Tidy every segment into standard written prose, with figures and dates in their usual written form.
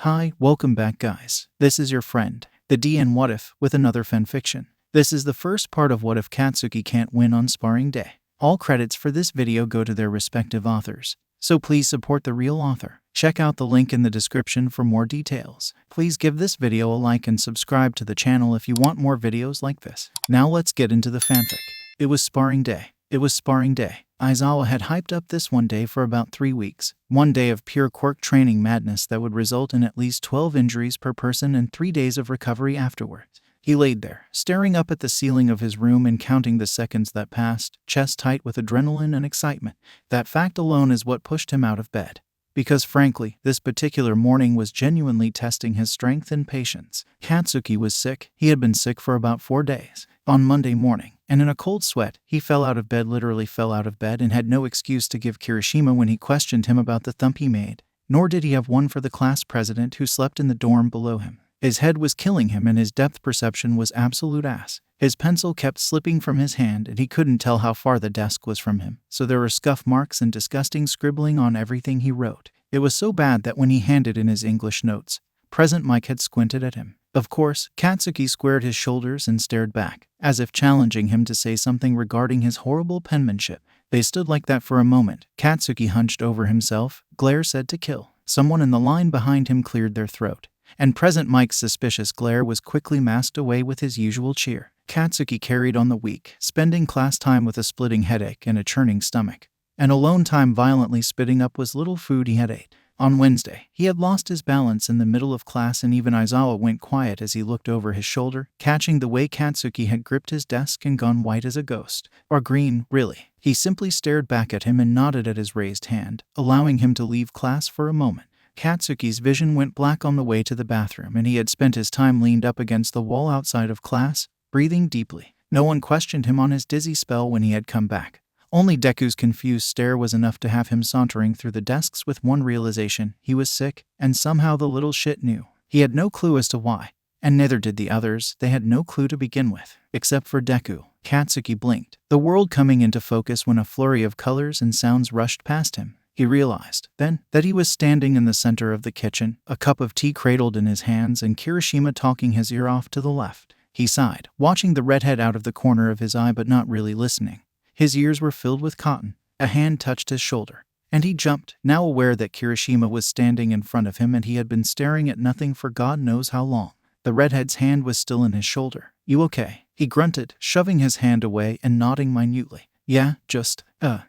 Hi, welcome back guys. This is your friend, the D and WhatIf, with another fanfiction. This is the first part of What If Katsuki Can't Win on Sparring Day. All credits for this video go to their respective authors, so please support the real author. Check out the link in the description for more details. Please give this video a like and subscribe to the channel if you want more videos like this. Now let's get into the fanfic. It was Sparring Day. Aizawa had hyped up this one day for about 3 weeks. One day of pure quirk training madness that would result in at least 12 injuries per person and 3 days of recovery afterwards. He laid there, staring up at the ceiling of his room and counting the seconds that passed, chest tight with adrenaline and excitement. That fact alone is what pushed him out of bed. Because frankly, this particular morning was genuinely testing his strength and patience. Katsuki was sick. He had been sick for about 4 days. On Monday morning, and in a cold sweat, he literally fell out of bed and had no excuse to give Kirishima when he questioned him about the thump he made. Nor did he have one for the class president who slept in the dorm below him. His head was killing him and his depth perception was absolute ass. His pencil kept slipping from his hand and he couldn't tell how far the desk was from him, so there were scuff marks and disgusting scribbling on everything he wrote. It was so bad that when he handed in his English notes, Present Mike had squinted at him. Of course, Katsuki squared his shoulders and stared back, as if challenging him to say something regarding his horrible penmanship. They stood like that for a moment. Katsuki hunched over himself. Glare said to kill. Someone in the line behind him cleared their throat, and Present Mike's suspicious glare was quickly masked away with his usual cheer. Katsuki carried on the week, spending class time with a splitting headache and a churning stomach, and alone time violently spitting up was little food he had ate. On Wednesday, he had lost his balance in the middle of class and even Aizawa went quiet as he looked over his shoulder, catching the way Katsuki had gripped his desk and gone white as a ghost. Or green, really. He simply stared back at him and nodded at his raised hand, allowing him to leave class for a moment. Katsuki's vision went black on the way to the bathroom and he had spent his time leaned up against the wall outside of class, breathing deeply. No one questioned him on his dizzy spell when he had come back. Only Deku's confused stare was enough to have him sauntering through the desks with one realization: he was sick, and somehow the little shit knew. He had no clue as to why, and neither did the others. They had no clue to begin with, except for Deku. Katsuki blinked, the world coming into focus when a flurry of colors and sounds rushed past him. He realized, then, that he was standing in the center of the kitchen, a cup of tea cradled in his hands and Kirishima talking his ear off to the left. He sighed, watching the redhead out of the corner of his eye but not really listening. His ears were filled with cotton. A hand touched his shoulder, and he jumped, now aware that Kirishima was standing in front of him and he had been staring at nothing for God knows how long. The redhead's hand was still in his shoulder. "You okay?" he grunted, shoving his hand away and nodding minutely. "Yeah, just,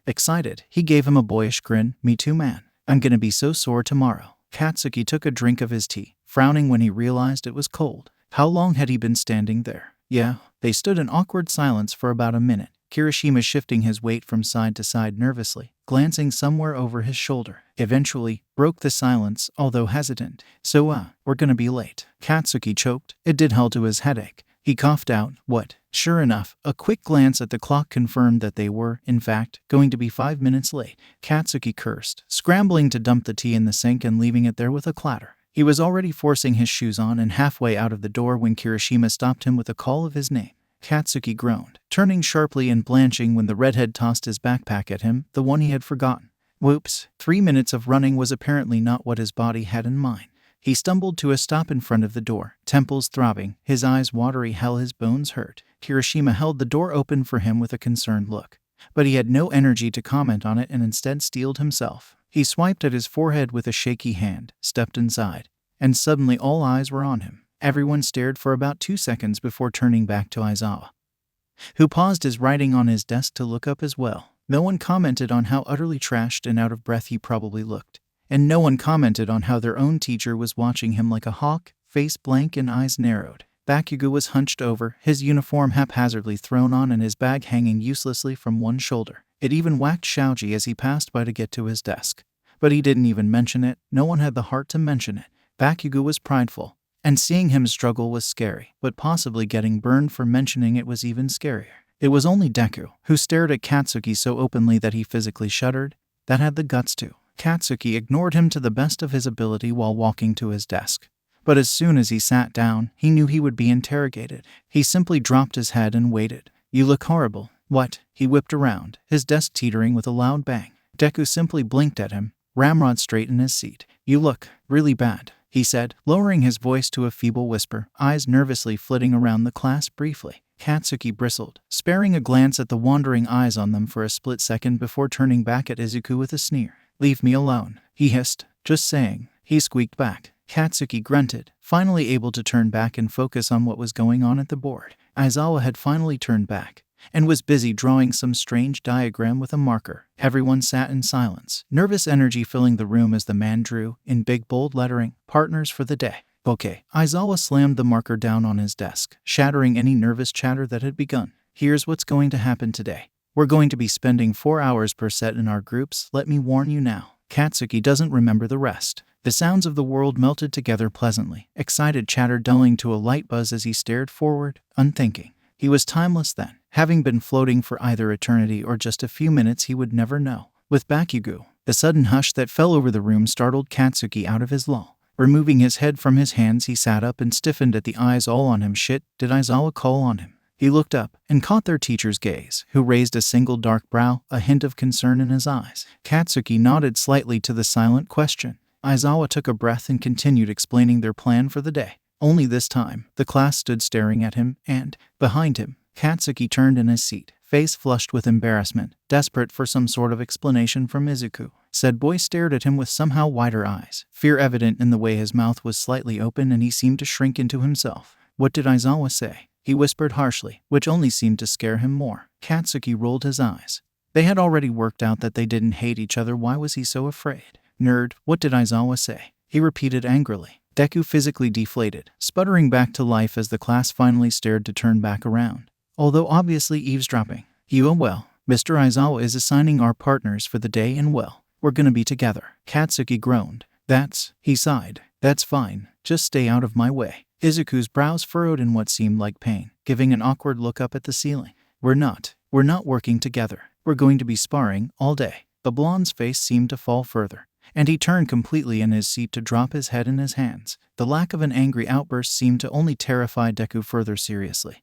excited." He gave him a boyish grin. "Me too, man. I'm gonna be so sore tomorrow." Katsuki took a drink of his tea, frowning when he realized it was cold. How long had he been standing there? Yeah. They stood in awkward silence for about a minute. Kirishima shifting his weight from side to side nervously, glancing somewhere over his shoulder. Eventually, broke the silence, although hesitant. "So, we're gonna be late." Katsuki choked. It did hell to his headache. He coughed out, "What?" Sure enough, a quick glance at the clock confirmed that they were, in fact, going to be 5 minutes late. Katsuki cursed, scrambling to dump the tea in the sink and leaving it there with a clatter. He was already forcing his shoes on and halfway out of the door when Kirishima stopped him with a call of his name. Katsuki groaned, turning sharply and blanching when the redhead tossed his backpack at him, the one he had forgotten. Whoops. 3 minutes of running was apparently not what his body had in mind. He stumbled to a stop in front of the door, temples throbbing, his eyes watery. Hell, his bones hurt. Kirishima held the door open for him with a concerned look, but he had no energy to comment on it and instead steeled himself. He swiped at his forehead with a shaky hand, stepped inside, and suddenly all eyes were on him. Everyone stared for about 2 seconds before turning back to Aizawa, who paused his writing on his desk to look up as well. No one commented on how utterly trashed and out of breath he probably looked, and no one commented on how their own teacher was watching him like a hawk, face blank and eyes narrowed. Bakugo was hunched over, his uniform haphazardly thrown on and his bag hanging uselessly from one shoulder. It even whacked Shoji as he passed by to get to his desk. But he didn't even mention it. No one had the heart to mention it. Bakugo was prideful, and seeing him struggle was scary, but possibly getting burned for mentioning it was even scarier. It was only Deku, who stared at Katsuki so openly that he physically shuddered, that had the guts to. Katsuki ignored him to the best of his ability while walking to his desk. But as soon as he sat down, he knew he would be interrogated. He simply dropped his head and waited. "You look horrible." "What?" He whipped around, his desk teetering with a loud bang. Deku simply blinked at him, ramrod straight in his seat. "You look really bad." he said, lowering his voice to a feeble whisper, eyes nervously flitting around the class briefly. Katsuki bristled, sparing a glance at the wandering eyes on them for a split second before turning back at Izuku with a sneer. "Leave me alone," he hissed. "Just saying," he squeaked back. Katsuki grunted, finally able to turn back and focus on what was going on at the board. Aizawa had finally turned back and was busy drawing some strange diagram with a marker. Everyone sat in silence, nervous energy filling the room as the man drew, in big bold lettering, "Partners for the day." "Okay." Aizawa slammed the marker down on his desk, shattering any nervous chatter that had begun. "Here's what's going to happen today. We're going to be spending 4 hours per set in our groups, let me warn you now." Katsuki doesn't remember the rest. The sounds of the world melted together pleasantly, excited chatter dulling to a light buzz as he stared forward, unthinking. He was timeless then, having been floating for either eternity or just a few minutes he would never know. With Bakugo, the sudden hush that fell over the room startled Katsuki out of his lull. Removing his head from his hands, he sat up and stiffened at the eyes all on him. Shit, did Aizawa call on him? He looked up and caught their teacher's gaze, who raised a single dark brow, a hint of concern in his eyes. Katsuki nodded slightly to the silent question. Aizawa took a breath and continued explaining their plan for the day. Only this time, the class stood staring at him, and, behind him, Katsuki turned in his seat, face flushed with embarrassment, desperate for some sort of explanation from Izuku. Said boy stared at him with somehow wider eyes, fear evident in the way his mouth was slightly open and he seemed to shrink into himself. "What did Aizawa say?" he whispered harshly, which only seemed to scare him more. Katsuki rolled his eyes. They had already worked out that they didn't hate each other. Why was he so afraid? "Nerd, what did Aizawa say?" he repeated angrily. Deku physically deflated, sputtering back to life as the class finally stared to turn back around, although obviously eavesdropping. Well, Mr. Aizawa is assigning our partners for the day and well, we're gonna be together." Katsuki groaned. He sighed. "That's fine, just stay out of my way." Izuku's brows furrowed in what seemed like pain, giving an awkward look up at the ceiling. We're not working together. We're going to be sparring all day." The blonde's face seemed to fall further, and he turned completely in his seat to drop his head in his hands. The lack of an angry outburst seemed to only terrify Deku further. Seriously,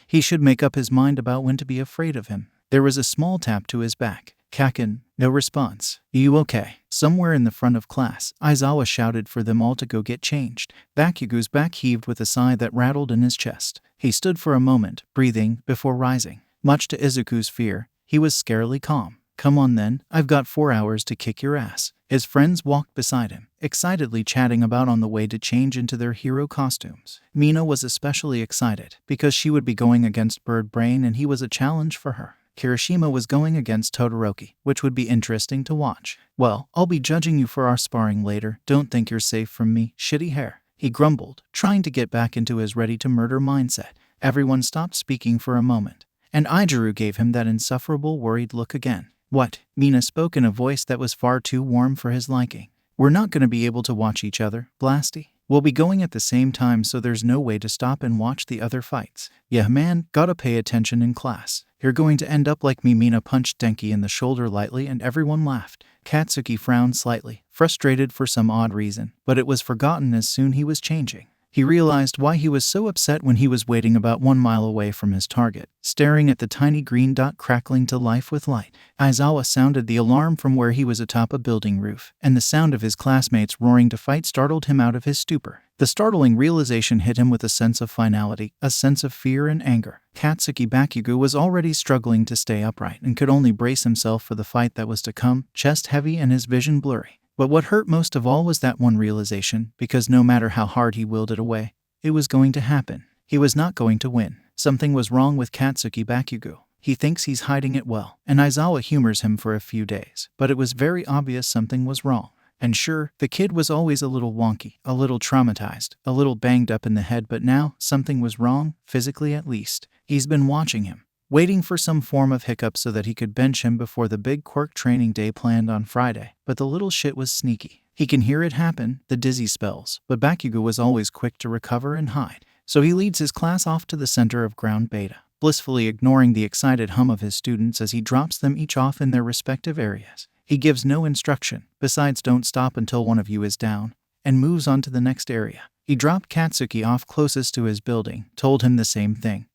he should make up his mind about when to be afraid of him. There was a small tap to his back. Kaken, no response. "You okay?" Somewhere in the front of class, Aizawa shouted for them all to go get changed. Bakugo's back heaved with a sigh that rattled in his chest. He stood for a moment, breathing, before rising. Much to Izuku's fear, he was scarily calm. "Come on then, I've got 4 hours to kick your ass." His friends walked beside him, excitedly chatting about on the way to change into their hero costumes. Mina was especially excited, because she would be going against Bird Brain and he was a challenge for her. Kirishima was going against Todoroki, which would be interesting to watch. "Well, I'll be judging you for our sparring later. Don't think you're safe from me, shitty hair," he grumbled, trying to get back into his ready-to-murder mindset. Everyone stopped speaking for a moment, and Aijuru gave him that insufferable worried look again. "What?" Mina spoke in a voice that was far too warm for his liking. "We're not going to be able to watch each other, Blasty. We'll be going at the same time, so there's no way to stop and watch the other fights. Yeah man, gotta pay attention in class. You're going to end up like me." Mina punched Denki in the shoulder lightly and everyone laughed. Katsuki frowned slightly, frustrated for some odd reason, but it was forgotten as soon he was changing. He realized why he was so upset when he was waiting about 1 mile away from his target, staring at the tiny green dot crackling to life with light. Aizawa sounded the alarm from where he was atop a building roof, and the sound of his classmates roaring to fight startled him out of his stupor. The startling realization hit him with a sense of finality, a sense of fear and anger. Katsuki Bakugo was already struggling to stay upright and could only brace himself for the fight that was to come, chest heavy and his vision blurry. But what hurt most of all was that one realization, because no matter how hard he willed it away, it was going to happen. He was not going to win. Something was wrong with Katsuki Bakugo. He thinks he's hiding it well, and Aizawa humors him for a few days, but it was very obvious something was wrong. And sure, the kid was always a little wonky, a little traumatized, a little banged up in the head, but now, something was wrong, physically at least. He's been watching him, waiting for some form of hiccup so that he could bench him before the big quirk training day planned on Friday. But the little shit was sneaky. He can hear it happen, the dizzy spells, but Bakugo was always quick to recover and hide. So he leads his class off to the center of ground beta, blissfully ignoring the excited hum of his students as he drops them each off in their respective areas. He gives no instruction, besides don't stop until one of you is down, and moves on to the next area. He dropped Katsuki off closest to his building, told him the same thing,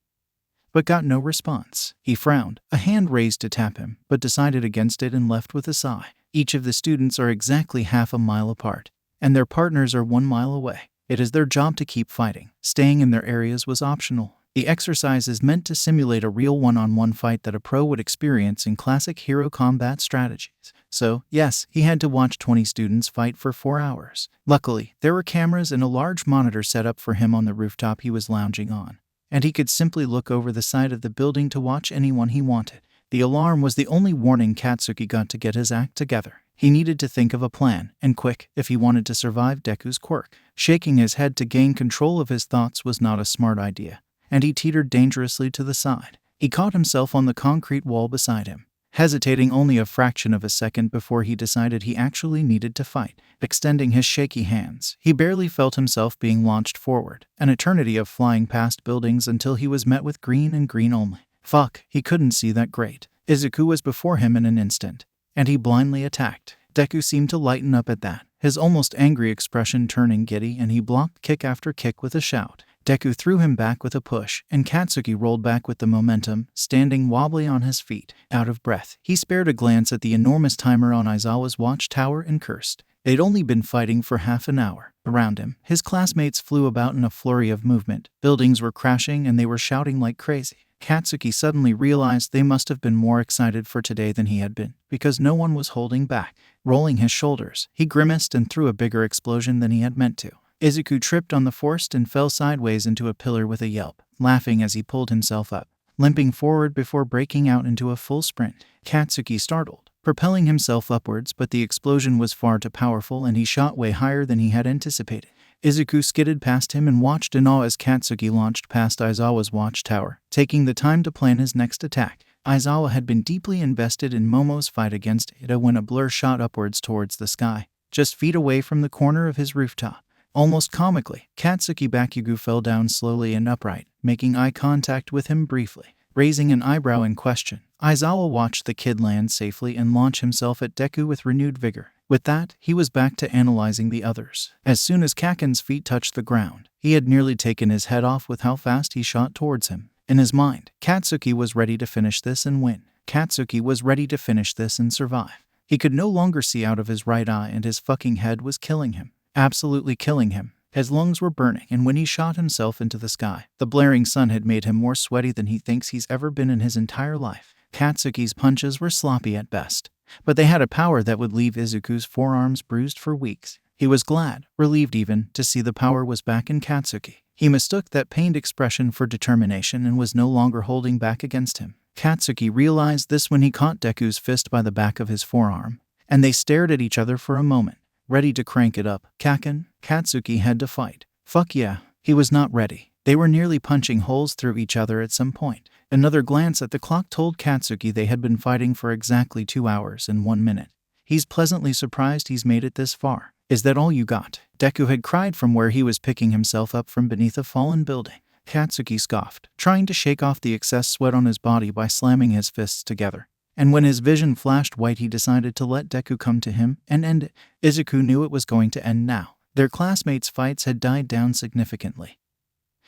but got no response. He frowned, a hand raised to tap him, but decided against it and left with a sigh. Each of the students are exactly half a mile apart, and their partners are 1 mile away. It is their job to keep fighting. Staying in their areas was optional. The exercise is meant to simulate a real one-on-one fight that a pro would experience in classic hero combat strategies. So, yes, he had to watch 20 students fight for 4 hours. Luckily, there were cameras and a large monitor set up for him on the rooftop he was lounging on, and he could simply look over the side of the building to watch anyone he wanted. The alarm was the only warning Katsuki got to get his act together. He needed to think of a plan, and quick, if he wanted to survive Deku's quirk. Shaking his head to gain control of his thoughts was not a smart idea, and he teetered dangerously to the side. He caught himself on the concrete wall beside him, hesitating only a fraction of a second before he decided he actually needed to fight. Extending his shaky hands, he barely felt himself being launched forward, an eternity of flying past buildings until he was met with green and green only. Fuck, he couldn't see that great. Izuku was before him in an instant, and he blindly attacked. Deku seemed to lighten up at that, his almost angry expression turning giddy, and he blocked kick after kick with a shout. Deku threw him back with a push, and Katsuki rolled back with the momentum, standing wobbly on his feet. Out of breath, he spared a glance at the enormous timer on Aizawa's watchtower and cursed. They'd only been fighting for half an hour. Around him, his classmates flew about in a flurry of movement. Buildings were crashing and they were shouting like crazy. Katsuki suddenly realized they must have been more excited for today than he had been, because no one was holding back. Rolling his shoulders, he grimaced and threw a bigger explosion than he had meant to. Izuku tripped on the forest and fell sideways into a pillar with a yelp, laughing as he pulled himself up, limping forward before breaking out into a full sprint. Katsuki startled, propelling himself upwards, but the explosion was far too powerful and he shot way higher than he had anticipated. Izuku skidded past him and watched in awe as Katsuki launched past Aizawa's watchtower, taking the time to plan his next attack. Aizawa had been deeply invested in Momo's fight against Ida when a blur shot upwards towards the sky, just feet away from the corner of his rooftop. Almost comically, Katsuki Bakugo fell down slowly and upright, making eye contact with him briefly. Raising an eyebrow in question, Aizawa watched the kid land safely and launch himself at Deku with renewed vigor. With that, he was back to analyzing the others. As soon as Kaken's feet touched the ground, he had nearly taken his head off with how fast he shot towards him. In his mind, Katsuki was ready to finish this and win. Katsuki was ready to finish this and survive. He could no longer see out of his right eye and his fucking head was killing him. Absolutely killing him. His lungs were burning, and when he shot himself into the sky, the blaring sun had made him more sweaty than he thinks he's ever been in his entire life. Katsuki's punches were sloppy at best, but they had a power that would leave Izuku's forearms bruised for weeks. He was glad, relieved even, to see the power was back in Katsuki. He mistook that pained expression for determination and was no longer holding back against him. Katsuki realized this when he caught Deku's fist by the back of his forearm, and they stared at each other for a moment, ready to crank it up. Katsuki had to fight. Fuck yeah, he was not ready. They were nearly punching holes through each other at some point. Another glance at the clock told Katsuki they had been fighting for exactly 2 hours and 1 minute. He's pleasantly surprised he's made it this far. Is that all you got? Deku had cried from where he was picking himself up from beneath a fallen building. Katsuki scoffed, trying to shake off the excess sweat on his body by slamming his fists together. And when his vision flashed white, he decided to let Deku come to him and end it. Izuku knew it was going to end now. Their classmates' fights had died down significantly.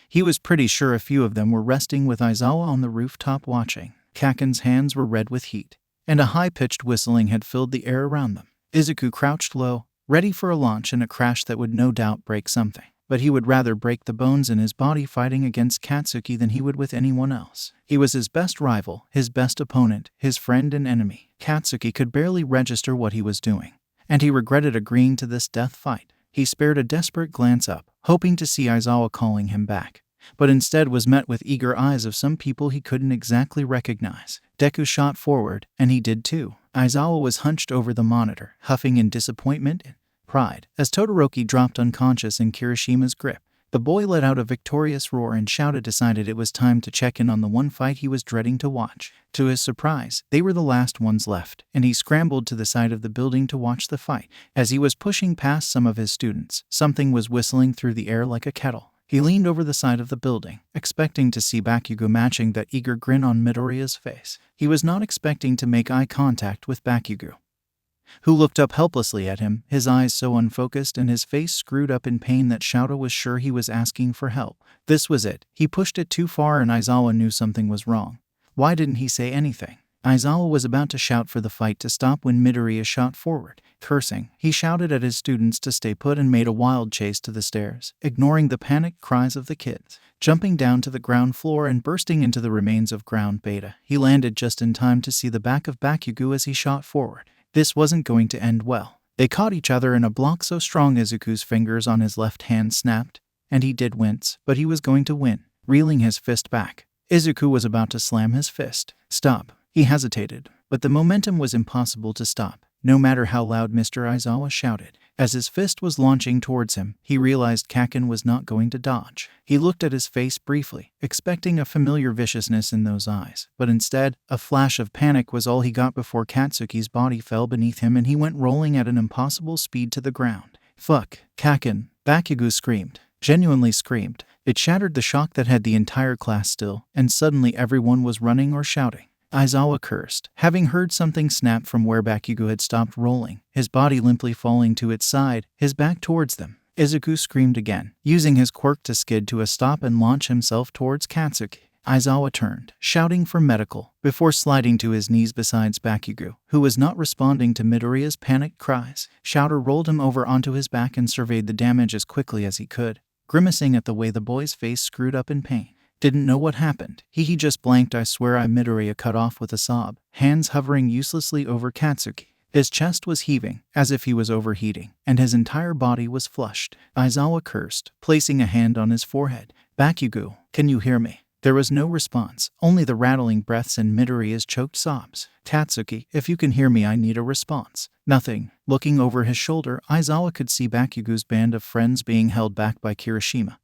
He was pretty sure a few of them were resting with Aizawa on the rooftop watching. Kaken's hands were red with heat, and a high-pitched whistling had filled the air around them. Izuku crouched low, ready for a launch and a crash that would no doubt break something. But he would rather break the bones in his body fighting against Katsuki than he would with anyone else. He was his best rival, his best opponent, his friend and enemy. Katsuki could barely register what he was doing, and he regretted agreeing to this death fight. He spared a desperate glance up, hoping to see Aizawa calling him back, but instead was met with eager eyes of some people he couldn't exactly recognize. Deku shot forward, and he did too. Aizawa was hunched over the monitor, huffing in disappointment and pride, as Todoroki dropped unconscious in Kirishima's grip. The boy let out a victorious roar and decided it was time to check in on the one fight he was dreading to watch. To his surprise, they were the last ones left, and he scrambled to the side of the building to watch the fight. As he was pushing past some of his students, something was whistling through the air like a kettle. He leaned over the side of the building, expecting to see Bakugo matching that eager grin on Midoriya's face. He was not expecting to make eye contact with Bakugo, who looked up helplessly at him, his eyes so unfocused and his face screwed up in pain that Shoto was sure he was asking for help. This was it. He pushed it too far and Aizawa knew something was wrong. Why didn't he say anything? Aizawa was about to shout for the fight to stop when Midoriya shot forward. Cursing, he shouted at his students to stay put and made a wild chase to the stairs, ignoring the panicked cries of the kids. Jumping down to the ground floor and bursting into the remains of ground beta, he landed just in time to see the back of Bakugo as he shot forward. This wasn't going to end well. They caught each other in a block so strong Izuku's fingers on his left hand snapped, and he did wince, but he was going to win. Reeling his fist back, Izuku was about to slam his fist. Stop. He hesitated, but the momentum was impossible to stop, no matter how loud Mr. Aizawa shouted. As his fist was launching towards him, he realized Kaken was not going to dodge. He looked at his face briefly, expecting a familiar viciousness in those eyes, but instead, a flash of panic was all he got before Katsuki's body fell beneath him and he went rolling at an impossible speed to the ground. Fuck, Kaken, Bakugo screamed. Genuinely screamed. It shattered the shock that had the entire class still, and suddenly everyone was running or shouting. Aizawa cursed, having heard something snap from where Bakugo had stopped rolling, his body limply falling to its side, his back towards them. Izuku screamed again, using his quirk to skid to a stop and launch himself towards Katsuki. Aizawa turned, shouting for medical, before sliding to his knees beside Bakugo, who was not responding to Midoriya's panicked cries. Shouter rolled him over onto his back and surveyed the damage as quickly as he could, grimacing at the way the boy's face screwed up in pain. Didn't know what happened. He just blanked. I swear. Midoriya cut off with a sob, hands hovering uselessly over Katsuki. His chest was heaving, as if he was overheating, and his entire body was flushed. Aizawa cursed, placing a hand on his forehead. Bakugo, can you hear me? There was no response, only the rattling breaths and Midoriya's choked sobs. Katsuki, if you can hear me, I need a response. Nothing. Looking over his shoulder, Aizawa could see Bakugo's band of friends being held back by Kirishima,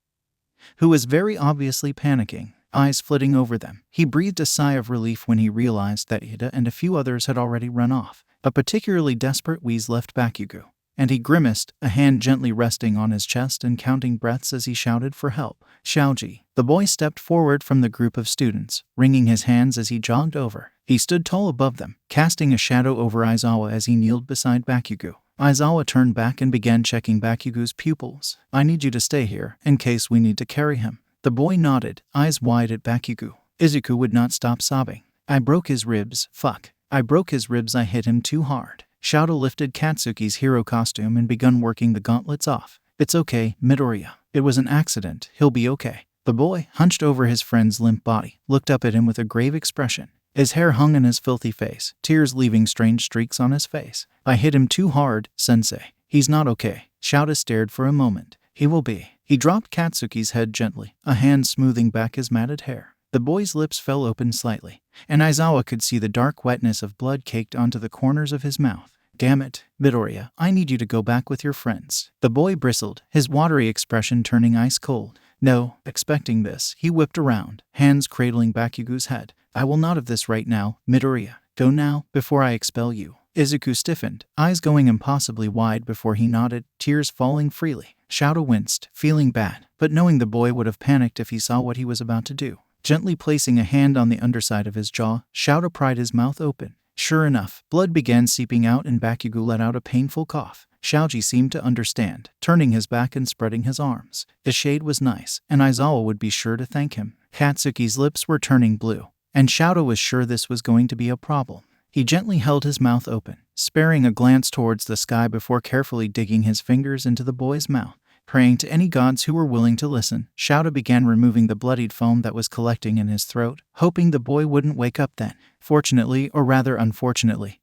who was very obviously panicking, eyes flitting over them. He breathed a sigh of relief when he realized that Ida and a few others had already run off. A particularly desperate wheeze left Bakugo, and he grimaced, a hand gently resting on his chest and counting breaths as he shouted for help. Shaoji. The boy stepped forward from the group of students, wringing his hands as he jogged over. He stood tall above them, casting a shadow over Aizawa as he kneeled beside Bakugo. Aizawa turned back and began checking Bakugo's pupils. I need you to stay here, in case we need to carry him. The boy nodded, eyes wide at Bakugo. Izuku would not stop sobbing. I broke his ribs. Fuck. I broke his ribs. I hit him too hard. Shadow lifted Katsuki's hero costume and begun working the gauntlets off. It's okay, Midoriya. It was an accident. He'll be okay. The boy, hunched over his friend's limp body, looked up at him with a grave expression. His hair hung in his filthy face, tears leaving strange streaks on his face. I hit him too hard, sensei. He's not okay. Shouta stared for a moment. He will be. He dropped Katsuki's head gently, a hand smoothing back his matted hair. The boy's lips fell open slightly, and Aizawa could see the dark wetness of blood caked onto the corners of his mouth. Damn it, Midoriya, I need you to go back with your friends. The boy bristled, his watery expression turning ice cold. No, expecting this, he whipped around, hands cradling Bakugo's head. I will not have this right now, Midoriya. Go now, before I expel you. Izuku stiffened, eyes going impossibly wide before he nodded, tears falling freely. Shaoda winced, feeling bad, but knowing the boy would have panicked if he saw what he was about to do. Gently placing a hand on the underside of his jaw, Shaoda pried his mouth open. Sure enough, blood began seeping out and Bakugo let out a painful cough. Shaoji seemed to understand, turning his back and spreading his arms. The shade was nice, and Aizawa would be sure to thank him. Katsuki's lips were turning blue, and Shaoda was sure this was going to be a problem. He gently held his mouth open, sparing a glance towards the sky before carefully digging his fingers into the boy's mouth. Praying to any gods who were willing to listen, Shaoda began removing the bloodied foam that was collecting in his throat, hoping the boy wouldn't wake up then. Fortunately, or rather unfortunately,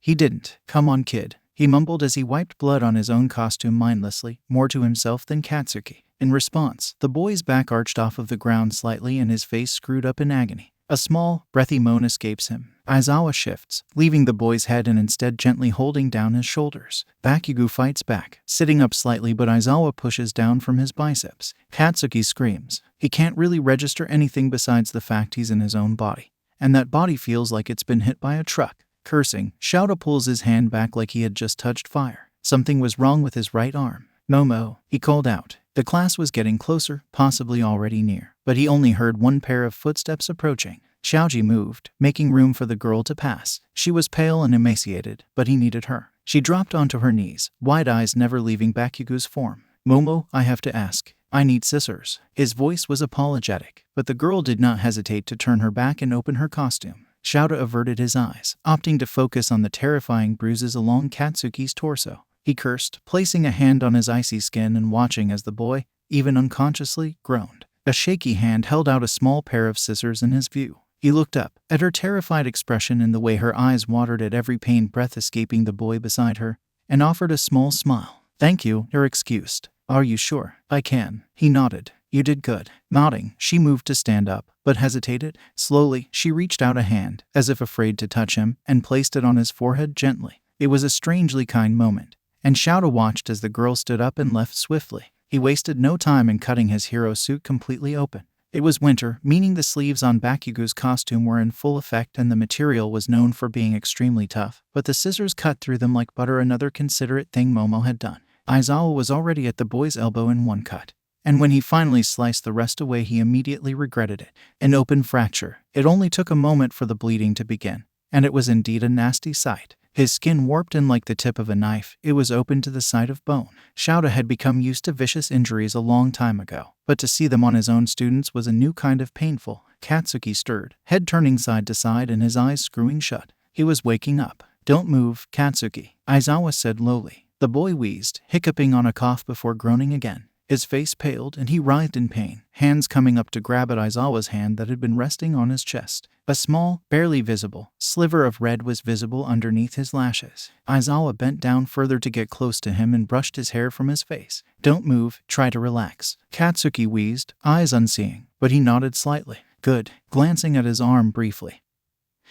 he didn't. Come on, kid, he mumbled as he wiped blood on his own costume mindlessly, more to himself than Katsuki. In response, the boy's back arched off of the ground slightly and his face screwed up in agony. A small, breathy moan escapes him. Aizawa shifts, leaving the boy's head and instead gently holding down his shoulders. Bakugo fights back, sitting up slightly, but Aizawa pushes down from his biceps. Katsuki screams. He can't really register anything besides the fact he's in his own body, and that body feels like it's been hit by a truck. Cursing, Shaoda pulls his hand back like he had just touched fire. Something was wrong with his right arm. Momo, he called out. The class was getting closer, possibly already near, but he only heard one pair of footsteps approaching. Shaoji moved, making room for the girl to pass. She was pale and emaciated, but he needed her. She dropped onto her knees, wide eyes never leaving Bakugo's form. Momo, I have to ask. I need scissors. His voice was apologetic, but the girl did not hesitate to turn her back and open her costume. Shouta averted his eyes, opting to focus on the terrifying bruises along Katsuki's torso. He cursed, placing a hand on his icy skin and watching as the boy, even unconsciously, groaned. A shaky hand held out a small pair of scissors in his view. He looked up, at her terrified expression and the way her eyes watered at every pained breath escaping the boy beside her, and offered a small smile. "Thank you," her excused. "Are you sure I can?" He nodded. "You did good." Nodding, she moved to stand up, but hesitated. Slowly, she reached out a hand, as if afraid to touch him, and placed it on his forehead gently. It was a strangely kind moment, and Shouta watched as the girl stood up and left swiftly. He wasted no time in cutting his hero suit completely open. It was winter, meaning the sleeves on Bakugo's costume were in full effect and the material was known for being extremely tough, but the scissors cut through them like butter, another considerate thing Momo had done. Aizawa was already at the boy's elbow in one cut, and when he finally sliced the rest away he immediately regretted it. An open fracture. It only took a moment for the bleeding to begin, and it was indeed a nasty sight. His skin warped in like the tip of a knife. It was open to the sight of bone. Shouta had become used to vicious injuries a long time ago, but to see them on his own students was a new kind of painful. Katsuki stirred, head turning side to side and his eyes screwing shut. He was waking up. "Don't move, Katsuki," Aizawa said lowly. The boy wheezed, hiccuping on a cough before groaning again. His face paled and he writhed in pain, hands coming up to grab at Aizawa's hand that had been resting on his chest. A small, barely visible, sliver of red was visible underneath his lashes. Aizawa bent down further to get close to him and brushed his hair from his face. "Don't move, try to relax." Katsuki wheezed, eyes unseeing, but he nodded slightly. "Good," glancing at his arm briefly.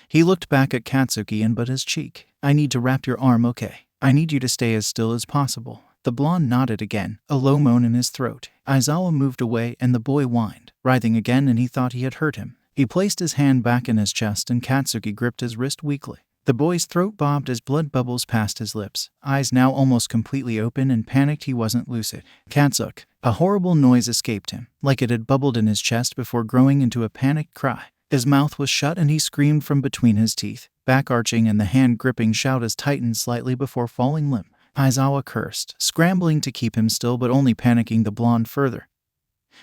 He looked back at Katsuki and bit his cheek. "I need to wrap your arm, okay? I need you to stay as still as possible." The blonde nodded again, a low moan in his throat. Aizawa moved away and the boy whined, writhing again, and he thought he had hurt him. He placed his hand back in his chest and Katsuki gripped his wrist weakly. The boy's throat bobbed as blood bubbles past his lips, eyes now almost completely open, and panicked he wasn't lucid. "Katsuk!" A horrible noise escaped him, like it had bubbled in his chest before growing into a panicked cry. His mouth was shut and he screamed from between his teeth, back arching, and the hand gripping Shouta's tightened slightly before falling limp. Aizawa cursed, scrambling to keep him still but only panicking the blonde further,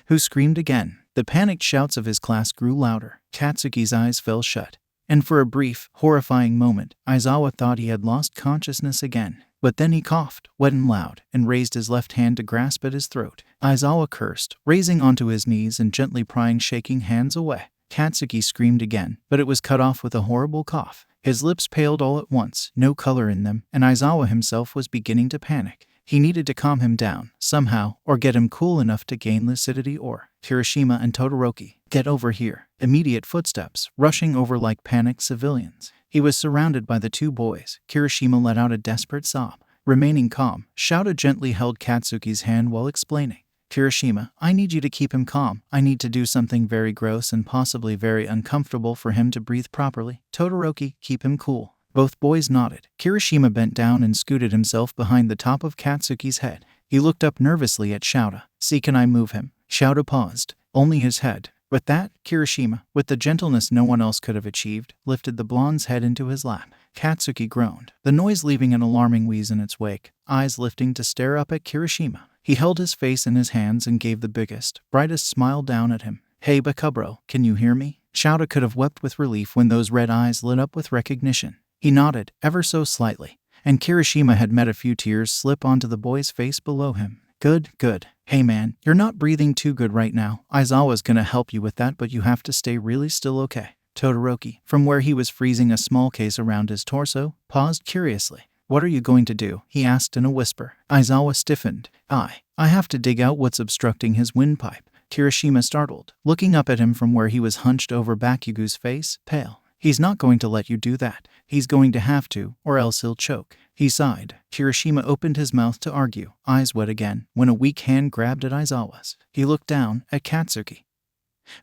who screamed again. The panicked shouts of his class grew louder. Katsuki's eyes fell shut, and for a brief, horrifying moment, Aizawa thought he had lost consciousness again. But then he coughed, wet and loud, and raised his left hand to grasp at his throat. Aizawa cursed, raising onto his knees and gently prying shaking hands away. Katsuki screamed again, but it was cut off with a horrible cough. His lips paled all at once, no color in them, and Aizawa himself was beginning to panic. He needed to calm him down, somehow, or get him cool enough to gain lucidity, or Kirishima and Todoroki, get over here. Immediate footsteps, rushing over like panicked civilians. He was surrounded by the two boys. Kirishima let out a desperate sob. Remaining calm, Shouta gently held Katsuki's hand while explaining. "Kirishima, I need you to keep him calm. I need to do something very gross and possibly very uncomfortable for him to breathe properly. Todoroki, keep him cool." Both boys nodded. Kirishima bent down and scooted himself behind the top of Katsuki's head. He looked up nervously at Shouta. "See, can I move him?" Shouta paused. "Only his head." With that, Kirishima, with the gentleness no one else could have achieved, lifted the blonde's head into his lap. Katsuki groaned, the noise leaving an alarming wheeze in its wake, eyes lifting to stare up at Kirishima. He held his face in his hands and gave the biggest, brightest smile down at him. "Hey Bakubro, can you hear me?" Shouta could have wept with relief when those red eyes lit up with recognition. He nodded, ever so slightly, and Kirishima had met a few tears slip onto the boy's face below him. "Good, good. Hey man, you're not breathing too good right now. Aizawa's gonna help you with that, but you have to stay really still, okay?" Todoroki, from where he was freezing a small case around his torso, paused curiously. "What are you going to do?" he asked in a whisper. Aizawa stiffened. I have to dig out what's obstructing his windpipe." Kirishima startled, looking up at him from where he was hunched over Bakugo's face, pale. "He's not going to let you do that. He's going to have to, or else he'll choke." He sighed. Kirishima opened his mouth to argue, eyes wet again, when a weak hand grabbed at Aizawa's. He looked down at Katsuki,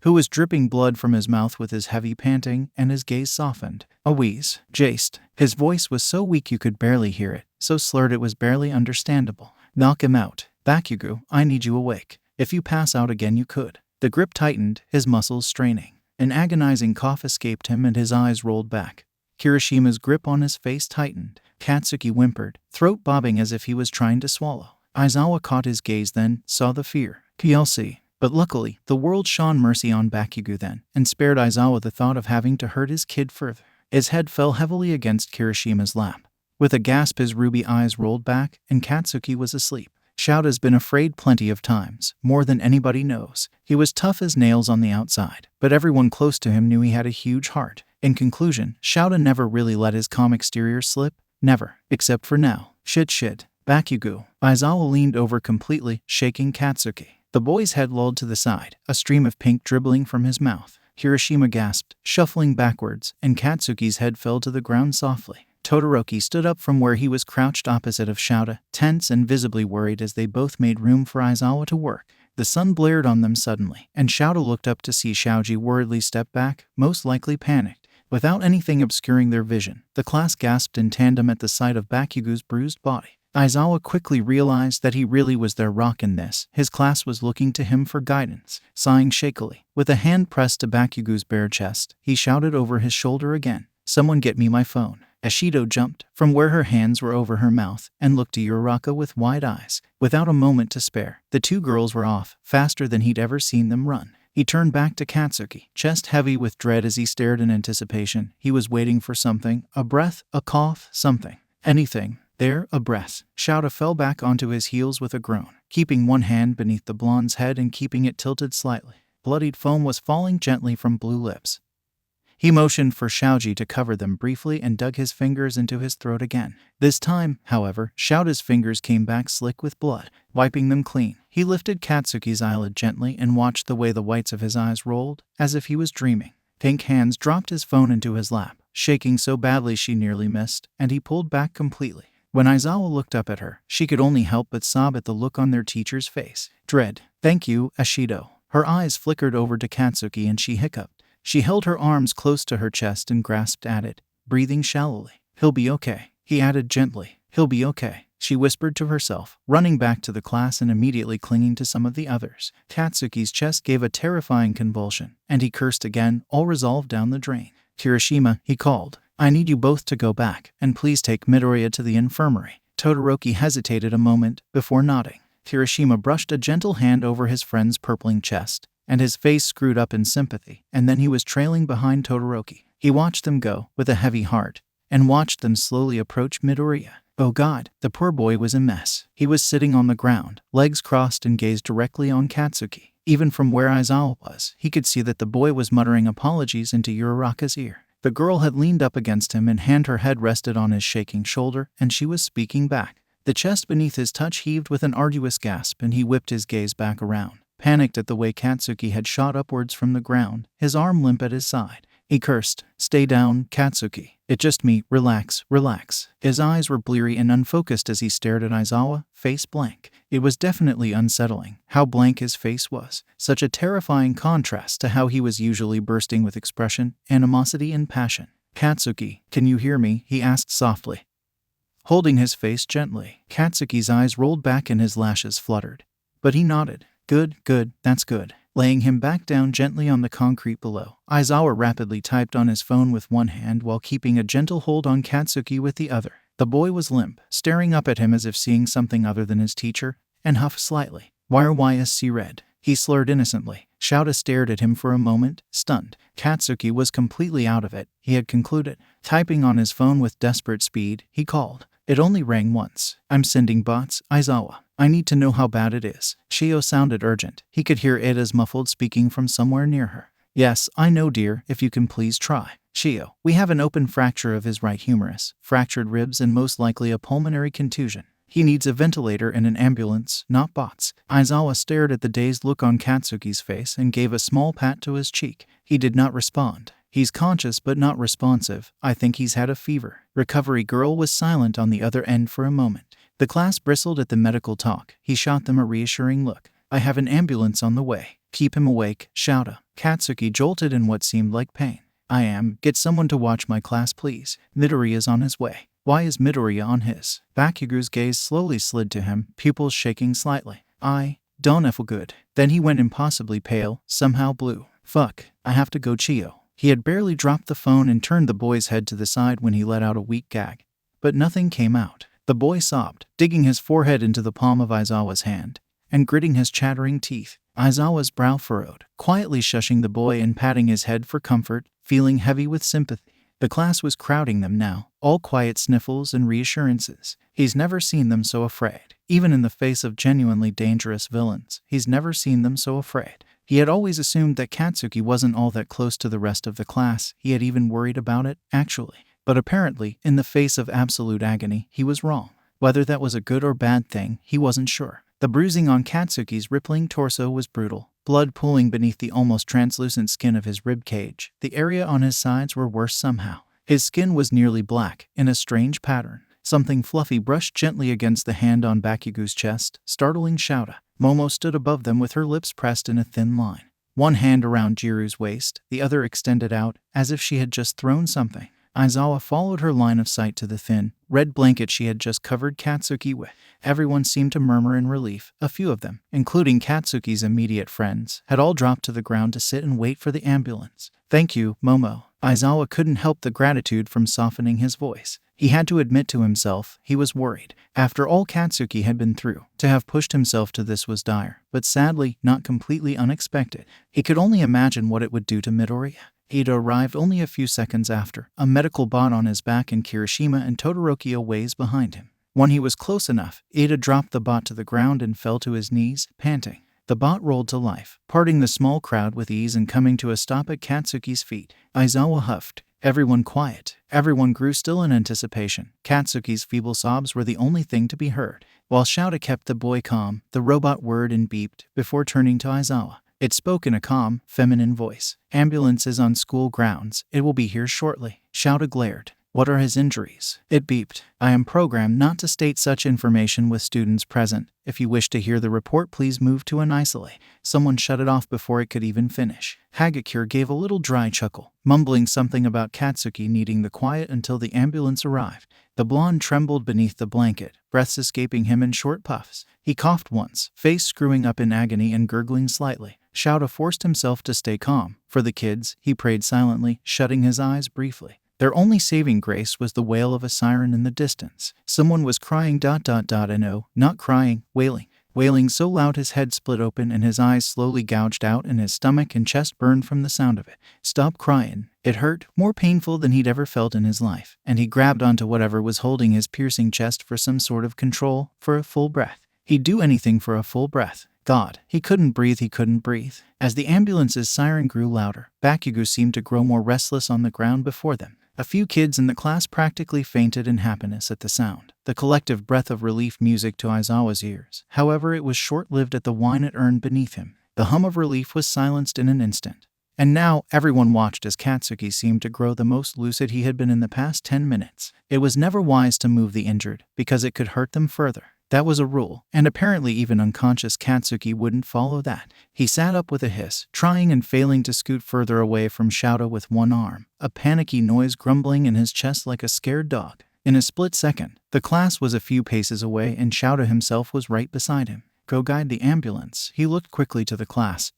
who was dripping blood from his mouth with his heavy panting, and his gaze softened. A wheeze. Jaced. His voice was so weak you could barely hear it, so slurred it was barely understandable. "Knock him out. Bakugo, I need you awake. If you pass out again you could." The grip tightened, his muscles straining. An agonizing cough escaped him and his eyes rolled back. Kirishima's grip on his face tightened. Katsuki whimpered, throat bobbing as if he was trying to swallow. Aizawa caught his gaze then, saw the fear. "PLC." But luckily, the world shone mercy on Bakugo then, and spared Aizawa the thought of having to hurt his kid further. His head fell heavily against Kirishima's lap. With a gasp, his ruby eyes rolled back, and Katsuki was asleep. Shouta's been afraid plenty of times, more than anybody knows. He was tough as nails on the outside, but everyone close to him knew he had a huge heart. In conclusion, Shouta never really let his calm exterior slip. Never. Except for now. Shit. Bakugo. Aizawa leaned over completely, shaking Katsuki. The boy's head lolled to the side, a stream of pink dribbling from his mouth. Kirishima gasped, shuffling backwards, and Katsuki's head fell to the ground softly. Todoroki stood up from where he was crouched opposite of Shouta, tense and visibly worried as they both made room for Aizawa to work. The sun blared on them suddenly, and Shouta looked up to see Shoji worriedly step back, most likely panicked. Without anything obscuring their vision, the class gasped in tandem at the sight of Bakugo's bruised body. Aizawa quickly realized that he really was their rock in this. His class was looking to him for guidance. Sighing shakily, with a hand pressed to Bakugo's bare chest, he shouted over his shoulder again, "Someone get me my phone." Ashido jumped from where her hands were over her mouth and looked to Uraraka with wide eyes. Without a moment to spare, the two girls were off, faster than he'd ever seen them run. He turned back to Katsuki, chest heavy with dread as he stared in anticipation. He was waiting for something, a breath, a cough, something. Anything. There, a breath. Shouta fell back onto his heels with a groan, keeping one hand beneath the blonde's head and keeping it tilted slightly. Bloodied foam was falling gently from blue lips. He motioned for Shoji to cover them briefly and dug his fingers into his throat again. This time, however, Shouta's fingers came back slick with blood, wiping them clean. He lifted Katsuki's eyelid gently and watched the way the whites of his eyes rolled, as if he was dreaming. Pink hands dropped his phone into his lap, shaking so badly she nearly missed, and he pulled back completely. When Aizawa looked up at her, she could only help but sob at the look on their teacher's face. Dread. "Thank you, Ashido." Her eyes flickered over to Katsuki and she hiccuped. She held her arms close to her chest and grasped at it, breathing shallowly. "He'll be okay," he added gently. "He'll be okay," she whispered to herself, running back to the class and immediately clinging to some of the others. Katsuki's chest gave a terrifying convulsion, and he cursed again, all resolve down the drain. "Kirishima," he called, "I need you both to go back, and please take Midoriya to the infirmary." Todoroki hesitated a moment before nodding. Kirishima brushed a gentle hand over his friend's purpling chest, and his face screwed up in sympathy, and then he was trailing behind Todoroki. He watched them go, with a heavy heart, and watched them slowly approach Midoriya. Oh God, the poor boy was a mess. He was sitting on the ground, legs crossed and gazed directly on Katsuki. Even from where Aizawa was, he could see that the boy was muttering apologies into Uraraka's ear. The girl had leaned up against him and her head rested on his shaking shoulder, and she was speaking back. The chest beneath his touch heaved with an arduous gasp, and he whipped his gaze back around, panicked at the way Katsuki had shot upwards from the ground, his arm limp at his side. He cursed, "Stay down, Katsuki. It's just me, relax." His eyes were bleary and unfocused as he stared at Aizawa, face blank. It was definitely unsettling, how blank his face was. Such a terrifying contrast to how he was usually bursting with expression, animosity, and passion. "Katsuki, can you hear me?" he asked softly, holding his face gently. Katsuki's eyes rolled back and his lashes fluttered, but he nodded. Good, that's good." Laying him back down gently on the concrete below, Aizawa rapidly typed on his phone with one hand while keeping a gentle hold on Katsuki with the other. The boy was limp, staring up at him as if seeing something other than his teacher, and huffed slightly. "YSC red," he slurred innocently. Shouta stared at him for a moment, stunned. Katsuki was completely out of it, he had concluded. Typing on his phone with desperate speed, he called. It only rang once. "I'm sending bots, Aizawa. I need to know how bad it is." Shio sounded urgent. He could hear Ida's muffled speaking from somewhere near her. "Yes, I know dear, if you can please try." "Shio, we have an open fracture of his right humerus, fractured ribs and most likely a pulmonary contusion. He needs a ventilator and an ambulance, not bots." Aizawa stared at the dazed look on Katsuki's face and gave a small pat to his cheek. He did not respond. "He's conscious but not responsive. I think he's had a fever." Recovery girl was silent on the other end for a moment. The class bristled at the medical talk. He shot them a reassuring look. "I have an ambulance on the way. Keep him awake, Shouta." Katsuki jolted in what seemed like pain. "I am. Get someone to watch my class, please. Midoriya's on his way." "Why is Midoriya on his?" Bakugo's gaze slowly slid to him, pupils shaking slightly. "I don't feel good." Then he went impossibly pale, somehow blue. "Fuck, I have to go, Chio." He had barely dropped the phone and turned the boy's head to the side when he let out a weak gag. But nothing came out. The boy sobbed, digging his forehead into the palm of Aizawa's hand, and gritting his chattering teeth. Aizawa's brow furrowed, quietly shushing the boy and patting his head for comfort, feeling heavy with sympathy. The class was crowding them now, all quiet sniffles and reassurances. He's never seen them so afraid. Even in the face of genuinely dangerous villains, he's never seen them so afraid. He had always assumed that Katsuki wasn't all that close to the rest of the class. He had even worried about it, actually. But apparently, in the face of absolute agony, he was wrong. Whether that was a good or bad thing, he wasn't sure. The bruising on Katsuki's rippling torso was brutal, blood pooling beneath the almost translucent skin of his rib cage. The area on his sides were worse somehow. His skin was nearly black, in a strange pattern. Something fluffy brushed gently against the hand on Bakugo's chest, startling Shouta. Momo stood above them with her lips pressed in a thin line. One hand around Jiru's waist, the other extended out, as if she had just thrown something. Aizawa followed her line of sight to the thin, red blanket she had just covered Katsuki with. Everyone seemed to murmur in relief. A few of them, including Katsuki's immediate friends, had all dropped to the ground to sit and wait for the ambulance. "Thank you, Momo." Aizawa couldn't help the gratitude from softening his voice. He had to admit to himself he was worried. After all Katsuki had been through, to have pushed himself to this was dire, but sadly not completely unexpected. He could only imagine what it would do to Midoriya. He'd arrived only a few seconds after, a medical bot on his back, and Kirishima and Todoroki a ways behind him. When he was close enough, Ida dropped the bot to the ground and fell to his knees, panting. The bot rolled to life, parting the small crowd with ease and coming to a stop at Katsuki's feet. Aizawa huffed. Everyone quiet. Everyone grew still in anticipation. Katsuki's feeble sobs were the only thing to be heard. While Shouta kept the boy calm, the robot whirred and beeped before turning to Aizawa. It spoke in a calm, feminine voice. "Ambulance is on school grounds. It will be here shortly." Shouta glared. "What are his injuries?" It beeped. "I am programmed not to state such information with students present. If you wish to hear the report, please move to an isolate." Someone shut it off before it could even finish. Hagakure gave a little dry chuckle, mumbling something about Katsuki needing the quiet until the ambulance arrived. The blonde trembled beneath the blanket, breaths escaping him in short puffs. He coughed once, face screwing up in agony and gurgling slightly. Shouta forced himself to stay calm. For the kids, he prayed silently, shutting his eyes briefly. Their only saving grace was the wail of a siren in the distance. Someone was crying ... No, not crying, wailing. Wailing so loud his head split open and his eyes slowly gouged out and his stomach and chest burned from the sound of it. "Stop crying." It hurt, more painful than he'd ever felt in his life, and he grabbed onto whatever was holding his piercing chest for some sort of control, for a full breath. He'd do anything for a full breath. God, he couldn't breathe. As the ambulance's siren grew louder, Bakugo seemed to grow more restless on the ground before them. A few kids in the class practically fainted in happiness at the sound. The collective breath of relief music to Aizawa's ears. However, it was short-lived at the whine it earned beneath him. The hum of relief was silenced in an instant. And now, everyone watched as Katsuki seemed to grow the most lucid he had been in the past 10 minutes. It was never wise to move the injured, because it could hurt them further. That was a rule, and apparently even unconscious Katsuki wouldn't follow that. He sat up with a hiss, trying and failing to scoot further away from Shouta with one arm, a panicky noise grumbling in his chest like a scared dog. In a split second, the class was a few paces away and Shouta himself was right beside him. "Go guide the ambulance." He looked quickly to the class,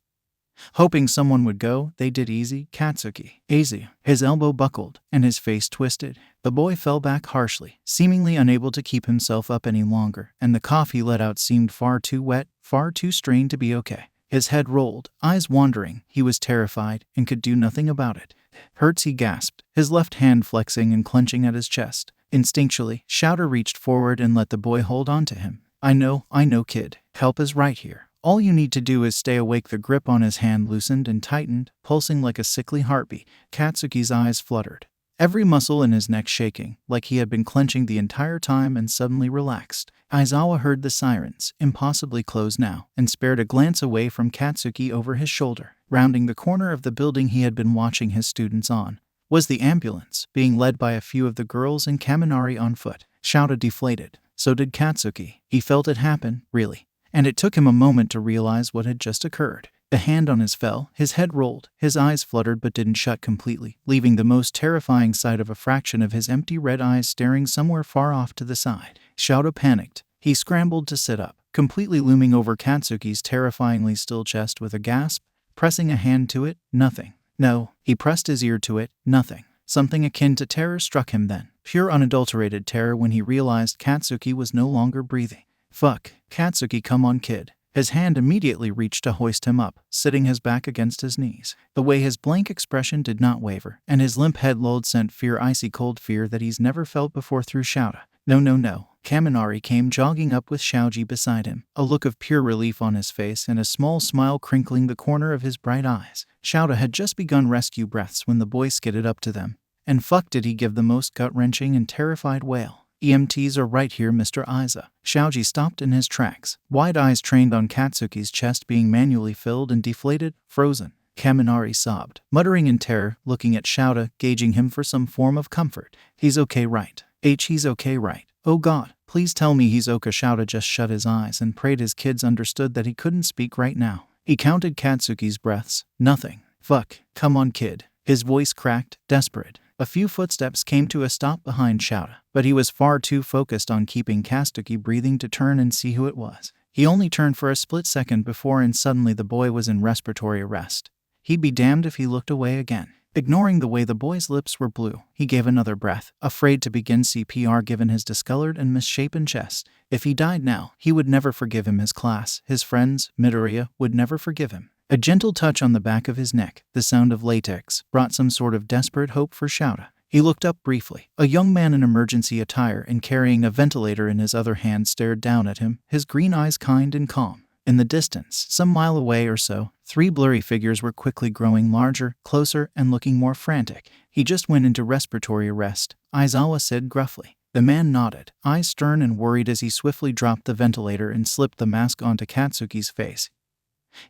hoping someone would go. "They did easy, Katsuki. Easy." His elbow buckled, and his face twisted. The boy fell back harshly, seemingly unable to keep himself up any longer, and the cough he let out seemed far too wet, far too strained to be okay. His head rolled, eyes wandering. He was terrified, and could do nothing about it. "Hurts," he gasped, his left hand flexing and clenching at his chest. Instinctually, Shouta reached forward and let the boy hold on to him. I know, kid. Help is right here. All you need to do is stay awake." The grip on his hand loosened and tightened, pulsing like a sickly heartbeat. Katsuki's eyes fluttered, every muscle in his neck shaking, like he had been clenching the entire time, and suddenly relaxed. Aizawa heard the sirens, impossibly close now, and spared a glance away from Katsuki over his shoulder. Rounding the corner of the building he had been watching his students on was the ambulance, being led by a few of the girls and Kaminari on foot. Shouta deflated. So did Katsuki. He felt it happen, really. And it took him a moment to realize what had just occurred. The hand on his fell, his head rolled, his eyes fluttered but didn't shut completely, leaving the most terrifying sight of a fraction of his empty red eyes staring somewhere far off to the side. Shouta panicked. He scrambled to sit up, completely looming over Katsuki's terrifyingly still chest with a gasp, pressing a hand to it. Nothing. No, he pressed his ear to it. Nothing. Something akin to terror struck him then. Pure unadulterated terror when he realized Katsuki was no longer breathing. Fuck. Katsuki, come on, kid. His hand immediately reached to hoist him up, sitting his back against his knees. The way his blank expression did not waver, and his limp head lolled sent fear, icy cold fear that he's never felt before through Shouta. No, no, no. Kaminari came jogging up with Shoji beside him, a look of pure relief on his face and a small smile crinkling the corner of his bright eyes. Shouta had just begun rescue breaths when the boy skidded up to them. And fuck did he give the most gut-wrenching and terrified wail. EMTs are right here, Mr. Aiza. Shoji stopped in his tracks, wide eyes trained on Katsuki's chest being manually filled and deflated, frozen. Kaminari sobbed, muttering in terror, looking at Shouta, gauging him for some form of comfort. He's okay, right? He's okay, right? Oh God, please tell me he's okay. Shouta just shut his eyes and prayed his kids understood that he couldn't speak right now. He counted Katsuki's breaths. Nothing. Fuck. Come on, kid. His voice cracked, desperate. A few footsteps came to a stop behind Shouta, but he was far too focused on keeping Katsuki breathing to turn and see who it was. He only turned for a split second before and suddenly the boy was in respiratory arrest. He'd be damned if he looked away again. Ignoring the way the boy's lips were blue, he gave another breath, afraid to begin CPR given his discolored and misshapen chest. If he died now, he would never forgive him. His class, his friends, Midoriya, would never forgive him. A gentle touch on the back of his neck, the sound of latex, brought some sort of desperate hope for Shouta. He looked up briefly. A young man in emergency attire and carrying a ventilator in his other hand stared down at him, his green eyes kind and calm. In the distance, some mile away or so, 3 blurry figures were quickly growing larger, closer, and looking more frantic. He just went into respiratory arrest, Aizawa said gruffly. The man nodded, eyes stern and worried as he swiftly dropped the ventilator and slipped the mask onto Katsuki's face.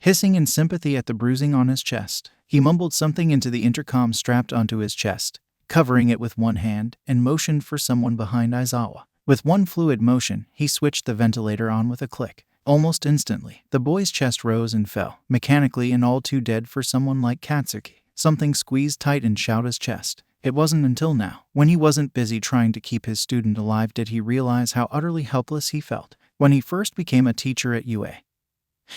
Hissing in sympathy at the bruising on his chest, he mumbled something into the intercom strapped onto his chest, covering it with one hand, and motioned for someone behind Aizawa. With one fluid motion, he switched the ventilator on with a click. Almost instantly, the boy's chest rose and fell, mechanically and all too dead for someone like Katsuki. Something squeezed tight in Shouta's chest. It wasn't until now, when he wasn't busy trying to keep his student alive, did he realize how utterly helpless he felt. When he first became a teacher at UA,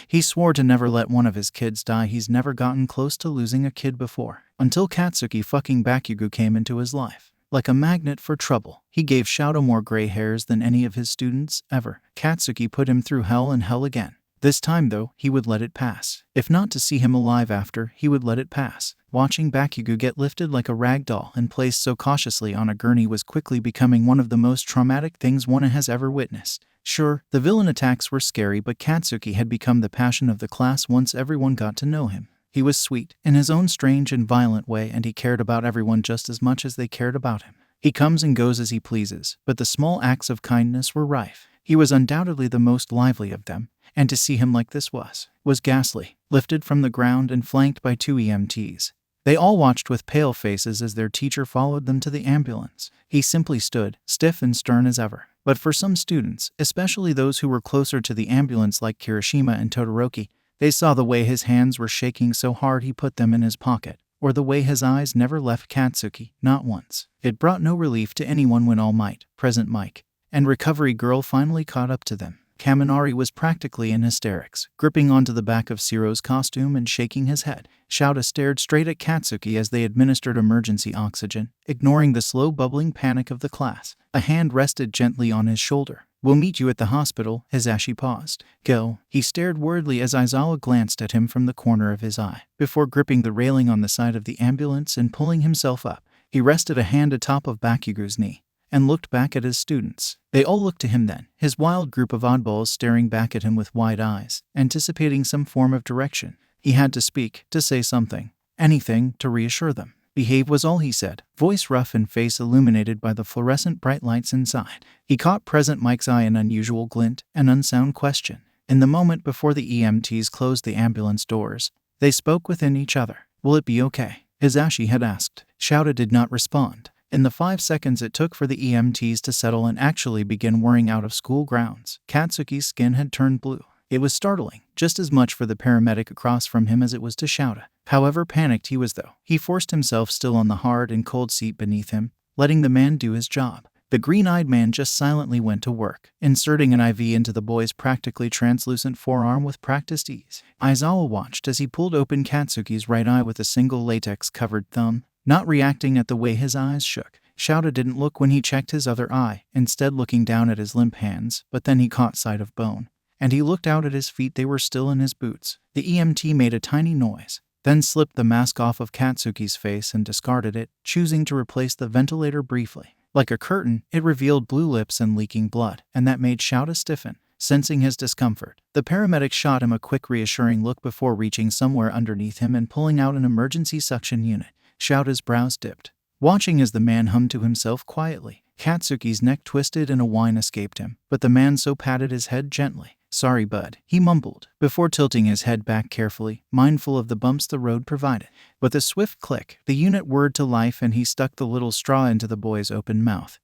he swore to never let one of his kids die. He's never gotten close to losing a kid before, until Katsuki fucking Bakugo came into his life. Like a magnet for trouble, he gave Shouta more gray hairs than any of his students ever. Katsuki put him through hell and hell again. This time, though, he would let it pass. If not to see him alive after, he would let it pass. Watching Bakugo get lifted like a rag doll and placed so cautiously on a gurney was quickly becoming one of the most traumatic things one has ever witnessed. Sure, the villain attacks were scary, but Katsuki had become the passion of the class once everyone got to know him. He was sweet, in his own strange and violent way, and he cared about everyone just as much as they cared about him. He comes and goes as he pleases, but the small acts of kindness were rife. He was undoubtedly the most lively of them, and to see him like this was ghastly. Lifted from the ground and flanked by 2 EMTs, they all watched with pale faces as their teacher followed them to the ambulance. He simply stood, stiff and stern as ever. But for some students, especially those who were closer to the ambulance like Kirishima and Todoroki, they saw the way his hands were shaking so hard he put them in his pocket, or the way his eyes never left Katsuki, not once. It brought no relief to anyone when All Might, Present Mike, and Recovery Girl finally caught up to them. Kaminari was practically in hysterics, gripping onto the back of Siro's costume and shaking his head. Shouta stared straight at Katsuki as they administered emergency oxygen, ignoring the slow bubbling panic of the class. A hand rested gently on his shoulder. "We'll meet you at the hospital," Hisashi paused. "Go." He stared worriedly as Aizawa glanced at him from the corner of his eye, before gripping the railing on the side of the ambulance and pulling himself up. He rested a hand atop of Bakugo's knee and looked back at his students. They all looked to him then, his wild group of oddballs staring back at him with wide eyes, anticipating some form of direction. He had to speak, to say something, anything to reassure them. "Behave," was all he said, voice rough and face illuminated by the fluorescent bright lights inside. He caught Present Mike's eye, an unusual glint, an unsound question. In the moment before the EMTs closed the ambulance doors, they spoke within each other. "Will it be okay?" Hisashi had asked. Shouta did not respond. In the 5 seconds it took for the EMTs to settle and actually begin whirring out of school grounds, Katsuki's skin had turned blue. It was startling, just as much for the paramedic across from him as it was to Shouta. However panicked he was though, he forced himself still on the hard and cold seat beneath him, letting the man do his job. The green-eyed man just silently went to work, inserting an IV into the boy's practically translucent forearm with practiced ease. Aizawa watched as he pulled open Katsuki's right eye with a single latex-covered thumb, not reacting at the way his eyes shook. Shouta didn't look when he checked his other eye, instead looking down at his limp hands, but then he caught sight of bone, and he looked out at his feet. They were still in his boots. The EMT made a tiny noise, then slipped the mask off of Katsuki's face and discarded it, choosing to replace the ventilator briefly. Like a curtain, it revealed blue lips and leaking blood, and that made Shouta stiffen. Sensing his discomfort, the paramedic shot him a quick reassuring look before reaching somewhere underneath him and pulling out an emergency suction unit. Shouta's brows dipped, watching as the man hummed to himself quietly. Katsuki's neck twisted and a whine escaped him, but the man so patted his head gently. "Sorry, bud," he mumbled, before tilting his head back carefully, mindful of the bumps the road provided. With a swift click, the unit whirred to life and he stuck the little straw into the boy's open mouth,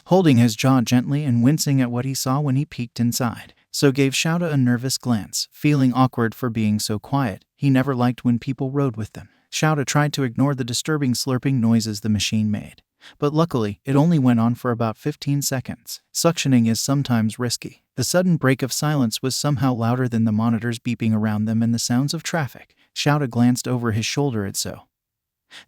holding his jaw gently and wincing at what he saw when he peeked inside. So gave Shouta a nervous glance, feeling awkward for being so quiet. He never liked when people rode with them. Shouta tried to ignore the disturbing slurping noises the machine made, but luckily, it only went on for about 15 seconds. Suctioning is sometimes risky. The sudden break of silence was somehow louder than the monitors beeping around them and the sounds of traffic. Shouta glanced over his shoulder at So,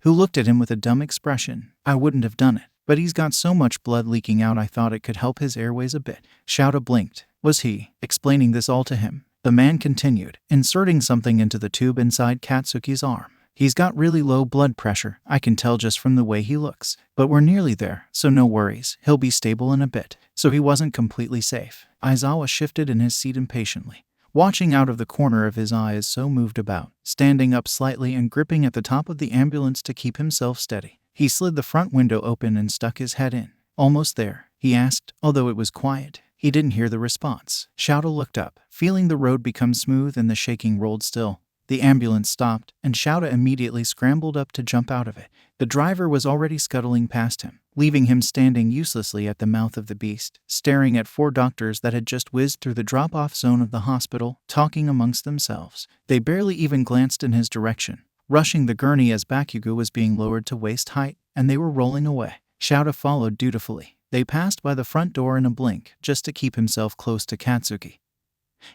who looked at him with a dumb expression. "I wouldn't have done it, but he's got so much blood leaking out I thought it could help his airways a bit." Shouta blinked. Was he explaining this all to him? The man continued, inserting something into the tube inside Katsuki's arm. "He's got really low blood pressure, I can tell just from the way he looks. But we're nearly there, so no worries, he'll be stable in a bit." So he wasn't completely safe. Aizawa shifted in his seat impatiently, watching out of the corner of his eye as So moved about, standing up slightly and gripping at the top of the ambulance to keep himself steady. He slid the front window open and stuck his head in. "Almost there?" he asked, although it was quiet. He didn't hear the response. Shouta looked up, feeling the road become smooth and the shaking rolled still. The ambulance stopped, and Shouta immediately scrambled up to jump out of it. The driver was already scuttling past him, leaving him standing uselessly at the mouth of the beast, staring at 4 doctors that had just whizzed through the drop-off zone of the hospital, talking amongst themselves. They barely even glanced in his direction, rushing the gurney as Bakugo was being lowered to waist height, and they were rolling away. Shouta followed dutifully. They passed by the front door in a blink, just to keep himself close to Katsuki.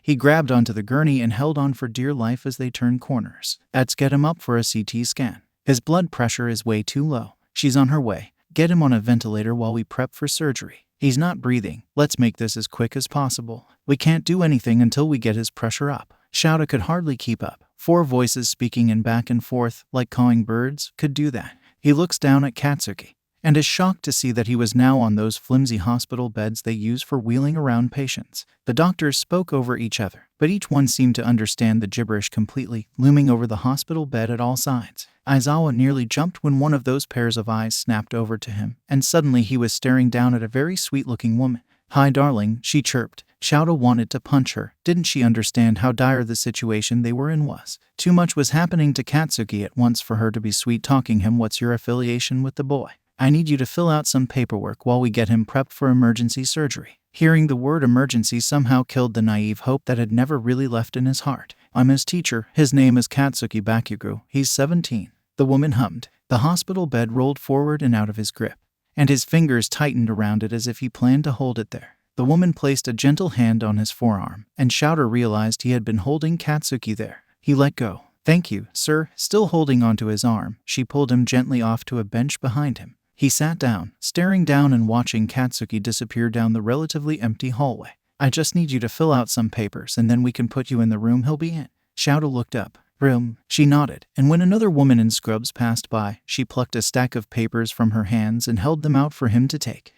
He grabbed onto the gurney and held on for dear life as they turned corners. "Let's get him up for a CT scan. His blood pressure is way too low. She's on her way. Get him on a ventilator while we prep for surgery. He's not breathing. Let's make this as quick as possible. We can't do anything until we get his pressure up." Shouta could hardly keep up. 4 voices speaking in back and forth, like cawing birds, could do that. He looks down at Katsuki, and is shocked to see that he was now on those flimsy hospital beds they use for wheeling around patients. The doctors spoke over each other, but each one seemed to understand the gibberish completely, looming over the hospital bed at all sides. Aizawa nearly jumped when one of those pairs of eyes snapped over to him, and suddenly he was staring down at a very sweet-looking woman. "Hi, darling," she chirped. Shouta wanted to punch her. Didn't she understand how dire the situation they were in was? Too much was happening to Katsuki at once for her to be sweet-talking him. "What's your affiliation with the boy? I need you to fill out some paperwork while we get him prepped for emergency surgery." Hearing the word emergency somehow killed the naive hope that had never really left in his heart. "I'm his teacher. His name is Katsuki Bakugo. He's 17. The woman hummed. The hospital bed rolled forward and out of his grip, and his fingers tightened around it as if he planned to hold it there. The woman placed a gentle hand on his forearm, and Shouta realized he had been holding Katsuki there. He let go. "Thank you, sir." Still holding onto his arm, she pulled him gently off to a bench behind him. He sat down, staring down and watching Katsuki disappear down the relatively empty hallway. "I just need you to fill out some papers and then we can put you in the room he'll be in." Shouta looked up. "Room?" She nodded, and when another woman in scrubs passed by, she plucked a stack of papers from her hands and held them out for him to take.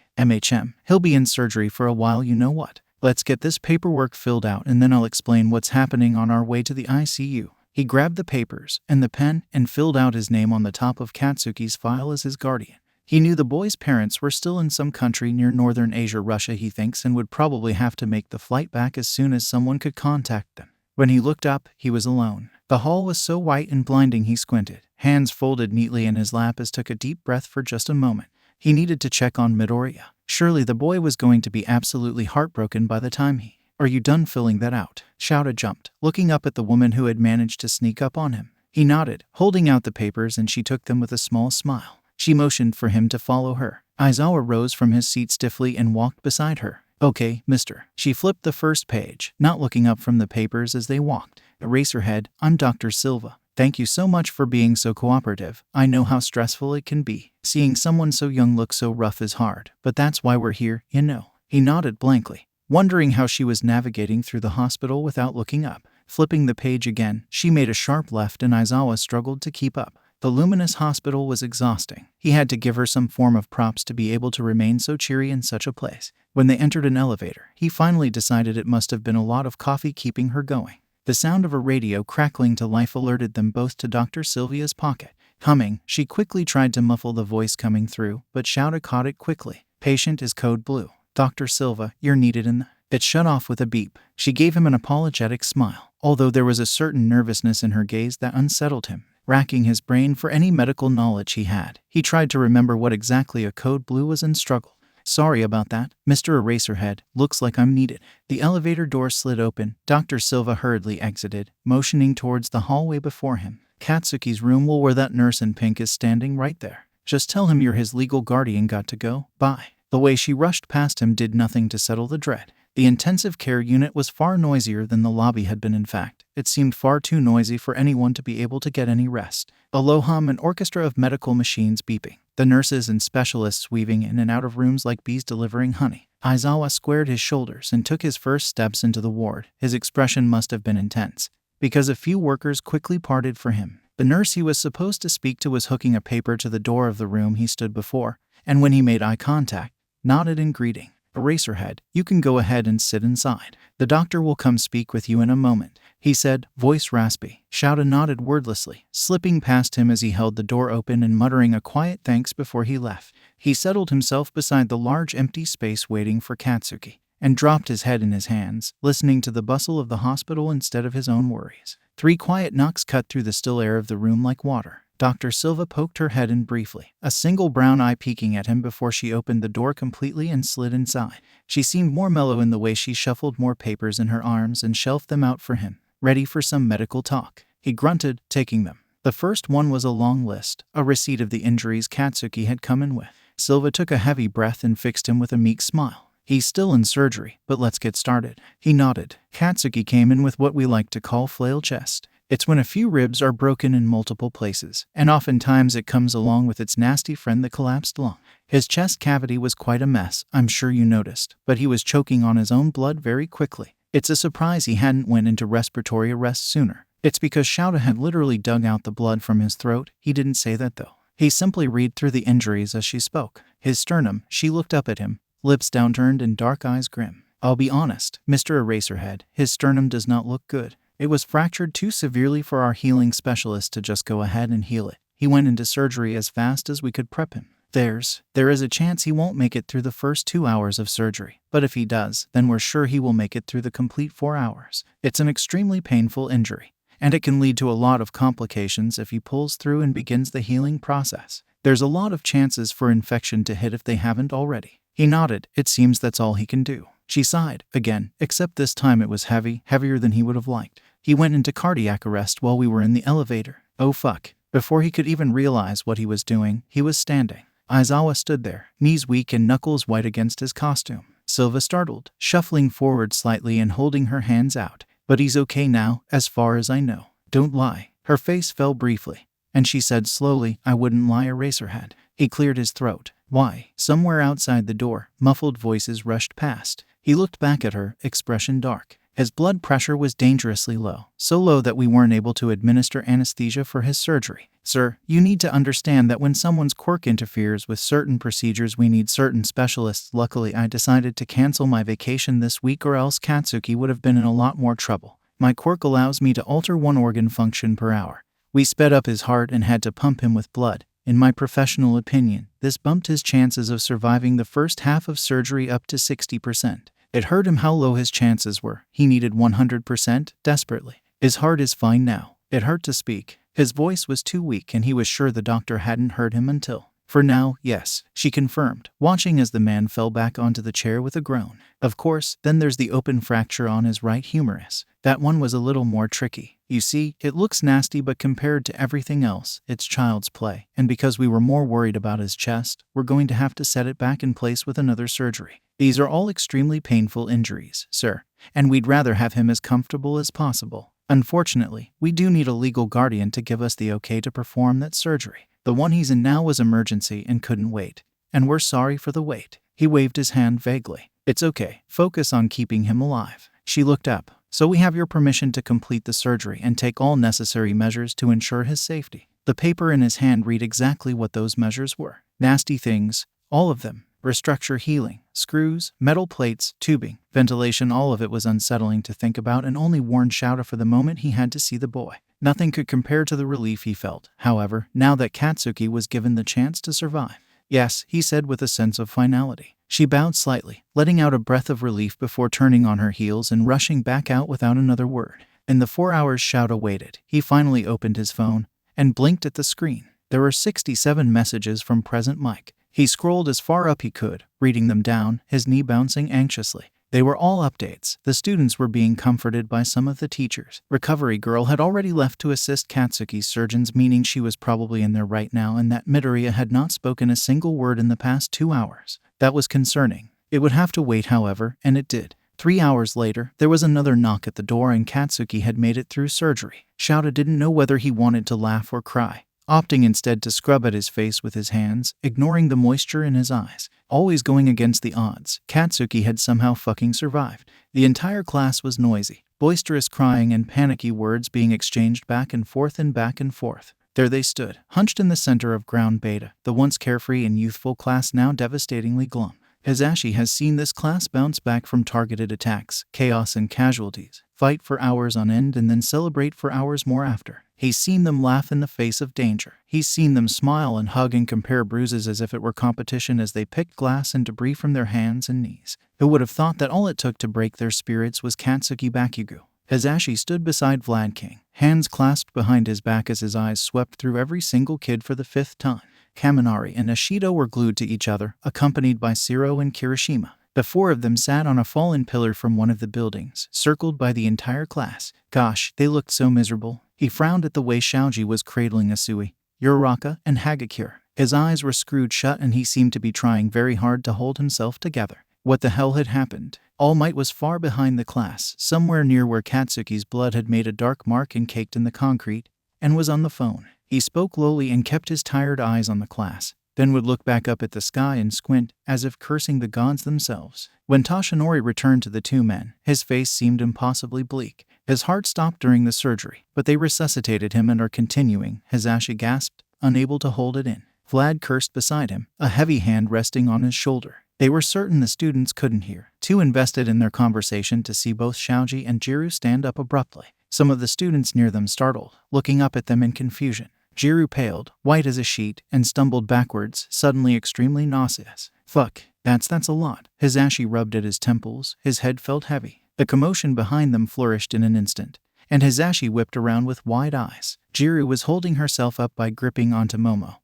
He'll be in surgery for a while, you know what? Let's get this paperwork filled out and then I'll explain what's happening on our way to the ICU." He grabbed the papers and the pen and filled out his name on the top of Katsuki's file as his guardian. He knew the boy's parents were still in some country near northern Asia, Russia he thinks, and would probably have to make the flight back as soon as someone could contact them. When he looked up, he was alone. The hall was so white and blinding he squinted, hands folded neatly in his lap as took a deep breath for just a moment. He needed to check on Midoriya. Surely the boy was going to be absolutely heartbroken by the time he... "Are you done filling that out?" Shouta jumped, looking up at the woman who had managed to sneak up on him. He nodded, holding out the papers, and she took them with a small smile. She motioned for him to follow her. Aizawa rose from his seat stiffly and walked beside her. "Okay, mister." She flipped the first page, not looking up from the papers as they walked. "Erase her head. I'm Dr. Silva. Thank you so much for being so cooperative. I know how stressful it can be. Seeing someone so young look so rough is hard, but that's why we're here, you know." He nodded blankly. wondering how she was navigating through the hospital without looking up. Flipping the page again, she made a sharp left and Aizawa struggled to keep up. The luminous hospital was exhausting. He had to give her some form of props to be able to remain so cheery in such a place. When they entered an elevator, he finally decided it must have been a lot of coffee keeping her going. The sound of a radio crackling to life alerted them both to Dr. Sylvia's pocket. Humming, she quickly tried to muffle the voice coming through, but Shouta caught it quickly. Patient is code blue. Dr. Silva, you're needed in the... It shut off with a beep. She gave him an apologetic smile, although there was a certain nervousness in her gaze that unsettled him. Racking his brain for any medical knowledge he had, he tried to remember what exactly a code blue was and struggled. Sorry about that, Mr. Eraserhead. Looks like I'm needed. The elevator door slid open. Dr. Silva hurriedly exited, motioning towards the hallway before him. Katsuki's room will where that nurse in pink is standing right there. Just tell him you're his legal guardian. Got to go. Bye. The way she rushed past him did nothing to settle the dread. The intensive care unit was far noisier than the lobby had been. In fact, it seemed far too noisy for anyone to be able to get any rest. A low hum, an orchestra of medical machines beeping. The nurses and specialists weaving in and out of rooms like bees delivering honey. Aizawa squared his shoulders and took his first steps into the ward. His expression must have been intense, because a few workers quickly parted for him. The nurse he was supposed to speak to was hooking a paper to the door of the room he stood before, and when he made eye contact, nodded in greeting. Eraserhead, you can go ahead and sit inside. The doctor will come speak with you in a moment, he said, voice raspy. Shouta nodded wordlessly, slipping past him as he held the door open and muttering a quiet thanks before he left. He settled himself beside the large empty space waiting for Katsuki, and dropped his head in his hands, listening to the bustle of the hospital instead of his own worries. 3 quiet knocks cut through the still air of the room like water. Dr. Silva poked her head in briefly, a single brown eye peeking at him before she opened the door completely and slid inside. She seemed more mellow in the way she shuffled more papers in her arms and shelved them out for him, ready for some medical talk. He grunted, taking them. The first one was a long list, a receipt of the injuries Katsuki had come in with. Silva took a heavy breath and fixed him with a meek smile. He's still in surgery, but let's get started. He nodded. Katsuki came in with what we like to call flail chest. It's when a few ribs are broken in multiple places, and oftentimes it comes along with its nasty friend, the collapsed lung. His chest cavity was quite a mess, I'm sure you noticed, but he was choking on his own blood very quickly. It's a surprise he hadn't went into respiratory arrest sooner. It's because Shouta had literally dug out the blood from his throat. He didn't say that though. He simply read through the injuries as she spoke. His sternum, she looked up at him, lips downturned and dark eyes grim. I'll be honest, Mr. Eraserhead, his sternum does not look good. It was fractured too severely for our healing specialist to just go ahead and heal it. He went into surgery as fast as we could prep him. There is a chance he won't make it through the first 2 hours of surgery, but if he does, then we're sure he will make it through the complete 4 hours. It's an extremely painful injury, and it can lead to a lot of complications if he pulls through and begins the healing process. There's a lot of chances for infection to hit if they haven't already. He nodded. It seems that's all he can do. She sighed, again, except this time it was heavier than he would have liked. He went into cardiac arrest while we were in the elevator. Oh fuck. Before he could even realize what he was doing, he was standing. Aizawa stood there, knees weak and knuckles white against his costume. Silva startled, shuffling forward slightly and holding her hands out. But he's okay now, as far as I know. Don't lie. Her face fell briefly, and she said slowly, I wouldn't lie, Eraserhead. He cleared his throat. Why? Somewhere outside the door, muffled voices rushed past. He looked back at her, expression dark. His blood pressure was dangerously low, so low that we weren't able to administer anesthesia for his surgery. Sir, you need to understand that when someone's quirk interferes with certain procedures, we need certain specialists. Luckily, I decided to cancel my vacation this week, or else Katsuki would have been in a lot more trouble. My quirk allows me to alter 1 organ function per hour. We sped up his heart and had to pump him with blood. In my professional opinion, this bumped his chances of surviving the first half of surgery up to 60%. It hurt him how low his chances were. He needed 100%, desperately. His heart is fine now. It hurt to speak. His voice was too weak and he was sure the doctor hadn't heard him until. For now, yes, she confirmed, watching as the man fell back onto the chair with a groan. Of course, then there's the open fracture on his right humerus. That one was a little more tricky. You see, it looks nasty, but compared to everything else, it's child's play. And because we were more worried about his chest, we're going to have to set it back in place with another surgery. These are all extremely painful injuries, sir, and we'd rather have him as comfortable as possible. Unfortunately, we do need a legal guardian to give us the okay to perform that surgery. The one he's in now was emergency and couldn't wait, and we're sorry for the wait. He waved his hand vaguely. It's okay. Focus on keeping him alive. She looked up. So we have your permission to complete the surgery and take all necessary measures to ensure his safety. The paper in his hand read exactly what those measures were. Nasty things. All of them. Restructure healing. Screws, metal plates, tubing, ventilation, all of it was unsettling to think about and only warned Shouta for the moment he had to see the boy. Nothing could compare to the relief he felt, however, now that Katsuki was given the chance to survive. Yes, he said with a sense of finality. She bowed slightly, letting out a breath of relief before turning on her heels and rushing back out without another word. In the 4 hours Shouta waited, he finally opened his phone and blinked at the screen. There were 67 messages from President Mike. He scrolled as far up he could, reading them down, his knee bouncing anxiously. They were all updates. The students were being comforted by some of the teachers. Recovery Girl had already left to assist Katsuki's surgeons, meaning she was probably in there right now, and that Midoriya had not spoken a single word in the past 2 hours. That was concerning. It would have to wait, however, and it did. 3 hours later, there was another knock at the door and Katsuki had made it through surgery. Shouta didn't know whether he wanted to laugh or cry, opting instead to scrub at his face with his hands, ignoring the moisture in his eyes. Always going against the odds, Katsuki had somehow fucking survived. The entire class was noisy, boisterous crying and panicky words being exchanged back and forth and back and forth. There they stood, hunched in the center of ground beta, the once carefree and youthful class now devastatingly glum. Hisashi has seen this class bounce back from targeted attacks, chaos and casualties, fight for hours on end and then celebrate for hours more after. He's seen them laugh in the face of danger. He's seen them smile and hug and compare bruises as if it were competition as they picked glass and debris from their hands and knees. Who would have thought that all it took to break their spirits was Katsuki Bakugo? Hisashi stood beside Vlad King, hands clasped behind his back as his eyes swept through every single kid for the 5th time. Kaminari and Ashido were glued to each other, accompanied by Shiro and Kirishima. The 4 of them sat on a fallen pillar from one of the buildings, circled by the entire class. Gosh, they looked so miserable. He frowned at the way Shoji was cradling Asui, Uraraka, and Hagakure. His eyes were screwed shut and he seemed to be trying very hard to hold himself together. What the hell had happened? All Might was far behind the class, somewhere near where Katsuki's blood had made a dark mark and caked in the concrete, and was on the phone. He spoke lowly and kept his tired eyes on the class, then would look back up at the sky and squint, as if cursing the gods themselves. When Toshinori returned to the 2 men, his face seemed impossibly bleak. His heart stopped during the surgery, but they resuscitated him and are continuing, Hisashi gasped, unable to hold it in. Vlad cursed beside him, a heavy hand resting on his shoulder. They were certain the students couldn't hear, too invested in their conversation to see both Shoji and Jiru stand up abruptly. Some of the students near them startled, looking up at them in confusion. Jiru paled, white as a sheet, and stumbled backwards, suddenly extremely nauseous. Fuck, that's a lot. Hisashi rubbed at his temples, his head felt heavy. The commotion behind them flourished in an instant, and Hisashi whipped around with wide eyes. Jiru was holding herself up by gripping onto Momo,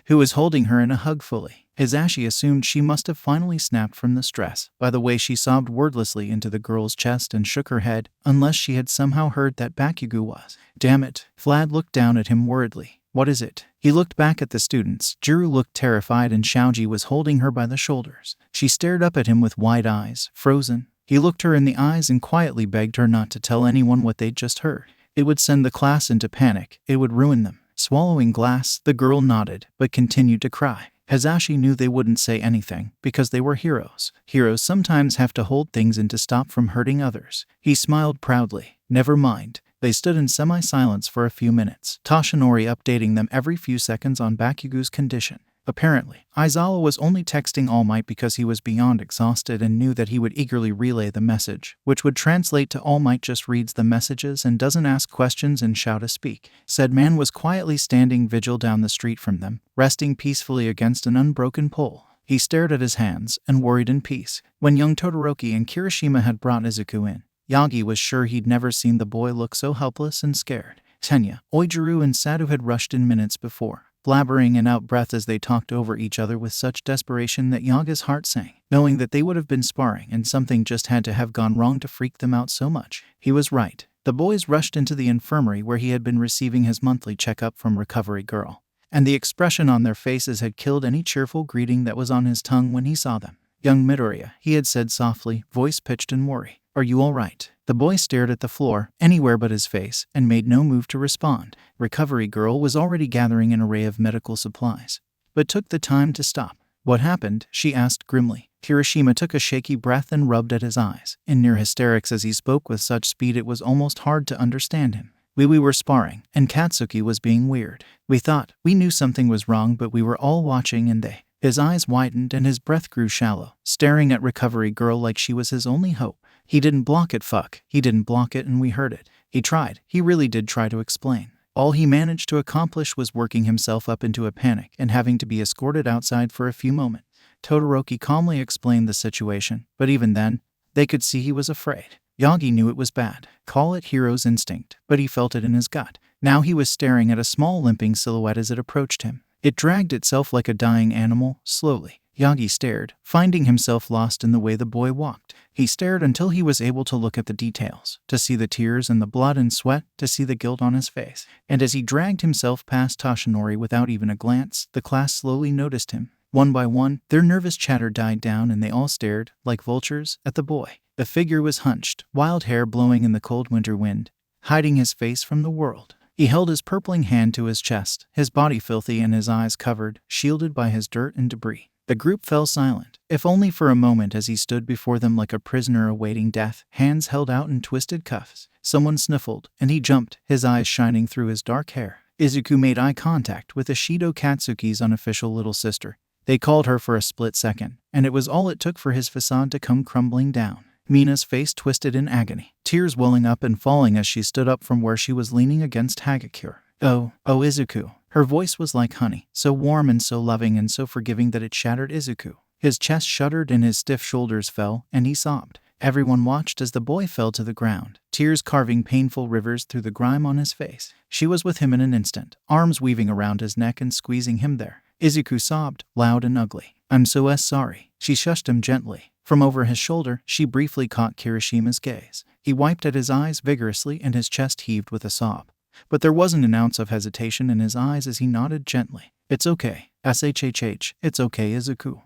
who was holding her in a hug fully. Hisashi assumed she must have finally snapped from the stress by the way she sobbed wordlessly into the girl's chest and shook her head, unless she had somehow heard that Bakugo was. Damn it. Vlad looked down at him worriedly. What is it? He looked back at the students. Jiru looked terrified and Shoji was holding her by the shoulders. She stared up at him with wide eyes, frozen. He looked her in the eyes and quietly begged her not to tell anyone what they'd just heard. It would send the class into panic. It would ruin them. Swallowing glass, the girl nodded, but continued to cry. Hisashi knew they wouldn't say anything, because they were heroes. Heroes sometimes have to hold things in to stop from hurting others. He smiled proudly. Never mind. They stood in semi-silence for a few minutes, Toshinori updating them every few seconds on Bakugo's condition. Apparently, Aizawa was only texting All Might because he was beyond exhausted and knew that he would eagerly relay the message, which would translate to All Might just reads the messages and doesn't ask questions and shout to speak. Said man was quietly standing vigil down the street from them, resting peacefully against an unbroken pole. He stared at his hands and worried in peace. When young Todoroki and Kirishima had brought Izuku in, Yagi was sure he'd never seen the boy look so helpless and scared. Tenya, Oijuru and Sadu had rushed in minutes before, blabbering and out breath as they talked over each other with such desperation that Yaga's heart sank, knowing that they would have been sparring and something just had to have gone wrong to freak them out so much. He was right. The boys rushed into the infirmary where he had been receiving his monthly checkup from Recovery Girl, and the expression on their faces had killed any cheerful greeting that was on his tongue when he saw them. Young Midoriya, he had said softly, voice pitched in worry. Are you all right? The boy stared at the floor, anywhere but his face, and made no move to respond. Recovery Girl was already gathering an array of medical supplies, but took the time to stop. "What happened?" she asked grimly. Kirishima took a shaky breath and rubbed at his eyes, in near hysterics as he spoke with such speed it was almost hard to understand him. We were sparring, and Katsuki was being weird. We knew something was wrong, but we were all watching and they." His eyes widened and his breath grew shallow, staring at Recovery Girl like she was his only hope. "He didn't block it, fuck. He didn't block it and we heard it. He tried. He really did try to explain. All he managed to accomplish was working himself up into a panic and having to be escorted outside for a few moments." Todoroki calmly explained the situation, but even then, they could see he was afraid. Yagi knew it was bad. Call it hero's instinct, but he felt it in his gut. Now he was staring at a small limping silhouette as it approached him. It dragged itself like a dying animal, slowly. Yagi stared, finding himself lost in the way the boy walked. He stared until he was able to look at the details, to see the tears and the blood and sweat, to see the guilt on his face. And as he dragged himself past Toshinori without even a glance, the class slowly noticed him. One by one, their nervous chatter died down and they all stared, like vultures, at the boy. The figure was hunched, wild hair blowing in the cold winter wind, hiding his face from the world. He held his purpling hand to his chest, his body filthy and his eyes covered, shielded by his dirt and debris. The group fell silent, if only for a moment, as he stood before them like a prisoner awaiting death, hands held out in twisted cuffs. Someone sniffled, and he jumped, his eyes shining through his dark hair. Izuku made eye contact with Ishido, Katsuki's unofficial little sister. They called her for a split second, and it was all it took for his facade to come crumbling down. Mina's face twisted in agony, tears welling up and falling as she stood up from where she was leaning against Hagakure. Oh, Izuku." Her voice was like honey, so warm and so loving and so forgiving that it shattered Izuku. His chest shuddered and his stiff shoulders fell, and he sobbed. Everyone watched as the boy fell to the ground, tears carving painful rivers through the grime on his face. She was with him in an instant, arms weaving around his neck and squeezing him there. Izuku sobbed, loud and ugly. "I'm so sorry." She shushed him gently. From over his shoulder, she briefly caught Kirishima's gaze. He wiped at his eyes vigorously and his chest heaved with a sob. But there wasn't an ounce of hesitation in his eyes as he nodded gently. "It's okay. SHHH. It's okay, Izuku."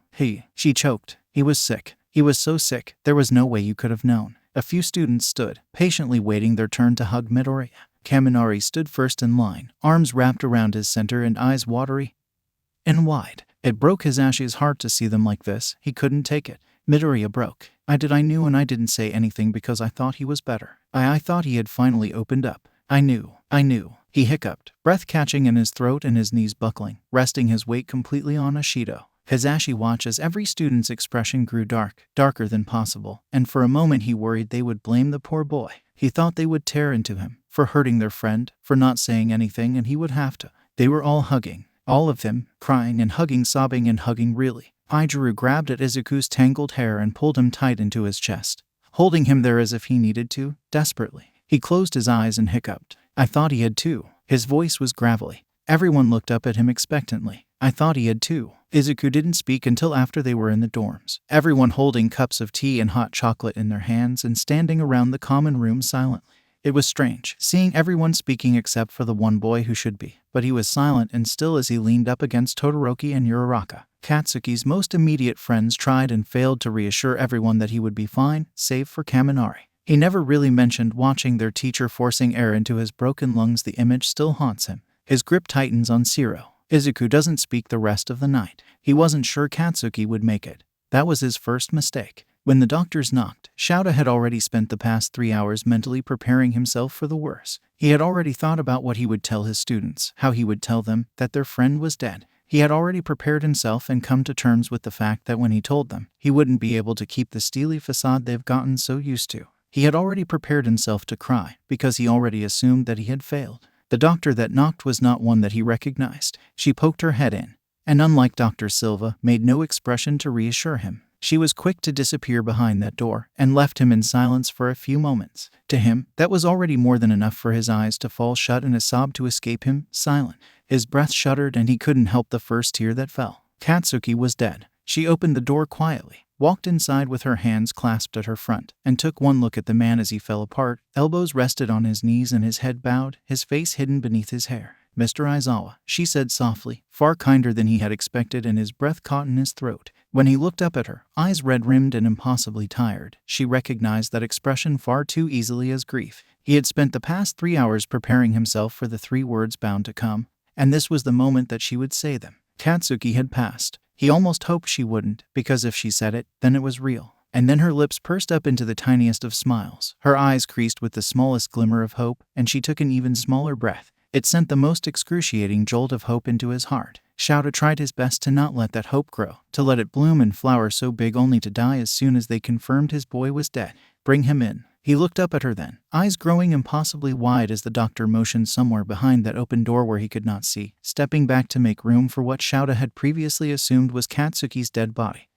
She choked. He was sick. He was so sick, there was no way you could have known. A few students stood, patiently waiting their turn to hug Midoriya. Kaminari stood first in line, arms wrapped around his center and eyes watery and wide. It broke his Ashi's heart to see them like this. He couldn't take it. Midoriya broke. I knew, and I didn't say anything because I thought he was better. I thought he had finally opened up. I knew. He hiccuped, breath catching in his throat and his knees buckling, resting his weight completely on Ishido. His Ashi watched as every student's expression grew darker than possible, and for a moment he worried they would blame the poor boy. He thought they would tear into him, for hurting their friend, for not saying anything, and he would have to. They were all hugging. All of them, crying and hugging, sobbing and hugging really. Aijuru grabbed at Izuku's tangled hair and pulled him tight into his chest, holding him there as if he needed to, desperately. He closed his eyes and hiccuped. "I thought he had too." His voice was gravelly. Everyone looked up at him expectantly. "I thought he had too." Izuku didn't speak until after they were in the dorms, everyone holding cups of tea and hot chocolate in their hands and standing around the common room silently. It was strange, seeing everyone speaking except for the one boy who should be, but he was silent and still as he leaned up against Todoroki and Uraraka. Katsuki's most immediate friends tried and failed to reassure everyone that he would be fine, save for Kaminari. He never really mentioned watching their teacher forcing air into his broken lungs. The image still haunts him. His grip tightens on Shiro. Izuku doesn't speak the rest of the night. He wasn't sure Katsuki would make it. That was his first mistake. When the doctors knocked, Shouta had already spent the past 3 hours mentally preparing himself for the worst. He had already thought about what he would tell his students, how he would tell them that their friend was dead. He had already prepared himself and come to terms with the fact that when he told them, he wouldn't be able to keep the steely facade they've gotten so used to. He had already prepared himself to cry, because he already assumed that he had failed. The doctor that knocked was not one that he recognized. She poked her head in, and unlike Dr. Silva, made no expression to reassure him. She was quick to disappear behind that door, and left him in silence for a few moments. To him, that was already more than enough for his eyes to fall shut and a sob to escape him, silent. His breath shuddered and he couldn't help the first tear that fell. Katsuki was dead. She opened the door quietly, walked inside with her hands clasped at her front, and took one look at the man as he fell apart, elbows rested on his knees and his head bowed, his face hidden beneath his hair. "Mr. Aizawa," she said softly, far kinder than he had expected, and his breath caught in his throat. When he looked up at her, eyes red-rimmed and impossibly tired, she recognized that expression far too easily as grief. He had spent the past 3 hours preparing himself for the 3 words bound to come, and this was the moment that she would say them. Katsuki had passed. He almost hoped she wouldn't, because if she said it, then it was real. And then her lips pursed up into the tiniest of smiles. Her eyes creased with the smallest glimmer of hope, and she took an even smaller breath. It sent the most excruciating jolt of hope into his heart. Shouta tried his best to not let that hope grow, to let it bloom and flower so big only to die as soon as they confirmed his boy was dead. Bring him in. He looked up at her then, eyes growing impossibly wide as the doctor motioned somewhere behind that open door where he could not see, stepping back to make room for what Shouta had previously assumed was Katsuki's dead body.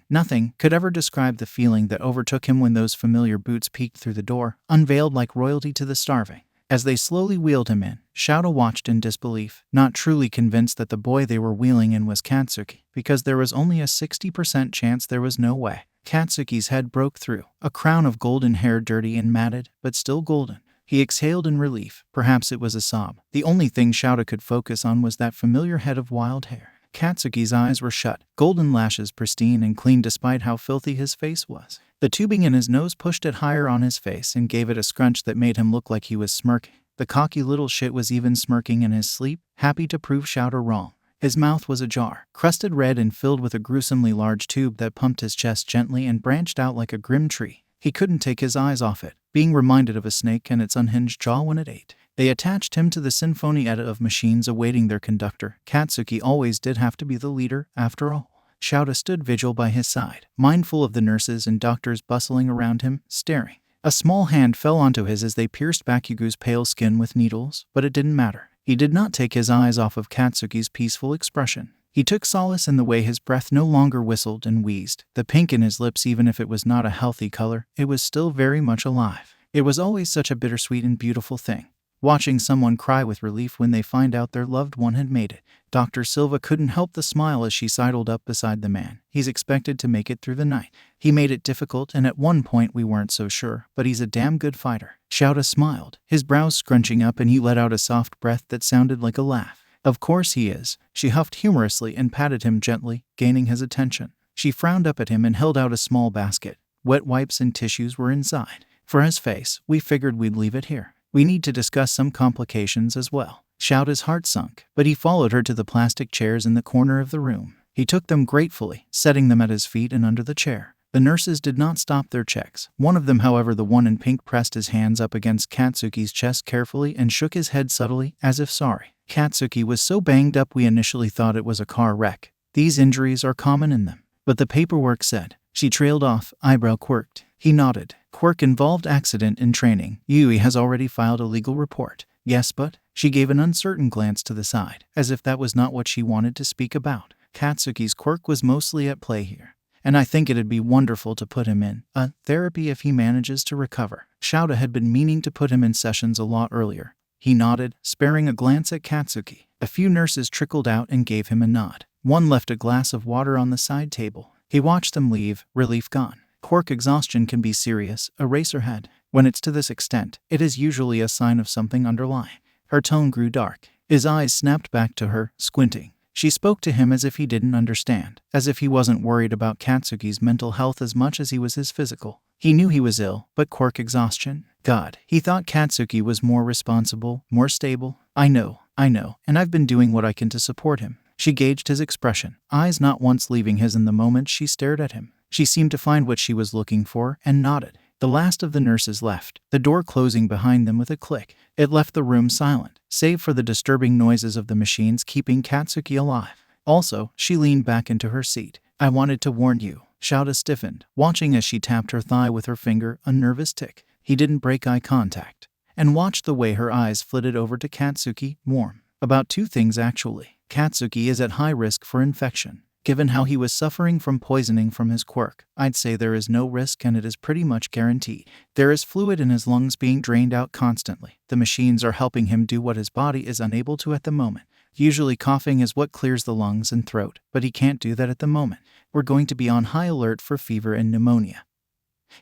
Nothing could ever describe the feeling that overtook him when those familiar boots peeked through the door, unveiled like royalty to the starving. As they slowly wheeled him in, Shouta watched in disbelief, not truly convinced that the boy they were wheeling in was Katsuki, because there was only a 60% chance there was no way. Katsuki's head broke through, a crown of golden hair dirty and matted, but still golden. He exhaled in relief. Perhaps it was a sob. The only thing Shouta could focus on was that familiar head of wild hair. Katsuki's eyes were shut, golden lashes pristine and clean despite how filthy his face was. The tubing in his nose pushed it higher on his face and gave it a scrunch that made him look like he was smirking. The cocky little shit was even smirking in his sleep, happy to prove Shouta wrong. His mouth was ajar, crusted red and filled with a gruesomely large tube that pumped his chest gently and branched out like a grim tree. He couldn't take his eyes off it, being reminded of a snake and its unhinged jaw when it ate. They attached him to the symphony of machines awaiting their conductor. Katsuki always did have to be the leader, after all. Shouta stood vigil by his side, mindful of the nurses and doctors bustling around him, staring. A small hand fell onto his as they pierced Bakugu's pale skin with needles, but it didn't matter. He did not take his eyes off of Katsuki's peaceful expression. He took solace in the way his breath no longer whistled and wheezed. The pink in his lips, even if it was not a healthy color, it was still very much alive. It was always such a bittersweet and beautiful thing, watching someone cry with relief when they find out their loved one had made it. Dr. Silva couldn't help the smile as she sidled up beside the man. He's expected to make it through the night. He made it difficult, and at one point we weren't so sure, but he's a damn good fighter. Shouta smiled, his brows scrunching up, and he let out a soft breath that sounded like a laugh. Of course he is. She huffed humorously and patted him gently, gaining his attention. She frowned up at him and held out a small basket. Wet wipes and tissues were inside. For his face, we figured we'd leave it here. We need to discuss some complications as well. Shouta's heart sunk, but he followed her to the plastic chairs in the corner of the room. He took them gratefully, setting them at his feet and under the chair. The nurses did not stop their checks. One of them, however, the one in pink, pressed his hands up against Katsuki's chest carefully and shook his head subtly, as if sorry. Katsuki was so banged up we initially thought it was a car wreck. These injuries are common in them. But the paperwork said. She trailed off, eyebrow quirked. He nodded. Quirk involved accident in training. Yui has already filed a legal report. Yes, but? She gave an uncertain glance to the side, as if that was not what she wanted to speak about. Katsuki's quirk was mostly at play here, and I think it'd be wonderful to put him in therapy if he manages to recover. Shouta had been meaning to put him in sessions a lot earlier. He nodded, sparing a glance at Katsuki. A few nurses trickled out and gave him a nod. One left a glass of water on the side table. He watched them leave, relief gone. Quirk exhaustion can be serious, Eraserhead. When it's to this extent, it is usually a sign of something underlying. Her tone grew dark. His eyes snapped back to her, squinting. She spoke to him as if he didn't understand, as if he wasn't worried about Katsuki's mental health as much as he was his physical. He knew he was ill, but quirk exhaustion? God, he thought Katsuki was more responsible, more stable. I know, and I've been doing what I can to support him. She gauged his expression, eyes not once leaving his in the moment she stared at him. She seemed to find what she was looking for, and nodded. The last of the nurses left, the door closing behind them with a click. It left the room silent, save for the disturbing noises of the machines keeping Katsuki alive. Also, she leaned back into her seat. I wanted to warn you. Shouta stiffened, watching as she tapped her thigh with her finger, a nervous tick. He didn't break eye contact, and watched the way her eyes flitted over to Katsuki, warm. About two things actually. Katsuki is at high risk for infection. Given how he was suffering from poisoning from his quirk, I'd say there is no risk, and it is pretty much guaranteed. There is fluid in his lungs being drained out constantly. The machines are helping him do what his body is unable to at the moment. Usually coughing is what clears the lungs and throat, but he can't do that at the moment. We're going to be on high alert for fever and pneumonia.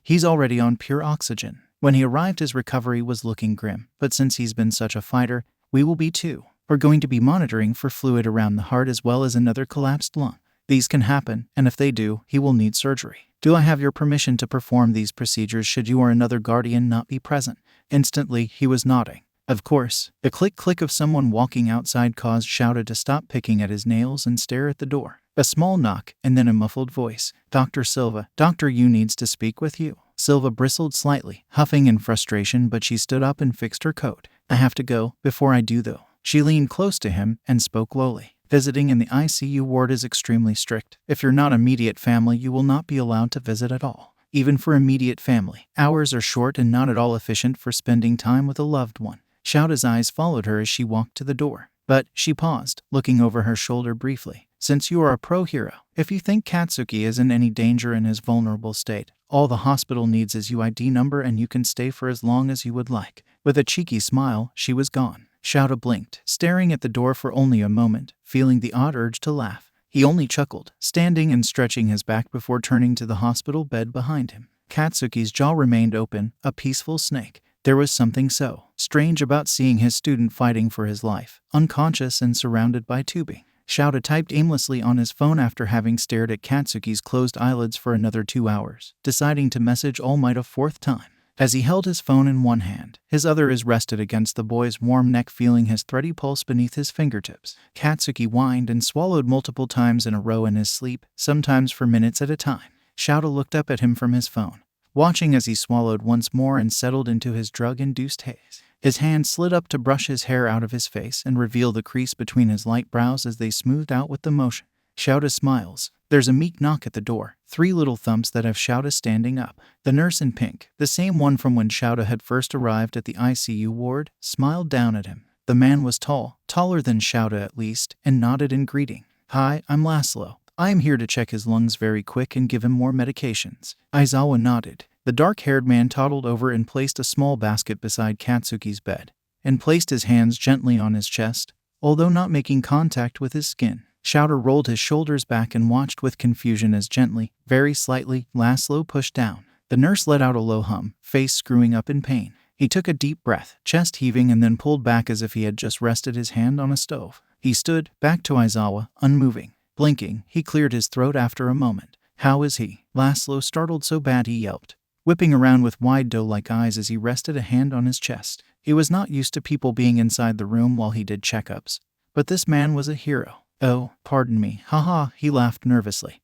He's already on pure oxygen. When he arrived, his recovery was looking grim, but since he's been such a fighter, we will be too. We're going to be monitoring for fluid around the heart as well as another collapsed lung. These can happen, and if they do, he will need surgery. Do I have your permission to perform these procedures should you or another guardian not be present? Instantly, he was nodding. Of course. The click-click of someone walking outside caused Shouta to stop picking at his nails and stare at the door. A small knock, and then a muffled voice. Dr. Silva, Dr. Yu needs to speak with you. Silva bristled slightly, huffing in frustration, but she stood up and fixed her coat. I have to go. Before I do, though. She leaned close to him and spoke lowly. Visiting in the ICU ward is extremely strict. If you're not immediate family, you will not be allowed to visit at all. Even for immediate family, hours are short and not at all efficient for spending time with a loved one. Xiaoda's eyes followed her as she walked to the door. But she paused, looking over her shoulder briefly. Since you are a pro-hero, if you think Katsuki is in any danger in his vulnerable state, all the hospital needs is UID number and you can stay for as long as you would like. With a cheeky smile, she was gone. Xiaoda blinked, staring at the door for only a moment, feeling the odd urge to laugh. He only chuckled, standing and stretching his back before turning to the hospital bed behind him. Katsuki's jaw remained open, a peaceful snake. There was something so strange about seeing his student fighting for his life, unconscious and surrounded by tubing. Xiaoda typed aimlessly on his phone after having stared at Katsuki's closed eyelids for another 2 hours, deciding to message All Might a fourth time. As he held his phone in one hand, his other is rested against the boy's warm neck, feeling his thready pulse beneath his fingertips. Katsuki whined and swallowed multiple times in a row in his sleep, sometimes for minutes at a time. Xiaoda looked up at him from his phone, watching as he swallowed once more and settled into his drug-induced haze. His hand slid up to brush his hair out of his face and reveal the crease between his light brows as they smoothed out with the motion. Xiaoda smiles. There's a meek knock at the door. 3 little thumps that have Xiaoda standing up. The nurse in pink, the same one from when Xiaoda had first arrived at the ICU ward, smiled down at him. The man was tall, taller than Xiaoda at least, and nodded in greeting. Hi, I'm Laszlo. I am here to check his lungs very quick and give him more medications. Aizawa nodded. The dark-haired man toddled over and placed a small basket beside Katsuki's bed, and placed his hands gently on his chest, although not making contact with his skin. Xiaoda rolled his shoulders back and watched with confusion as gently, very slightly, Laszlo pushed down. The nurse let out a low hum, face screwing up in pain. He took a deep breath, chest heaving, and then pulled back as if he had just rested his hand on a stove. He stood, back to Aizawa, unmoving. Blinking, he cleared his throat after a moment. How is he? Laszlo startled so bad he yelped, whipping around with wide doe-like eyes as he rested a hand on his chest. He was not used to people being inside the room while he did checkups, but this man was a hero. Oh, pardon me, haha, he laughed nervously.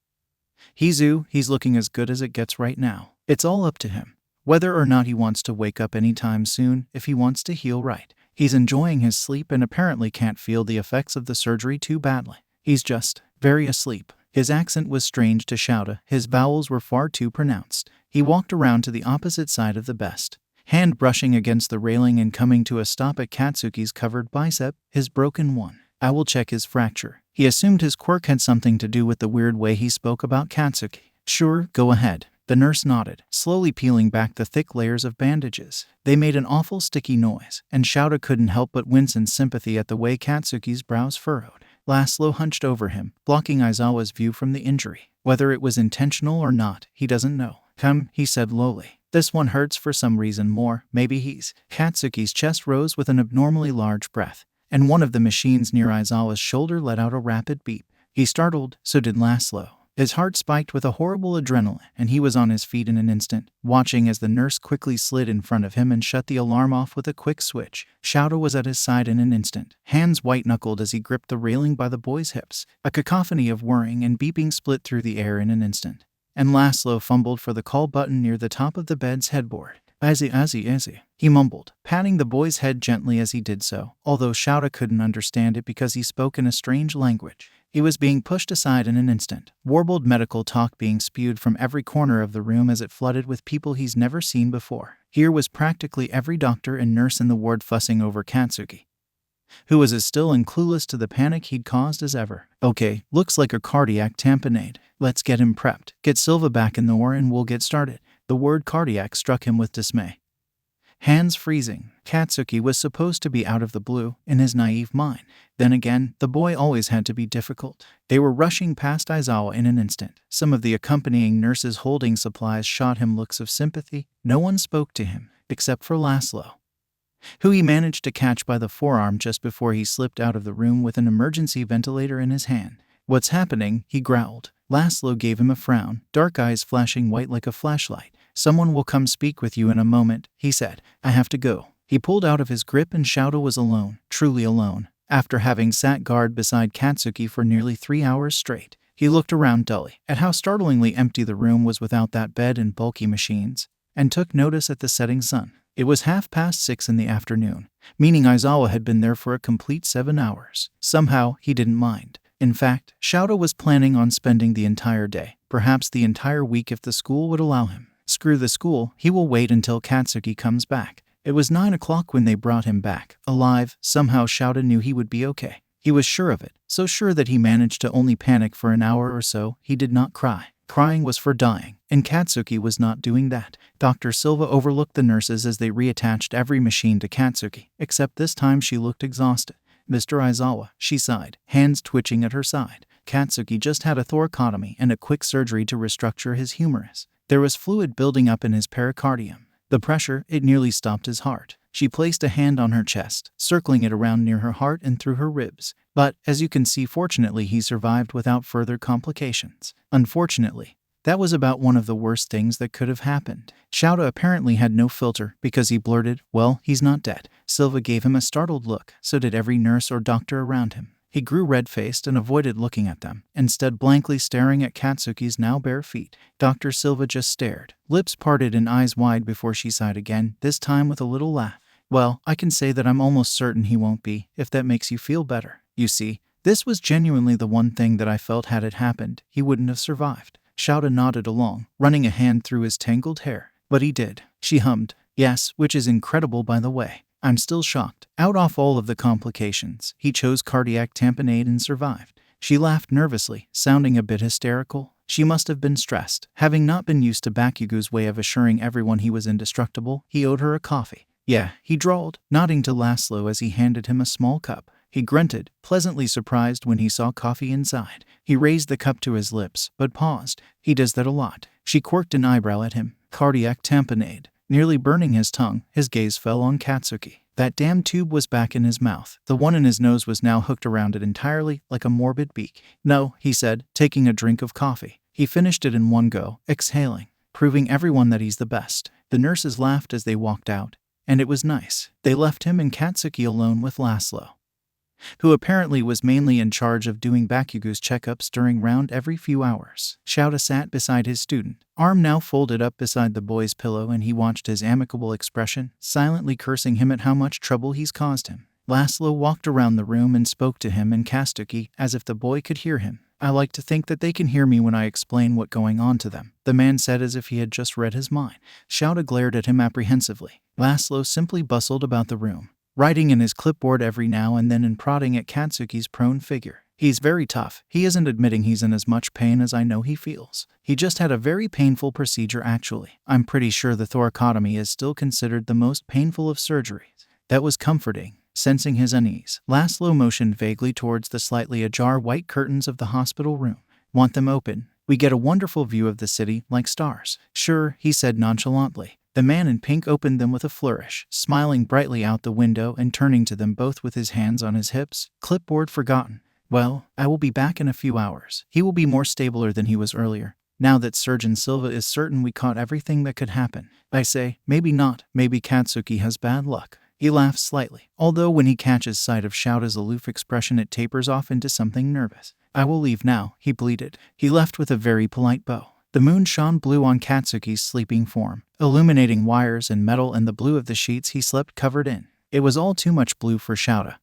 He's looking as good as it gets right now. It's all up to him, whether or not he wants to wake up anytime soon, if he wants to heal right. He's enjoying his sleep and apparently can't feel the effects of the surgery too badly. He's just very asleep. His accent was strange to Xiaoda, his vowels were far too pronounced. He walked around to the opposite side of the bed, hand brushing against the railing and coming to a stop at Katsuki's covered bicep, his broken one. I will check his fracture. He assumed his quirk had something to do with the weird way he spoke about Katsuki. Sure, go ahead. The nurse nodded, slowly peeling back the thick layers of bandages. They made an awful sticky noise, and Xiaoda couldn't help but wince in sympathy at the way Katsuki's brows furrowed. Laszlo hunched over him, blocking Aizawa's view from the injury. Whether it was intentional or not, he doesn't know. Come, he said lowly. This one hurts for some reason more. Maybe he's... Katsuki's chest rose with an abnormally large breath, and one of the machines near Aizawa's shoulder let out a rapid beep. He startled, so did Laszlo. His heart spiked with a horrible adrenaline, and he was on his feet in an instant, watching as the nurse quickly slid in front of him and shut the alarm off with a quick switch. Xiaoda was at his side in an instant, hands white-knuckled as he gripped the railing by the boy's hips. A cacophony of whirring and beeping split through the air in an instant, and Laszlo fumbled for the call button near the top of the bed's headboard. Azzy, he mumbled, patting the boy's head gently as he did so, although Xiaoda couldn't understand it because he spoke in a strange language. He was being pushed aside in an instant, warbled medical talk being spewed from every corner of the room as it flooded with people he's never seen before. Here was practically every doctor and nurse in the ward fussing over Katsuki, who was as still and clueless to the panic he'd caused as ever. Okay, looks like a cardiac tamponade. Let's get him prepped. Get Silva back in the war and we'll get started. The word cardiac struck him with dismay. Hands freezing. Katsuki was supposed to be out of the blue, in his naive mind. Then again, the boy always had to be difficult. They were rushing past Aizawa in an instant. Some of the accompanying nurses holding supplies shot him looks of sympathy. No one spoke to him, except for Laszlo, who he managed to catch by the forearm just before he slipped out of the room with an emergency ventilator in his hand. What's happening? He growled. Laszlo gave him a frown, dark eyes flashing white like a flashlight. Someone will come speak with you in a moment, he said. I have to go. He pulled out of his grip and Xiaoda was alone, truly alone, after having sat guard beside Katsuki for nearly 3 hours straight. He looked around dully at how startlingly empty the room was without that bed and bulky machines, and took notice at the setting sun. It was 6:30 in the afternoon, meaning Aizawa had been there for a complete 7 hours. Somehow, he didn't mind. In fact, Shouta was planning on spending the entire day, perhaps the entire week if the school would allow him. Screw the school, he will wait until Katsuki comes back. It was 9 o'clock when they brought him back, alive. Somehow Shouta knew he would be okay. He was sure of it, so sure that he managed to only panic for an hour or so. He did not cry. Crying was for dying, and Katsuki was not doing that. Dr. Silva overlooked the nurses as they reattached every machine to Katsuki, except this time she looked exhausted. Mr. Aizawa, she sighed, hands twitching at her side. Katsuki just had a thoracotomy and a quick surgery to restructure his humerus. There was fluid building up in his pericardium. The pressure, it nearly stopped his heart. She placed a hand on her chest, circling it around near her heart and through her ribs. But, as you can see, fortunately he survived without further complications. Unfortunately, that was about one of the worst things that could have happened. Shouta apparently had no filter because he blurted, "Well, he's not dead." Silva gave him a startled look, so did every nurse or doctor around him. He grew red-faced and avoided looking at them, instead blankly staring at Katsuki's now bare feet. Dr. Silva just stared, lips parted and eyes wide before she sighed again, this time with a little laugh. "Well, I can say that I'm almost certain he won't be, if that makes you feel better. You see, this was genuinely the one thing that I felt had it happened, he wouldn't have survived." Shouta nodded along, running a hand through his tangled hair. "But he did," she hummed. "Yes, which is incredible by the way. I'm still shocked. Out off all of the complications, he chose cardiac tamponade and survived." She laughed nervously, sounding a bit hysterical. She must have been stressed. Having not been used to Bakugo's way of assuring everyone he was indestructible, he owed her a coffee. "Yeah," he drawled, nodding to Laszlo as he handed him a small cup. He grunted, pleasantly surprised when he saw coffee inside. He raised the cup to his lips, but paused. "He does that a lot." She quirked an eyebrow at him. "Cardiac tamponade." Nearly burning his tongue, his gaze fell on Katsuki. That damn tube was back in his mouth. The one in his nose was now hooked around it entirely, like a morbid beak. "No," he said, taking a drink of coffee. He finished it in one go, exhaling, proving everyone that he's the best. The nurses laughed as they walked out, and it was nice. They left him and Katsuki alone with Laszlo, who apparently was mainly in charge of doing Bakugo's checkups during round every few hours. Shouta sat beside his student, arm now folded up beside the boy's pillow, and he watched his amicable expression, silently cursing him at how much trouble he's caused him. Laszlo walked around the room and spoke to him and Katsuki as if the boy could hear him. "I like to think that they can hear me when I explain what's going on to them," the man said as if he had just read his mind. Shouta glared at him apprehensively. Laszlo simply bustled about the room, writing in his clipboard every now and then and prodding at Katsuki's prone figure. "He's very tough. He isn't admitting he's in as much pain as I know he feels. He just had a very painful procedure actually. I'm pretty sure the thoracotomy is still considered the most painful of surgeries." That was comforting. Sensing his unease, Laszlo motioned vaguely towards the slightly ajar white curtains of the hospital room. "Want them open? We get a wonderful view of the city, like stars." "Sure," he said nonchalantly. The man in pink opened them with a flourish, smiling brightly out the window and turning to them both with his hands on his hips. "Clipboard forgotten. Well, I will be back in a few hours. He will be more stabler than he was earlier, now that Surgeon Silva is certain we caught everything that could happen. I say, maybe not. Maybe Katsuki has bad luck." He laughed slightly, although when he catches sight of Shouta's aloof expression it tapers off into something nervous. "I will leave now," he pleaded. He left with a very polite bow. The moon shone blue on Katsuki's sleeping form, illuminating wires and metal and the blue of the sheets he slept covered in. It was all too much blue for Shouta.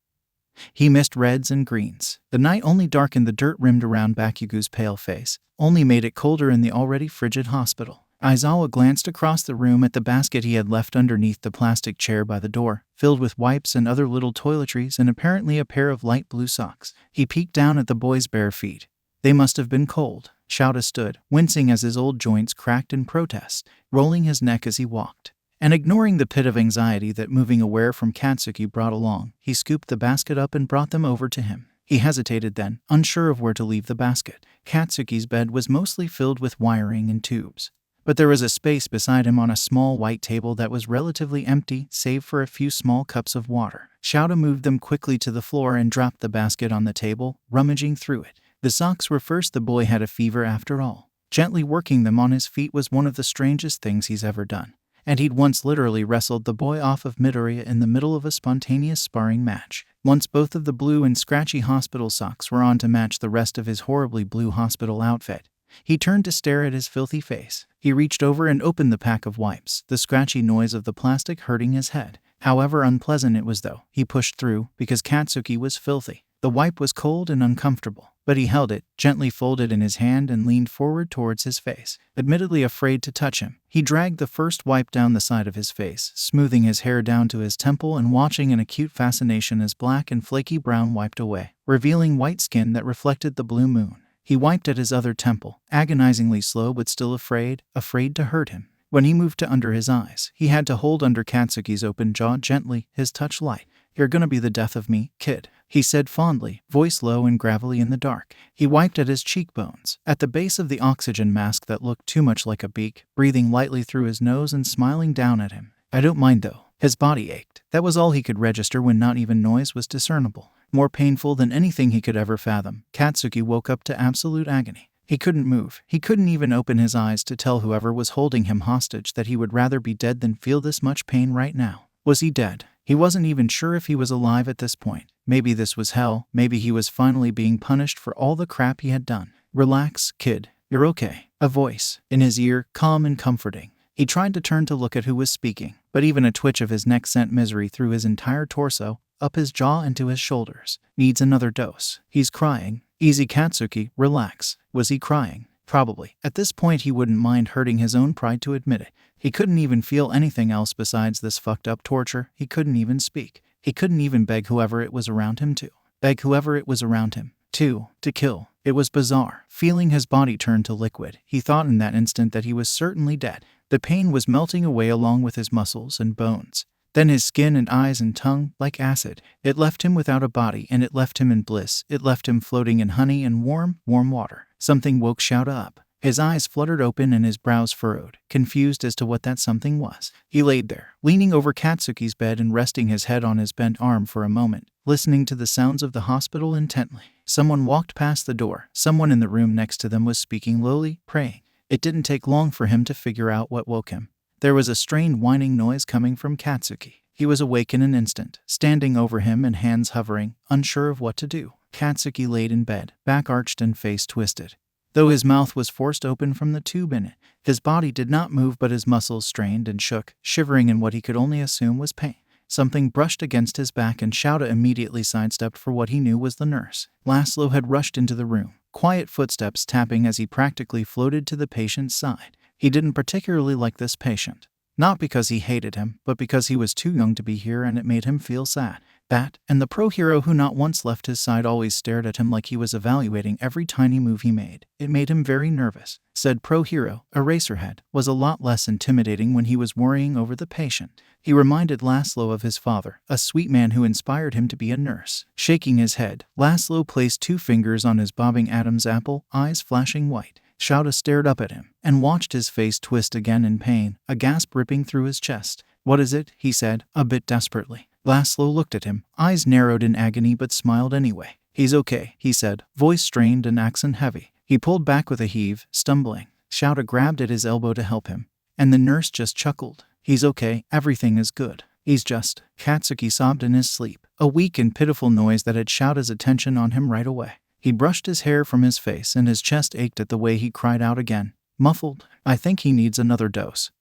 He missed reds and greens. The night only darkened the dirt rimmed around Bakugo's pale face, only made it colder in the already frigid hospital. Aizawa glanced across the room at the basket he had left underneath the plastic chair by the door, filled with wipes and other little toiletries and apparently a pair of light blue socks. He peeked down at the boy's bare feet. They must have been cold. Shouta stood, wincing as his old joints cracked in protest, rolling his neck as he walked. And ignoring the pit of anxiety that moving aware from Katsuki brought along, he scooped the basket up and brought them over to him. He hesitated then, unsure of where to leave the basket. Katsuki's bed was mostly filled with wiring and tubes, but there was a space beside him on a small white table that was relatively empty, save for a few small cups of water. Shouta moved them quickly to the floor and dropped the basket on the table, rummaging through it. The socks were first. The boy had a fever after all. Gently working them on his feet was one of the strangest things he's ever done. and he'd once literally wrestled the boy off of Midoriya in the middle of a spontaneous sparring match. Once both of the blue and scratchy hospital socks were on to match the rest of his horribly blue hospital outfit, he turned to stare at his filthy face. He reached over and opened the pack of wipes, the scratchy noise of the plastic hurting his head. However unpleasant it was though, he pushed through because Katsuki was filthy. The wipe was cold and uncomfortable, but he held it, gently folded in his hand and leaned forward towards his face. Admittedly afraid to touch him, he dragged the first wipe down the side of his face, smoothing his hair down to his temple and watching in acute fascination as black and flaky brown wiped away, revealing white skin that reflected the blue moon. He wiped at his other temple, agonizingly slow but still afraid to hurt him. When he moved to under his eyes, he had to hold under Katsuki's open jaw gently, his touch light. "You're gonna be the death of me, kid," he said fondly, voice low and gravelly in the dark. He wiped at his cheekbones, at the base of the oxygen mask that looked too much like a beak, breathing lightly through his nose and smiling down at him. "I don't mind though." His body ached. That was all he could register when not even noise was discernible. More painful than anything he could ever fathom, Katsuki woke up to absolute agony. He couldn't move. He couldn't even open his eyes to tell whoever was holding him hostage that he would rather be dead than feel this much pain right now. Was he dead? He wasn't even sure if he was alive at this point. Maybe this was hell. Maybe he was finally being punished for all the crap he had done. "Relax, kid. You're okay." A voice in his ear, calm and comforting. He tried to turn to look at who was speaking, but even a twitch of his neck sent misery through his entire torso, up his jaw and to his shoulders. "Needs another dose. He's crying." "Easy, Katsuki, relax." Was he crying? Probably. At this point he wouldn't mind hurting his own pride to admit it. He couldn't even feel anything else besides this fucked up torture. He couldn't even speak. He couldn't even beg whoever it was around him to. Beg whoever it was around him to kill. It was bizarre. Feeling his body turn to liquid, he thought in that instant that he was certainly dead. The pain was melting away along with his muscles and bones. Then his skin and eyes and tongue, like acid. It left him without a body, and it left him in bliss. It left him floating in honey and warm water. Something woke Shouta up. His eyes fluttered open and his brows furrowed, confused as to what that something was. He laid there, leaning over Katsuki's bed and resting his head on his bent arm for a moment, listening to the sounds of the hospital intently. Someone walked past the door. Someone in the room next to them was speaking lowly, praying. It didn't take long for him to figure out what woke him. There was a strained whining noise coming from Katsuki. He was awake in an instant, standing over him and hands hovering, unsure of what to do. Katsuki laid in bed, back arched and face twisted. Though his mouth was forced open from the tube in it, his body did not move but his muscles strained and shook, shivering in what he could only assume was pain. Something brushed against his back and Shouta immediately sidestepped for what he knew was the nurse. Laszlo had rushed into the room, quiet footsteps tapping as he practically floated to the patient's side. He didn't particularly like this patient. Not because he hated him, but because he was too young to be here and it made him feel sad. That, and the pro-hero who not once left his side always stared at him like he was evaluating every tiny move he made. It made him very nervous. Said pro-hero, Eraserhead, was a lot less intimidating when he was worrying over the patient. He reminded Laszlo of his father, a sweet man who inspired him to be a nurse. Shaking his head, Laszlo placed 2 fingers on his bobbing Adam's apple, eyes flashing white. Shouta stared up at him and watched his face twist again in pain, a gasp ripping through his chest. "What is it?" he said, a bit desperately. Laszlo looked at him, eyes narrowed in agony but smiled anyway. "He's okay," he said, voice strained and accent heavy. He pulled back with a heave, stumbling. Shouta grabbed at his elbow to help him, and the nurse just chuckled. "He's okay, everything is good. He's just..." Katsuki sobbed in his sleep, a weak and pitiful noise that had Shouta's attention on him right away. He brushed his hair from his face and his chest ached at the way he cried out again, muffled, "I think he needs another dose."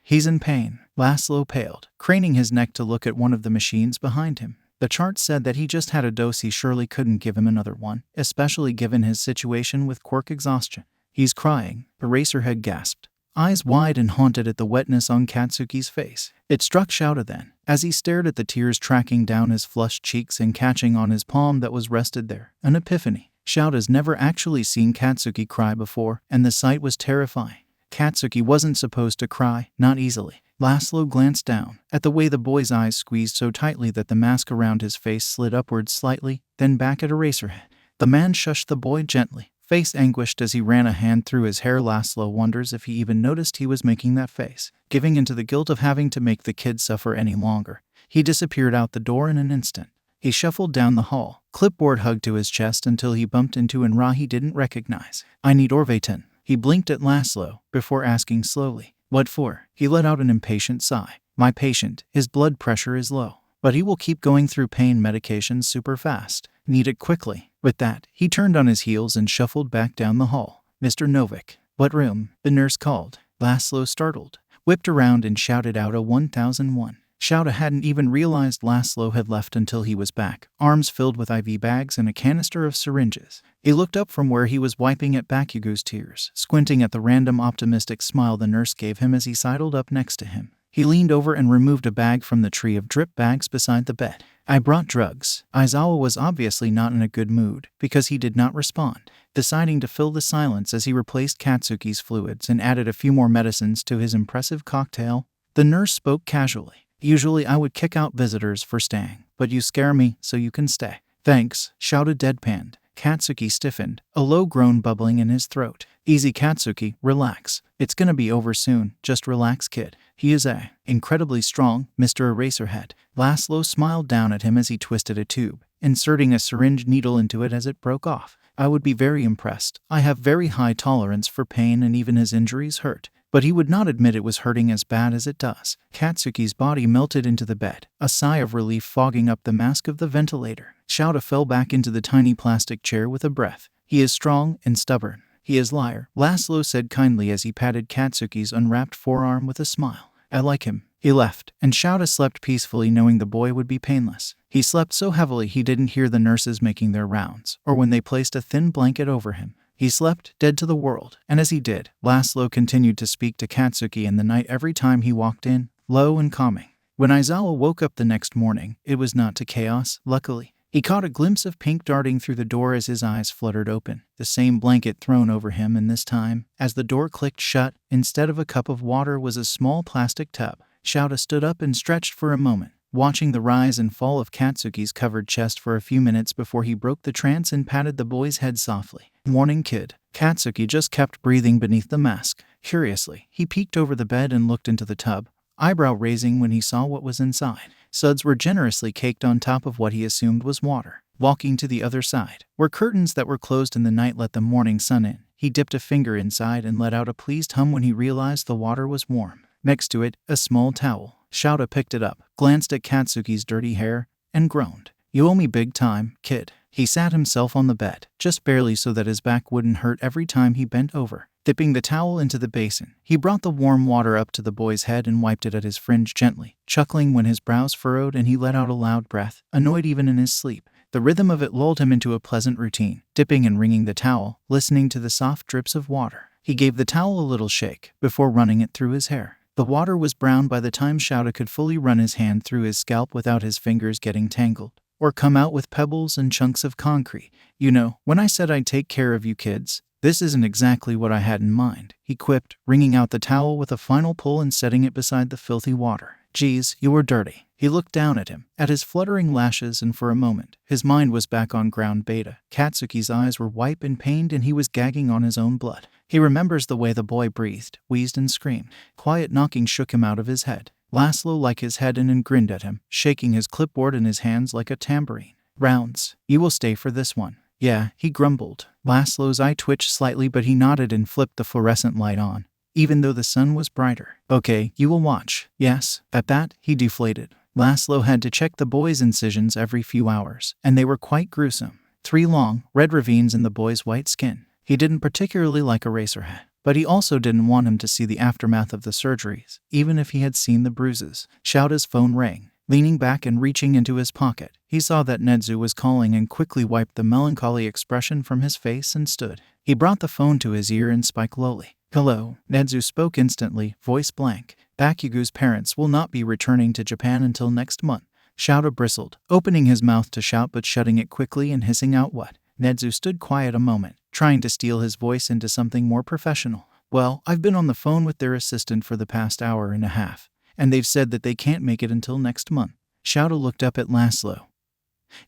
"He's in pain." Laszlo paled, craning his neck to look at one of the machines behind him. The chart said that he just had a dose. He surely couldn't give him another one, especially given his situation with quirk exhaustion. "He's crying," Eraserhead gasped, eyes wide and haunted at the wetness on Katsuki's face. It struck Shouta then, as he stared at the tears tracking down his flushed cheeks and catching on his palm that was rested there, an epiphany. Shouta's never actually seen Katsuki cry before, and the sight was terrifying. Katsuki wasn't supposed to cry, not easily. Laszlo glanced down at the way the boy's eyes squeezed so tightly that the mask around his face slid upwards slightly, then back at Eraserhead. The man shushed the boy gently, face anguished as he ran a hand through his hair. Laszlo wonders if he even noticed he was making that face, giving into the guilt of having to make the kid suffer any longer. He disappeared out the door in an instant. He shuffled down the hall, clipboard hugged to his chest until he bumped into an Ra he didn't recognize. "I need Orvetin." He blinked at Laszlo, before asking slowly, What for? He let out an impatient sigh. My patient, his blood pressure is low, but he will keep going through pain medications super fast. Need it quickly. With that, he turned on his heels and shuffled back down the hall. Mr. Novik. What room? The nurse called. Laszlo, startled, whipped around and shouted out a 1001. Shouta hadn't even realized Laszlo had left until he was back, arms filled with IV bags and a canister of syringes. He looked up from where he was wiping at Bakugo's tears, squinting at the random optimistic smile the nurse gave him as he sidled up next to him. He leaned over and removed a bag from the tree of drip bags beside the bed. I brought drugs. Aizawa was obviously not in a good mood, because he did not respond, deciding to fill the silence as he replaced Katsuki's fluids and added a few more medicines to his impressive cocktail. The nurse spoke casually. Usually I would kick out visitors for staying, but you scare me, so you can stay. Thanks, shouted deadpanned. Katsuki stiffened, a low groan bubbling in his throat. Easy, Katsuki, relax. It's gonna be over soon, just relax, kid. He is incredibly strong, Mr. Eraserhead. Laszlo smiled down at him as he twisted a tube, inserting a syringe needle into it as it broke off. I would be very impressed. I have very high tolerance for pain and even his injuries hurt. But he would not admit it was hurting as bad as it does. Katsuki's body melted into the bed, a sigh of relief fogging up the mask of the ventilator. Shouta fell back into the tiny plastic chair with a breath. He is strong and stubborn. He is liar, Laszlo said kindly as he patted Katsuki's unwrapped forearm with a smile. I like him. He left, and Shouta slept peacefully knowing the boy would be painless. He slept so heavily he didn't hear the nurses making their rounds, or when they placed a thin blanket over him. He slept, dead to the world, and as he did, Laszlo continued to speak to Katsuki in the night every time he walked in, low and calming. When Aizawa woke up the next morning, it was not to chaos, luckily. He caught a glimpse of pink darting through the door as his eyes fluttered open, the same blanket thrown over him, and this time, as the door clicked shut, instead of a cup of water was a small plastic tub. Shouta stood up and stretched for a moment, watching the rise and fall of Katsuki's covered chest for a few minutes before he broke the trance and patted the boy's head softly. Morning, kid. Katsuki just kept breathing beneath the mask. Curiously, he peeked over the bed and looked into the tub, eyebrow raising when he saw what was inside. Suds were generously caked on top of what he assumed was water. Walking to the other side, where curtains that were closed in the night let the morning sun in, he dipped a finger inside and let out a pleased hum when he realized the water was warm. Next to it, a small towel. Shouta picked it up, glanced at Katsuki's dirty hair, and groaned. You owe me big time, kid. He sat himself on the bed, just barely so that his back wouldn't hurt every time he bent over. Dipping the towel into the basin, he brought the warm water up to the boy's head and wiped it at his fringe gently, chuckling when his brows furrowed and he let out a loud breath, annoyed even in his sleep. The rhythm of it lulled him into a pleasant routine, dipping and wringing the towel, listening to the soft drips of water. He gave the towel a little shake, before running it through his hair. The water was brown by the time Shouta could fully run his hand through his scalp without his fingers getting tangled, or come out with pebbles and chunks of concrete. You know, when I said I'd take care of you kids, this isn't exactly what I had in mind, he quipped, wringing out the towel with a final pull and setting it beside the filthy water. Geez, you were dirty. He looked down at him, at his fluttering lashes, and for a moment, his mind was back on ground beta. Katsuki's eyes were white and pained and he was gagging on his own blood. He remembers the way the boy breathed, wheezed and screamed. Quiet knocking shook him out of his head. Laszlo liked his head in and grinned at him, shaking his clipboard in his hands like a tambourine. Rounds. You will stay for this one. Yeah, he grumbled. Laszlo's eye twitched slightly but he nodded and flipped the fluorescent light on, even though the sun was brighter. Okay, you will watch. Yes. At that, he deflated. Laszlo had to check the boy's incisions every few hours, and they were quite gruesome. 3 long, red ravines in the boy's white skin. He didn't particularly like Eraserhead, but he also didn't want him to see the aftermath of the surgeries, even if he had seen the bruises. Shouta's phone rang. Leaning back and reaching into his pocket, he saw that Nedzu was calling and quickly wiped the melancholy expression from his face and stood. He brought the phone to his ear and spoke lowly. Hello. Nedzu spoke instantly, voice blank. Bakugo's parents will not be returning to Japan until next month. Shouta bristled, opening his mouth to shout but shutting it quickly and hissing out what. Nedzu stood quiet a moment, trying to steel his voice into something more professional. Well, I've been on the phone with their assistant for the past hour and a half, and they've said that they can't make it until next month. Shouta looked up at Laszlo,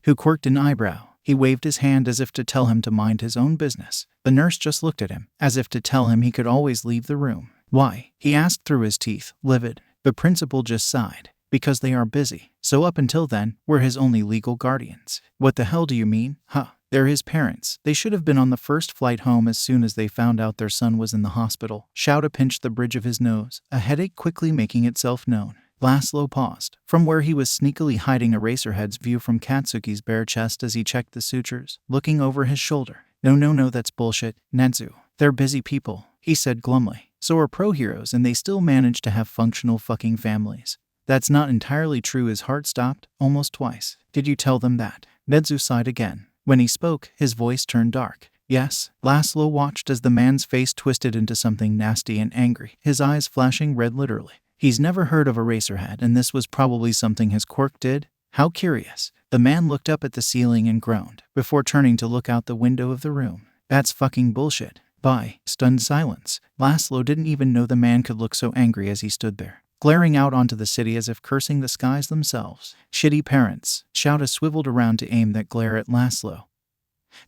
who quirked an eyebrow. He waved his hand as if to tell him to mind his own business. The nurse just looked at him, as if to tell him he could always leave the room. Why? He asked through his teeth, livid. The principal just sighed. Because they are busy. So up until then, we're his only legal guardians. What the hell do you mean? Huh? They're his parents. They should have been on the first flight home as soon as they found out their son was in the hospital. Shouta pinched the bridge of his nose, a headache quickly making itself known. Laszlo paused, from where he was sneakily hiding Eraserhead's view from Katsuki's bare chest as he checked the sutures, looking over his shoulder. No, that's bullshit, Netsu. They're busy people, he said glumly. So are pro heroes and they still manage to have functional fucking families. That's not entirely true. His heart stopped, almost twice. Did you tell them that? Netsu sighed again. When he spoke, his voice turned dark. Yes. Laszlo watched as the man's face twisted into something nasty and angry, his eyes flashing red literally. He's never heard of Eraserhead, and this was probably something his quirk did? How curious. The man looked up at the ceiling and groaned, before turning to look out the window of the room. That's fucking bullshit. Bye. Stunned silence. Laszlo didn't even know the man could look so angry as he stood there, glaring out onto the city as if cursing the skies themselves. Shitty parents. Shouta swiveled around to aim that glare at Laszlo,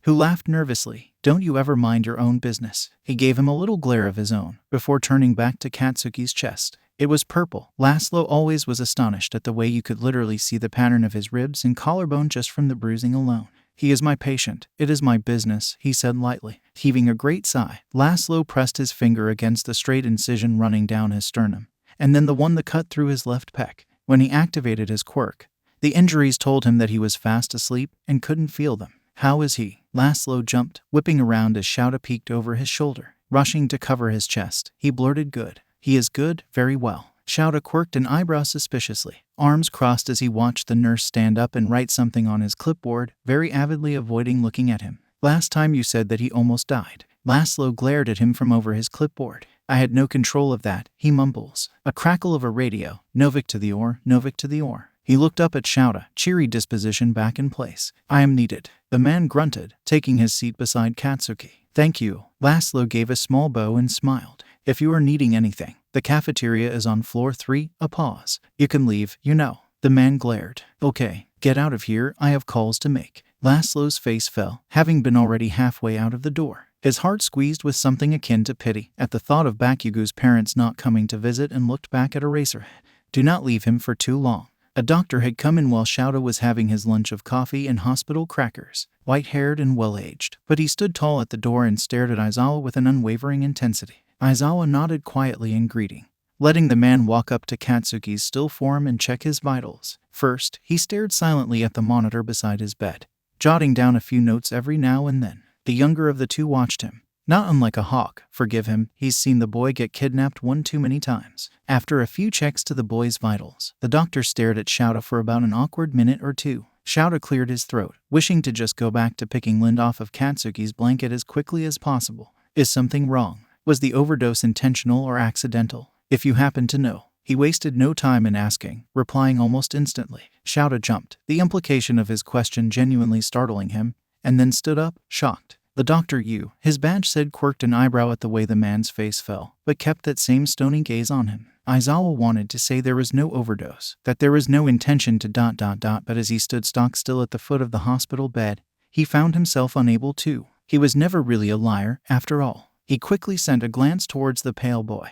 who laughed nervously. Don't you ever mind your own business? He gave him a little glare of his own, before turning back to Katsuki's chest. It was purple. Laszlo always was astonished at the way you could literally see the pattern of his ribs and collarbone just from the bruising alone. He is my patient. It is my business, he said lightly. Heaving a great sigh, Laszlo pressed his finger against the straight incision running down his sternum, and then the one that cut through his left pec. When he activated his quirk, the injuries told him that he was fast asleep and couldn't feel them. How is he? Laszlo jumped, whipping around as Shouta peeked over his shoulder. Rushing to cover his chest, he blurted, good. He is good, very well. Shouta quirked an eyebrow suspiciously, arms crossed as he watched the nurse stand up and write something on his clipboard, very avidly avoiding looking at him. Last time you said that he almost died. Laszlo glared at him from over his clipboard. I had no control of that, he mumbles. A crackle of a radio. Novik to the ore, Novik to the ore. He looked up at Shouta, cheery disposition back in place. I am needed. The man grunted, taking his seat beside Katsuki. Thank you. Laszlo gave a small bow and smiled. If you are needing anything, the cafeteria is on floor 3. A pause. You can leave, you know. The man glared. Okay, get out of here, I have calls to make. Laszlo's face fell, having been already halfway out of the door. His heart squeezed with something akin to pity at the thought of Bakugu's parents not coming to visit, and looked back at Eraserhead. Do not leave him for too long. A doctor had come in while Shouta was having his lunch of coffee and hospital crackers, white-haired and well-aged, but he stood tall at the door and stared at Aizawa with an unwavering intensity. Aizawa nodded quietly in greeting, letting the man walk up to Katsuki's still form and check his vitals. First, he stared silently at the monitor beside his bed, jotting down a few notes every now and then. The younger of the two watched him. Not unlike a hawk, forgive him, he's seen the boy get kidnapped one too many times. After a few checks to the boy's vitals, the doctor stared at Shouta for about an awkward minute or two. Shouta cleared his throat, wishing to just go back to picking lint off of Katsuki's blanket as quickly as possible. Is something wrong? Was the overdose intentional or accidental? If you happen to know. He wasted no time in asking, replying almost instantly. Shouta jumped, the implication of his question genuinely startling him, and then stood up, shocked. The doctor, his badge said, quirked an eyebrow at the way the man's face fell, but kept that same stony gaze on him. Aizawa wanted to say there was no overdose, that there was no intention to ... but as he stood stock still at the foot of the hospital bed, he found himself unable to. He was never really a liar, after all. He quickly sent a glance towards the pale boy,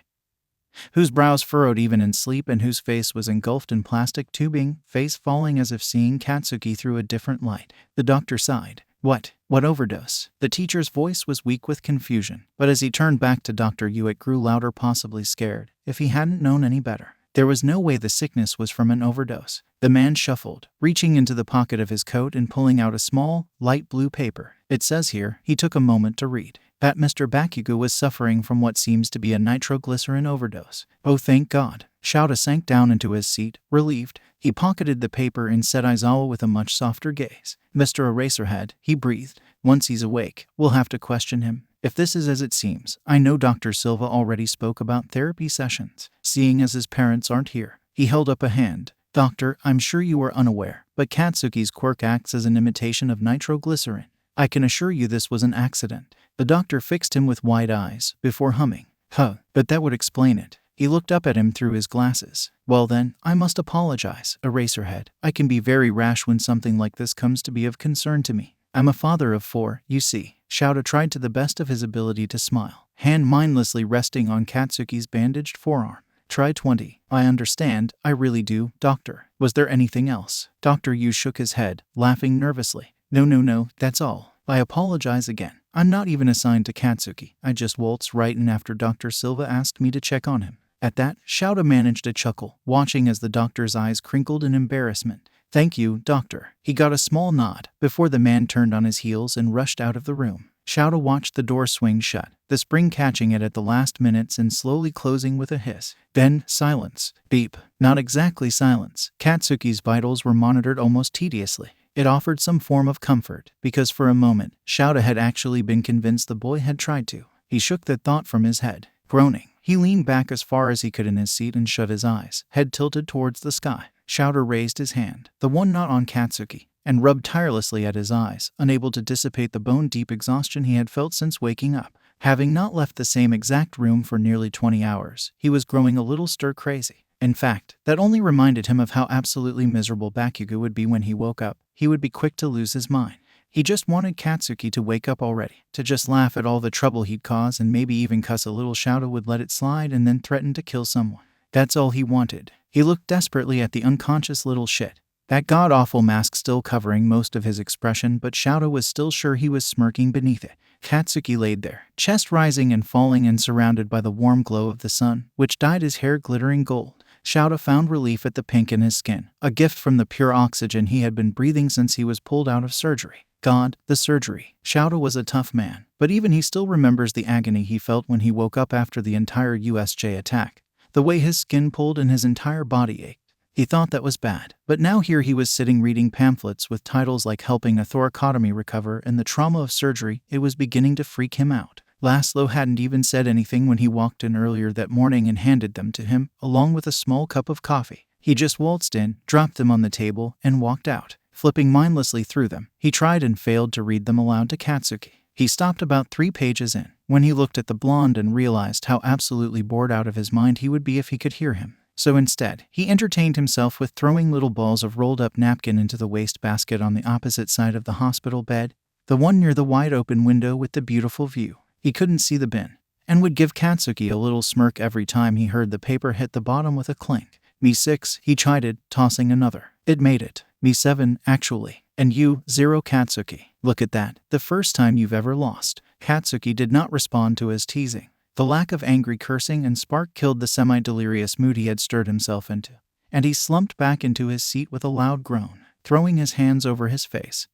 whose brows furrowed even in sleep and whose face was engulfed in plastic tubing, face falling as if seeing Katsuki through a different light. The doctor sighed. What overdose? The teacher's voice was weak with confusion, but as he turned back to Dr. Yu it grew louder, possibly scared, if he hadn't known any better. There was no way the sickness was from an overdose. The man shuffled, reaching into the pocket of his coat and pulling out a small, light blue paper. It says here, he took a moment to read, that Mr. Bakugo was suffering from what seems to be a nitroglycerin overdose. Oh, thank God. Shouta sank down into his seat, relieved. He pocketed the paper and said Aizawa with a much softer gaze. Mr. Eraserhead, he breathed. Once he's awake, we'll have to question him. If this is as it seems, I know Dr. Silva already spoke about therapy sessions. Seeing as his parents aren't here, he held up a hand. Doctor, I'm sure you are unaware, but Katsuki's quirk acts as an imitation of nitroglycerin. I can assure you this was an accident. The doctor fixed him with wide eyes, before humming. But that would explain it. He looked up at him through his glasses. Well then, I must apologize, Eraserhead. I can be very rash when something like this comes to be of concern to me. I'm a father of 4, you see. Shouta tried to the best of his ability to smile, hand mindlessly resting on Katsuki's bandaged forearm. Try 20. I understand, I really do, doctor. Was there anything else? Dr. Yu shook his head, laughing nervously. No, that's all. I apologize again. I'm not even assigned to Katsuki. I just waltzed right in after Dr. Silva asked me to check on him." At that, Shouta managed a chuckle, watching as the doctor's eyes crinkled in embarrassment. "Thank you, doctor." He got a small nod before the man turned on his heels and rushed out of the room. Shouta watched the door swing shut, the spring catching it at the last minutes and slowly closing with a hiss. Then, silence. Beep. Not exactly silence. Katsuki's vitals were monitored almost tediously. It offered some form of comfort, because for a moment, Shouta had actually been convinced the boy had tried to. He shook that thought from his head. Groaning, he leaned back as far as he could in his seat and shut his eyes, head tilted towards the sky. Shouta raised his hand, the one not on Katsuki, and rubbed tirelessly at his eyes, unable to dissipate the bone-deep exhaustion he had felt since waking up. Having not left the same exact room for nearly 20 hours, he was growing a little stir-crazy. In fact, that only reminded him of how absolutely miserable Bakugo would be when he woke up. He would be quick to lose his mind. He just wanted Katsuki to wake up already, to just laugh at all the trouble he'd cause and maybe even cuss a little. Shouta would let it slide and then threaten to kill someone. That's all he wanted. He looked desperately at the unconscious little shit, that god-awful mask still covering most of his expression, but Shouta was still sure he was smirking beneath it. Katsuki laid there, chest rising and falling and surrounded by the warm glow of the sun, which dyed his hair glittering gold. Shouta found relief at the pink in his skin, a gift from the pure oxygen he had been breathing since he was pulled out of surgery. God, the surgery. Shouta was a tough man, but even he still remembers the agony he felt when he woke up after the entire USJ attack. The way his skin pulled and his entire body ached. He thought that was bad, but now here he was sitting reading pamphlets with titles like Helping a Thoracotomy Recover and The Trauma of Surgery. It was beginning to freak him out. Laszlo hadn't even said anything when he walked in earlier that morning and handed them to him, along with a small cup of coffee. He just waltzed in, dropped them on the table, and walked out, flipping mindlessly through them. He tried and failed to read them aloud to Katsuki. He stopped about 3 pages in, when he looked at the blonde and realized how absolutely bored out of his mind he would be if he could hear him. So instead, he entertained himself with throwing little balls of rolled-up napkin into the wastebasket on the opposite side of the hospital bed, the one near the wide-open window with the beautiful view. He couldn't see the bin, and would give Katsuki a little smirk every time he heard the paper hit the bottom with a clink. "Me 6, he chided, tossing another. "It made it. Me 7, actually. And you, 0 Katsuki. Look at that. The first time you've ever lost." Katsuki did not respond to his teasing. The lack of angry cursing and spark killed the semi-delirious mood he had stirred himself into, and he slumped back into his seat with a loud groan, throwing his hands over his face.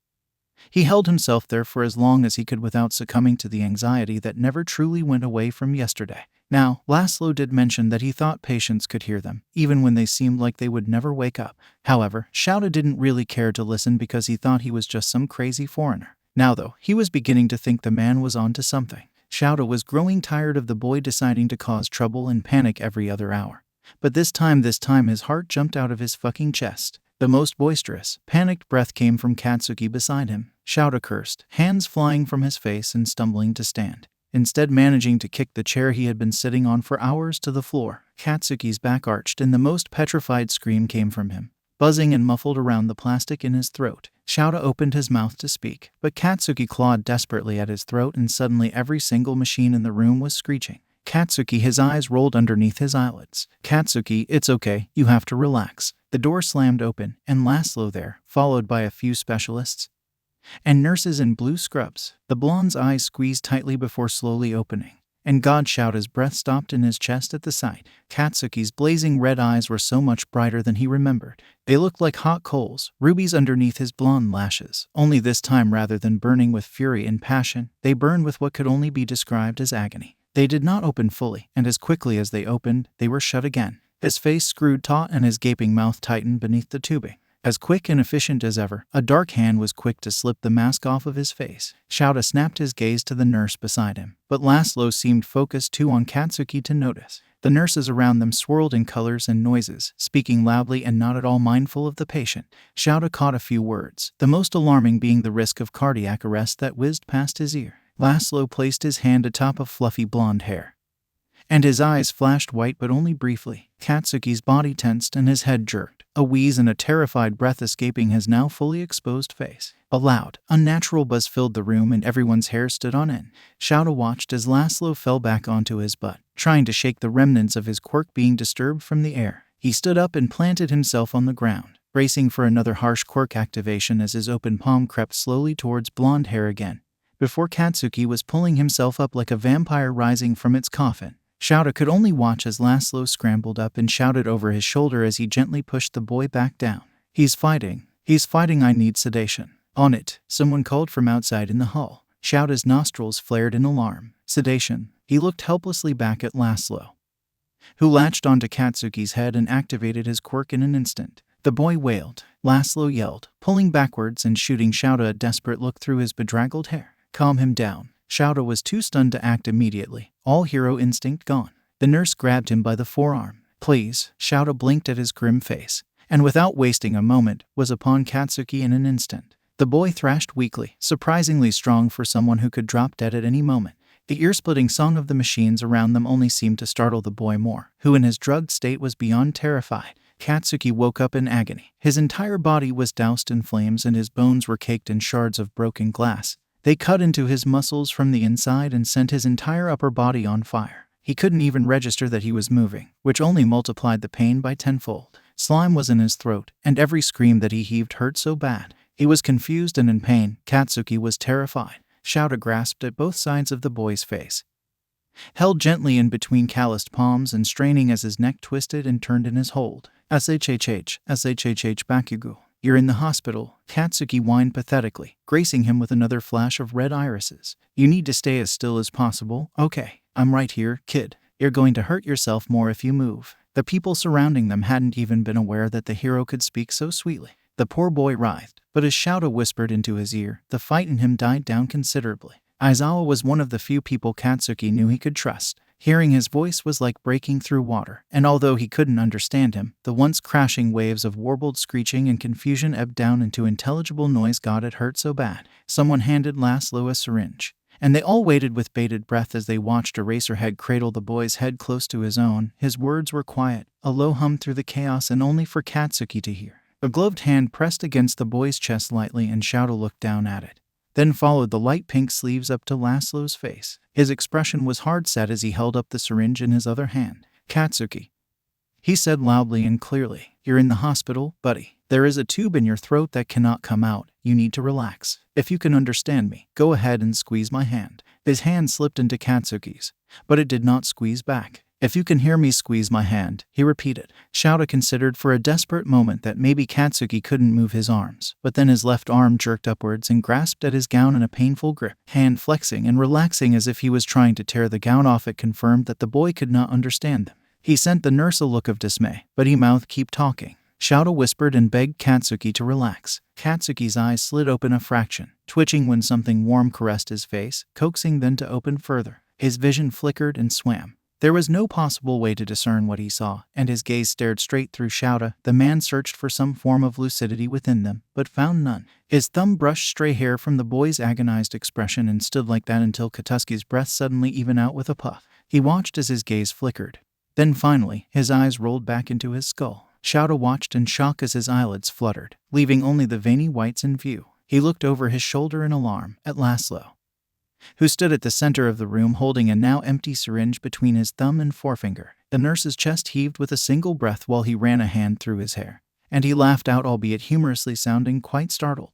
He held himself there for as long as he could without succumbing to the anxiety that never truly went away from yesterday. Now, Laszlo did mention that he thought patients could hear them, even when they seemed like they would never wake up. However, Shouta didn't really care to listen because he thought he was just some crazy foreigner. Now though, he was beginning to think the man was onto something. Shouta was growing tired of the boy deciding to cause trouble and panic every other hour. But this time his heart jumped out of his fucking chest. The most boisterous, panicked breath came from Katsuki beside him. Shouta cursed, hands flying from his face and stumbling to stand, instead managing to kick the chair he had been sitting on for hours to the floor. Katsuki's back arched and the most petrified scream came from him, buzzing and muffled around the plastic in his throat. Shouta opened his mouth to speak, but Katsuki clawed desperately at his throat and suddenly every single machine in the room was screeching. Katsuki, his eyes rolled underneath his eyelids. "Katsuki, it's okay, you have to relax." The door slammed open, and Laszlo there, followed by a few specialists and nurses in blue scrubs. The blonde's eyes squeezed tightly before slowly opening, and God Shouta's breath stopped in his chest at the sight. Katsuki's blazing red eyes were so much brighter than he remembered. They looked like hot coals, rubies underneath his blonde lashes. Only this time, rather than burning with fury and passion, they burned with what could only be described as agony. They did not open fully, and as quickly as they opened, they were shut again. His face screwed taut and his gaping mouth tightened beneath the tubing. As quick and efficient as ever, a dark hand was quick to slip the mask off of his face. Shouta snapped his gaze to the nurse beside him, but Laszlo seemed focused too on Katsuki to notice. The nurses around them swirled in colors and noises, speaking loudly and not at all mindful of the patient. Shouta caught a few words, the most alarming being the risk of cardiac arrest that whizzed past his ear. Laszlo placed his hand atop of fluffy blonde hair, and his eyes flashed white but only briefly. Katsuki's body tensed and his head jerked, a wheeze and a terrified breath escaping his now fully exposed face. A loud, unnatural buzz filled the room and everyone's hair stood on end. Shouta watched as Laszlo fell back onto his butt, trying to shake the remnants of his quirk being disturbed from the air. He stood up and planted himself on the ground, bracing for another harsh quirk activation as his open palm crept slowly towards blonde hair again. Before Katsuki was pulling himself up like a vampire rising from its coffin, Shouta could only watch as Laszlo scrambled up and shouted over his shoulder as he gently pushed the boy back down. He's fighting, I need sedation. On it, someone called from outside in the hall. Shouta's nostrils flared in alarm. Sedation. He looked helplessly back at Laszlo, who latched onto Katsuki's head and activated his quirk in an instant. The boy wailed. Laszlo yelled, pulling backwards and shooting Shouta a desperate look through his bedraggled hair. Calm him down. Shouta was too stunned to act immediately, all hero instinct gone. The nurse grabbed him by the forearm. Please. Shouta blinked at his grim face, and without wasting a moment, was upon Katsuki in an instant. The boy thrashed weakly, surprisingly strong for someone who could drop dead at any moment. The ear-splitting song of the machines around them only seemed to startle the boy more, who in his drugged state was beyond terrified. Katsuki woke up in agony. His entire body was doused in flames and his bones were caked in shards of broken glass. They cut into his muscles from the inside and sent his entire upper body on fire. He couldn't even register that he was moving, which only multiplied the pain by tenfold. Slime was in his throat, and every scream that he heaved hurt so bad. He was confused and in pain. Katsuki was terrified. Shouta grasped at both sides of the boy's face, held gently in between calloused palms and straining as his neck twisted and turned in his hold. SHHH, Bakugo. You're in the hospital, Katsuki whined pathetically, gracing him with another flash of red irises. You need to stay as still as possible. Okay, I'm right here, kid. You're going to hurt yourself more if you move. The people surrounding them hadn't even been aware that the hero could speak so sweetly. The poor boy writhed, but as Shouta whispered into his ear, the fight in him died down considerably. Aizawa was one of the few people Katsuki knew he could trust. Hearing his voice was like breaking through water, and although he couldn't understand him, the once crashing waves of warbled screeching and confusion ebbed down into intelligible noise. God, it hurt so bad. Someone handed Laszlo a syringe, and they all waited with bated breath as they watched Eraserhead cradle the boy's head close to his own. His words were quiet, a low hum through the chaos and only for Katsuki to hear. A gloved hand pressed against the boy's chest lightly and Shouta looked down at it. Then followed the light pink sleeves up to Laszlo's face. His expression was hard-set as he held up the syringe in his other hand. Katsuki, he said loudly and clearly, you're in the hospital, buddy. There is a tube in your throat that cannot come out. You need to relax. If you can understand me, go ahead and squeeze my hand. His hand slipped into Katsuki's, but it did not squeeze back. If you can hear me, squeeze my hand, he repeated. Shouta considered for a desperate moment that maybe Katsuki couldn't move his arms, but then his left arm jerked upwards and grasped at his gown in a painful grip. Hand flexing and relaxing as if he was trying to tear the gown off, it confirmed that the boy could not understand them. He sent the nurse a look of dismay, but he mouthed, keep talking. Shouta whispered and begged Katsuki to relax. Katsuki's eyes slid open a fraction, twitching when something warm caressed his face, coaxing then to open further. His vision flickered and swam. There was no possible way to discern what he saw, and his gaze stared straight through Shouta. The man searched for some form of lucidity within them, but found none. His thumb brushed stray hair from the boy's agonized expression and stood like that until Katsuki's breath suddenly evened out with a puff. He watched as his gaze flickered. Then finally, his eyes rolled back into his skull. Shouta watched in shock as his eyelids fluttered, leaving only the veiny whites in view. He looked over his shoulder in alarm at Laszlo, who stood at the center of the room holding a now empty syringe between his thumb and forefinger. The nurse's chest heaved with a single breath while he ran a hand through his hair, and he laughed out, albeit humorously, sounding quite startled.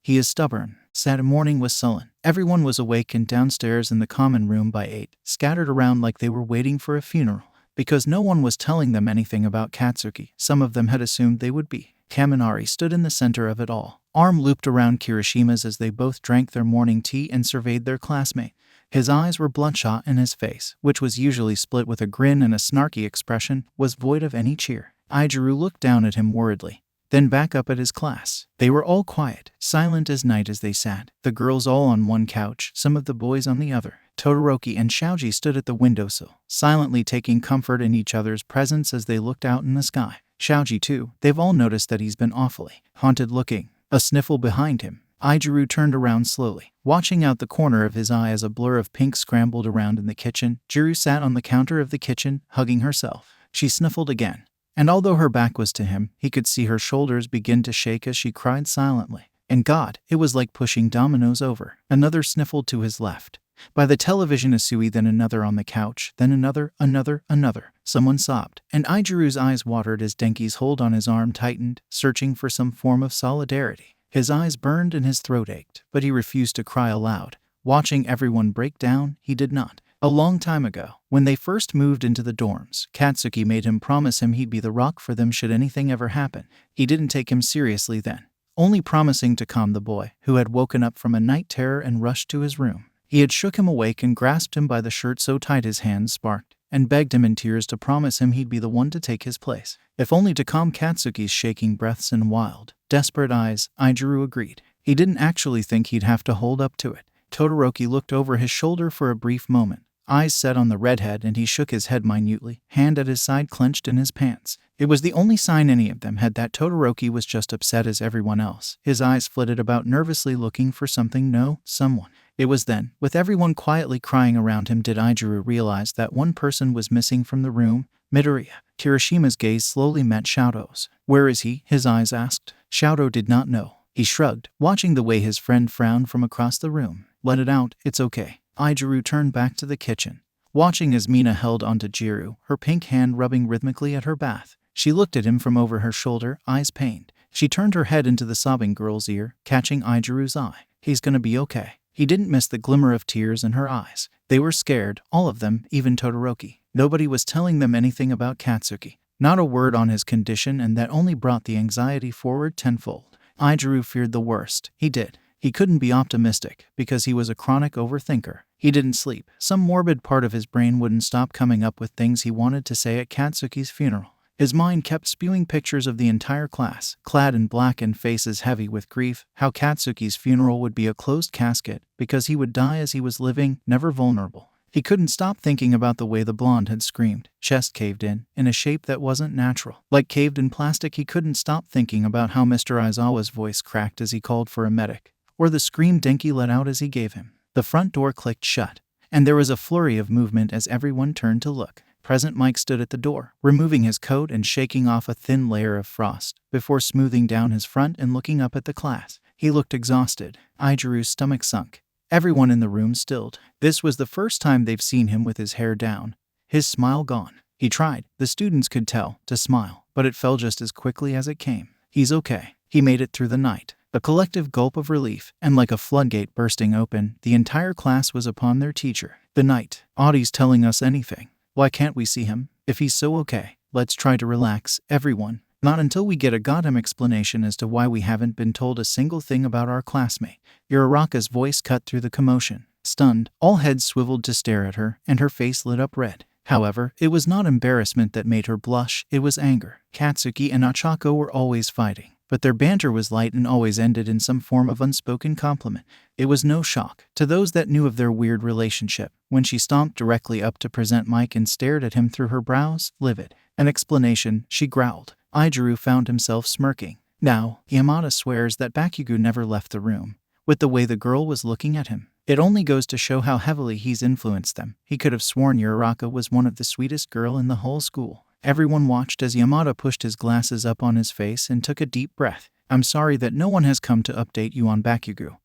He is stubborn. Saturday morning was sullen. Everyone was awake and downstairs in the common room by 8, scattered around like they were waiting for a funeral. Because no one was telling them anything about Katsuki, some of them had assumed they would be. Kaminari stood in the center of it all, arm looped around Kirishima's as they both drank their morning tea and surveyed their classmate. His eyes were bloodshot and his face, which was usually split with a grin and a snarky expression, was void of any cheer. Aijuru looked down at him worriedly, then back up at his class. They were all quiet, silent as night as they sat, the girls all on one couch, some of the boys on the other. Todoroki and Shoji stood at the windowsill, silently taking comfort in each other's presence as they looked out in the sky. Shoji too, they've all noticed that he's been awfully haunted looking. A sniffle behind him. Aijuru turned around slowly, watching out the corner of his eye as a blur of pink scrambled around in the kitchen. Juru sat on the counter of the kitchen, hugging herself. She sniffled again, and although her back was to him, he could see her shoulders begin to shake as she cried silently. And God, it was like pushing dominoes over. Another sniffled to his left, By the television Asui, then another on the couch, then another. Someone sobbed, and Ijiru's eyes watered as Denki's hold on his arm tightened, searching for some form of solidarity. His eyes burned and his throat ached, but he refused to cry aloud. Watching everyone break down, he did not. A long time ago, when they first moved into the dorms, Katsuki made him promise him he'd be the rock for them should anything ever happen. He didn't take him seriously then, only promising to calm the boy, who had woken up from a night terror and rushed to his room. He had shook him awake and grasped him by the shirt so tight his hands sparked, and begged him in tears to promise him he'd be the one to take his place. If only to calm Katsuki's shaking breaths and wild, desperate eyes, Ijiru agreed. He didn't actually think he'd have to hold up to it. Todoroki looked over his shoulder for a brief moment, eyes set on the redhead, and he shook his head minutely, hand at his side clenched in his pants. It was the only sign any of them had that Todoroki was just upset as everyone else. His eyes flitted about nervously looking for something, someone. It was then, with everyone quietly crying around him, did Ijiru realize that one person was missing from the room, Midoriya. Kirishima's gaze slowly met Shouto's. "Where is he?" his eyes asked. Shouto did not know. He shrugged, watching the way his friend frowned from across the room. "Let it out, it's okay." Ijiru turned back to the kitchen, watching as Mina held onto Jiru, her pink hand rubbing rhythmically at her bath. She looked at him from over her shoulder, eyes pained. She turned her head into the sobbing girl's ear, catching Ijiru's eye. "He's gonna be okay." He didn't miss the glimmer of tears in her eyes. They were scared, all of them, even Todoroki. Nobody was telling them anything about Katsuki. Not a word on his condition, and that only brought the anxiety forward tenfold. Ijiru feared the worst. He did. He couldn't be optimistic, because he was a chronic overthinker. He didn't sleep. Some morbid part of his brain wouldn't stop coming up with things he wanted to say at Katsuki's funeral. His mind kept spewing pictures of the entire class, clad in black and faces heavy with grief, how Katsuki's funeral would be a closed casket, because he would die as he was living, never vulnerable. He couldn't stop thinking about the way the blonde had screamed, chest caved in a shape that wasn't natural. Like caved in plastic. He couldn't stop thinking about how Mr. Aizawa's voice cracked as he called for a medic, or the scream Denki let out as he gave him. The front door clicked shut, and there was a flurry of movement as everyone turned to look. Present Mike stood at the door, removing his coat and shaking off a thin layer of frost, before smoothing down his front and looking up at the class. He looked exhausted. Ijiru's stomach sunk. Everyone in the room stilled. This was the first time they've seen him with his hair down, his smile gone. He tried, the students could tell, to smile, but it fell just as quickly as it came. "He's okay. He made it through the night." A collective gulp of relief, and like a floodgate bursting open, the entire class was upon their teacher. "The night. Audie's telling us anything. Why can't we see him? If he's so okay, let's try to relax, everyone. Not until we get a goddamn explanation as to why we haven't been told a single thing about our classmate." Uraraka's voice cut through the commotion. Stunned, all heads swiveled to stare at her, and her face lit up red. However, it was not embarrassment that made her blush, it was anger. Katsuki and Ochako were always fighting, but their banter was light and always ended in some form of unspoken compliment. It was no shock to those that knew of their weird relationship when she stomped directly up to present Mike and stared at him through her brows, livid. "An explanation," she growled. Ijiru found himself smirking. Now, Yamada swears that Bakugo never left the room. With the way the girl was looking at him, it only goes to show how heavily he's influenced them. He could have sworn Uraraka was one of the sweetest girl in the whole school. Everyone watched as Yamada pushed his glasses up on his face and took a deep breath. "I'm sorry that no one has come to update you on Bakugo,"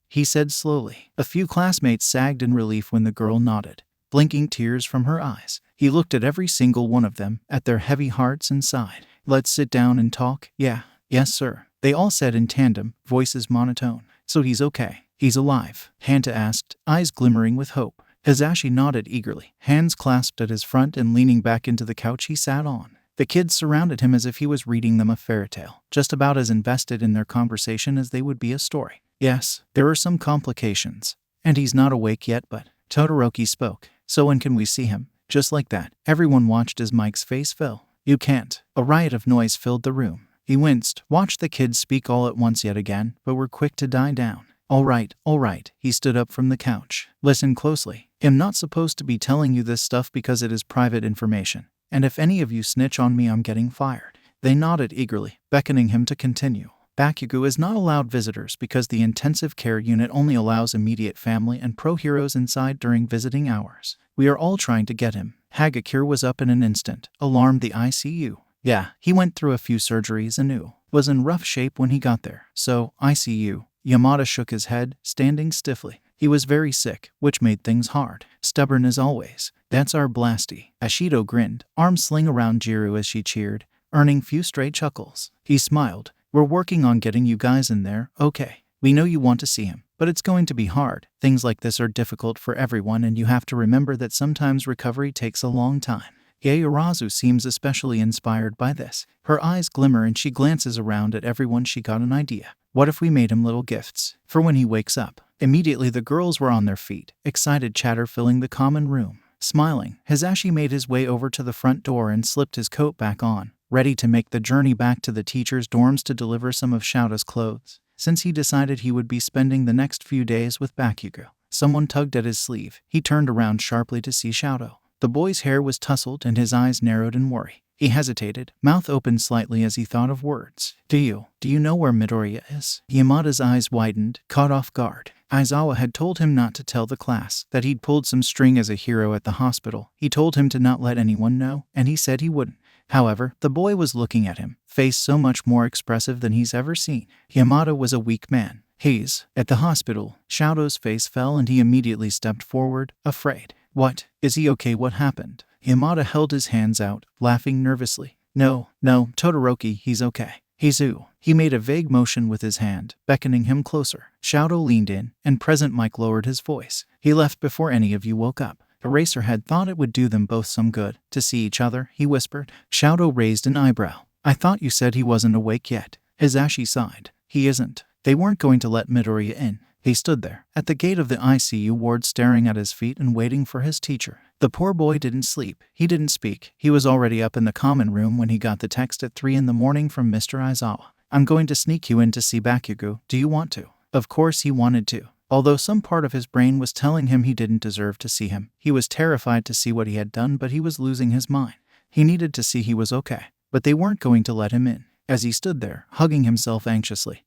he said slowly. A few classmates sagged in relief when the girl nodded, blinking tears from her eyes. He looked at every single one of them, at their heavy hearts, and sighed. "Let's sit down and talk." "Yeah. Yes, sir," they all said in tandem, voices monotone. "So he's okay. He's alive?" Hanta asked, eyes glimmering with hope. Hizashi nodded eagerly, hands clasped at his front and leaning back into the couch he sat on. The kids surrounded him as if he was reading them a fairy tale, just about as invested in their conversation as they would be a story. "Yes, there are some complications, and he's not awake yet, but..." Todoroki spoke. "So when can we see him?" Just like that, everyone watched as Mike's face fell. "You can't." A riot of noise filled the room. He winced, watched the kids speak all at once yet again, but were quick to die down. All right. He stood up from the couch. "Listen closely. I'm not supposed to be telling you this stuff because it is private information. And if any of you snitch on me, I'm getting fired." They nodded eagerly, beckoning him to continue. "Bakugo is not allowed visitors because the intensive care unit only allows immediate family and pro heroes inside during visiting hours. We are all trying to get him." Hagakure was up in an instant, alarmed. "The ICU?" "Yeah, he went through a few surgeries and was in rough shape when he got there. So, ICU. Yamada shook his head, standing stiffly. He was very sick, which made things hard. Stubborn as always. That's our blasty. Ashido grinned, arms sling around Jiru as she cheered, earning few stray chuckles. He smiled. We're working on getting you guys in there, okay. We know you want to see him, but it's going to be hard. Things like this are difficult for everyone, and you have to remember that sometimes recovery takes a long time. Yaoyorozu seems especially inspired by this. Her eyes glimmer and she glances around at everyone. She got an idea. What if we made him little gifts for when he wakes up? Immediately the girls were on their feet, excited chatter filling the common room. Smiling, Hisashi made his way over to the front door and slipped his coat back on, ready to make the journey back to the teachers' dorms to deliver some of Shouta's clothes, since he decided he would be spending the next few days with Bakugo. Someone tugged at his sleeve. He turned around sharply to see Shouto. The boy's hair was tousled and his eyes narrowed in worry. He hesitated, mouth opened slightly as he thought of words. Do you know where Midoriya is? Yamada's eyes widened, caught off guard. Aizawa had told him not to tell the class that he'd pulled some string as a hero at the hospital. He told him to not let anyone know, and he said he wouldn't. However, the boy was looking at him, face so much more expressive than he's ever seen. Yamada was a weak man. He's at the hospital. Shouto's face fell and he immediately stepped forward, afraid. What? Is he okay? What happened? Yamada held his hands out, laughing nervously. No, Todoroki, he's okay. He's who? He made a vague motion with his hand, beckoning him closer. Shouto leaned in, and Present Mike lowered his voice. He left before any of you woke up. Eraserhead thought it would do them both some good to see each other, he whispered. Shouto raised an eyebrow. I thought you said he wasn't awake yet. Hisashi sighed. He isn't. They weren't going to let Midoriya in. He stood there, at the gate of the ICU ward, staring at his feet and waiting for his teacher. The poor boy didn't sleep. He didn't speak. He was already up in the common room when he got the text at 3 a.m. from Mr. Aizawa. I'm going to sneak you in to see Bakugo. Do you want to? Of course he wanted to. Although some part of his brain was telling him he didn't deserve to see him. He was terrified to see what he had done, but he was losing his mind. He needed to see he was okay. But they weren't going to let him in. As he stood there, hugging himself anxiously,